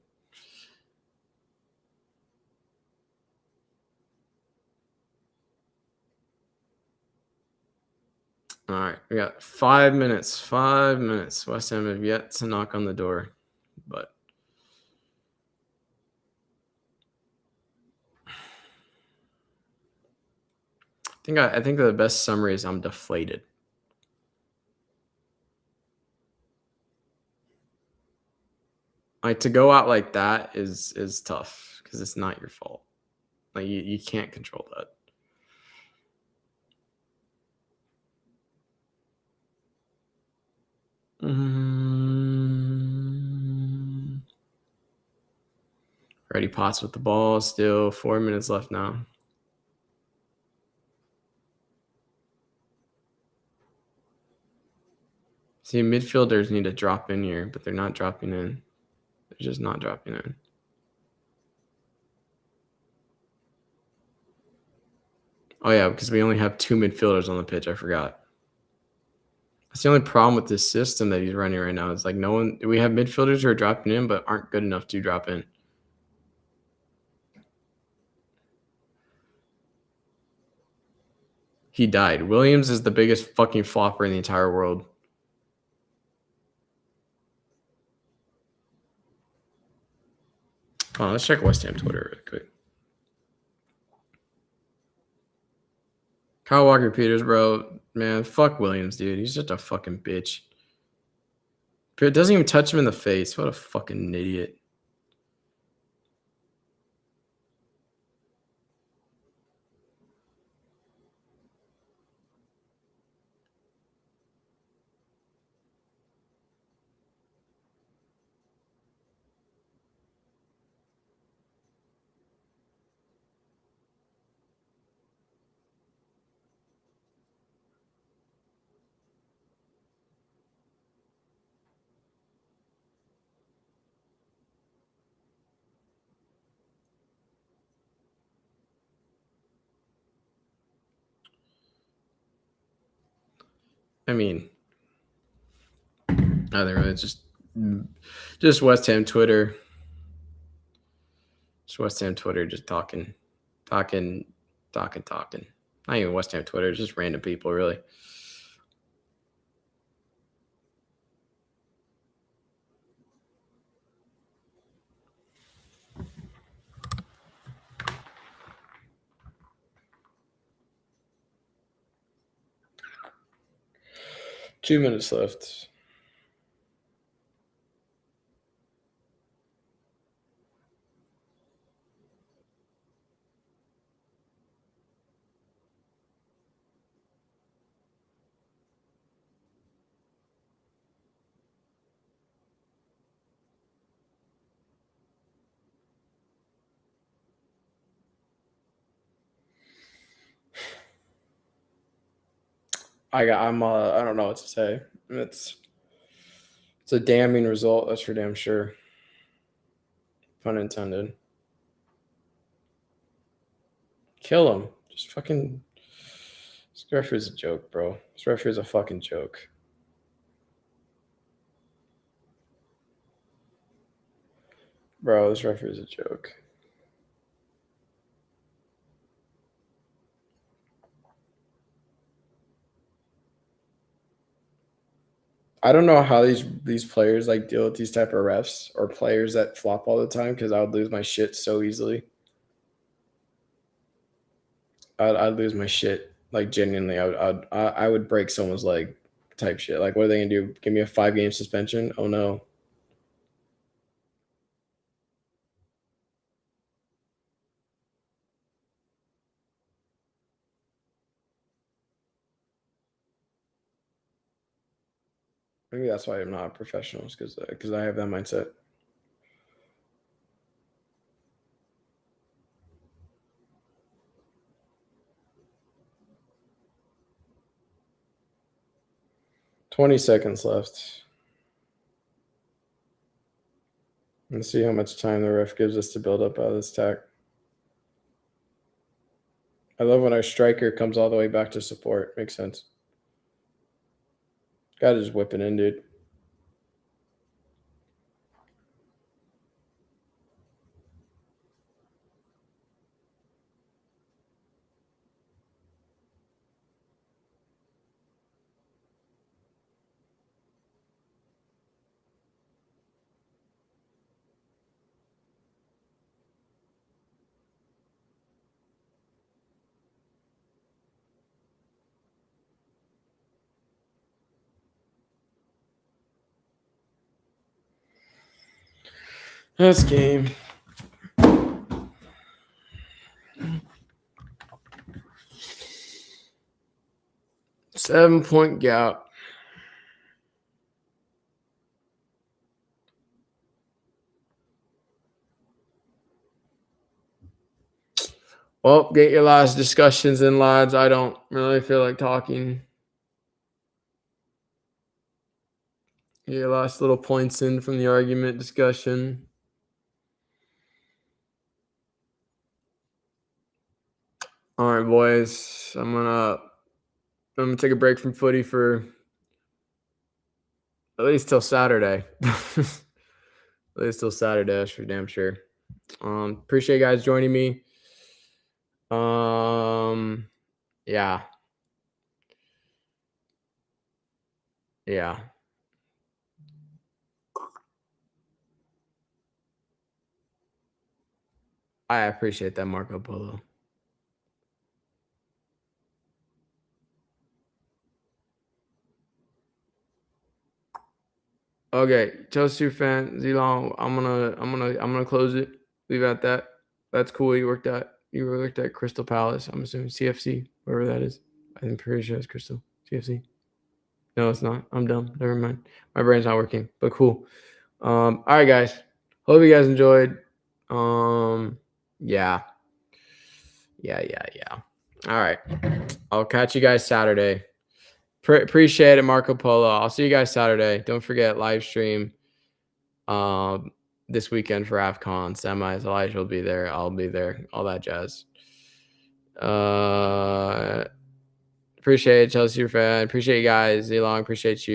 All right, we got 5 minutes. 5 minutes. West Ham have yet to knock on the door, but I think the best summary is I'm deflated. Like, to go out like that is tough because it's not your fault. Like, you can't control that. Ready Potts with the ball. Still 4 minutes left now. See, midfielders need to drop in here, but they're not dropping in. They're just not dropping in. Oh yeah, because we only have 2 midfielders on the pitch. I forgot. That's the only problem with this system that he's running right now. It's like no one. We have midfielders who are dropping in, but aren't good enough to drop in. He died. Williams is the biggest fucking flopper in the entire world. Oh, let's check West Ham Twitter real quick. Kyle Walker Peters, bro. Man, fuck Williams, dude. He's just a fucking bitch. It doesn't even touch him in the face. What a fucking idiot. I mean, nothing really. Just West Ham Twitter. Just West Ham Twitter, just talking. Not even West Ham Twitter, just random people, really. Two minutes left. I don't know what to say. It's a damning result, that's for damn sure. Pun intended. Kill him. Just fucking. This referee's a joke, bro. This referee's a fucking joke. Bro, this referee's a joke. I don't know how these players like deal with these type of refs or players that flop all the time, because I would lose my shit so easily. I'd lose my shit, like, genuinely. I would break someone's leg, type shit. Like, what are they gonna do? Give me a 5-game suspension? Oh no. Maybe that's why I'm not a professional, because I have that mindset. $20 left. Let's see how much time the ref gives us to build up out of this tack. I love when our striker comes all the way back to support. Makes sense. Gotta just whip it in, dude. That's game. 7-point gap. Well, get your last discussions in, lads. I don't really feel like talking. Get your last little points in from the argument discussion. All right, boys. I'm gonna take a break from footy for at least till Saturday. At least till Saturday, that's for damn sure. Appreciate you guys joining me. Yeah. I appreciate that, Marco Polo. Okay, Chelsea fan, Zilong, I'm gonna close it. Leave it at that. That's cool. You worked at Crystal Palace. I'm assuming CFC, wherever that is. I'm pretty sure it's Crystal CFC. No, it's not. I'm dumb. Never mind. My brain's not working. But cool. All right, guys. Hope you guys enjoyed. Yeah. All right. I'll catch you guys Saturday. Appreciate it, Marco Polo. I'll see you guys Saturday. Don't forget live stream this weekend for AFCON semis. Elijah will be there. I'll be there. All that jazz. Appreciate it, Chelsea fan. Appreciate you guys. Zilong, appreciate you.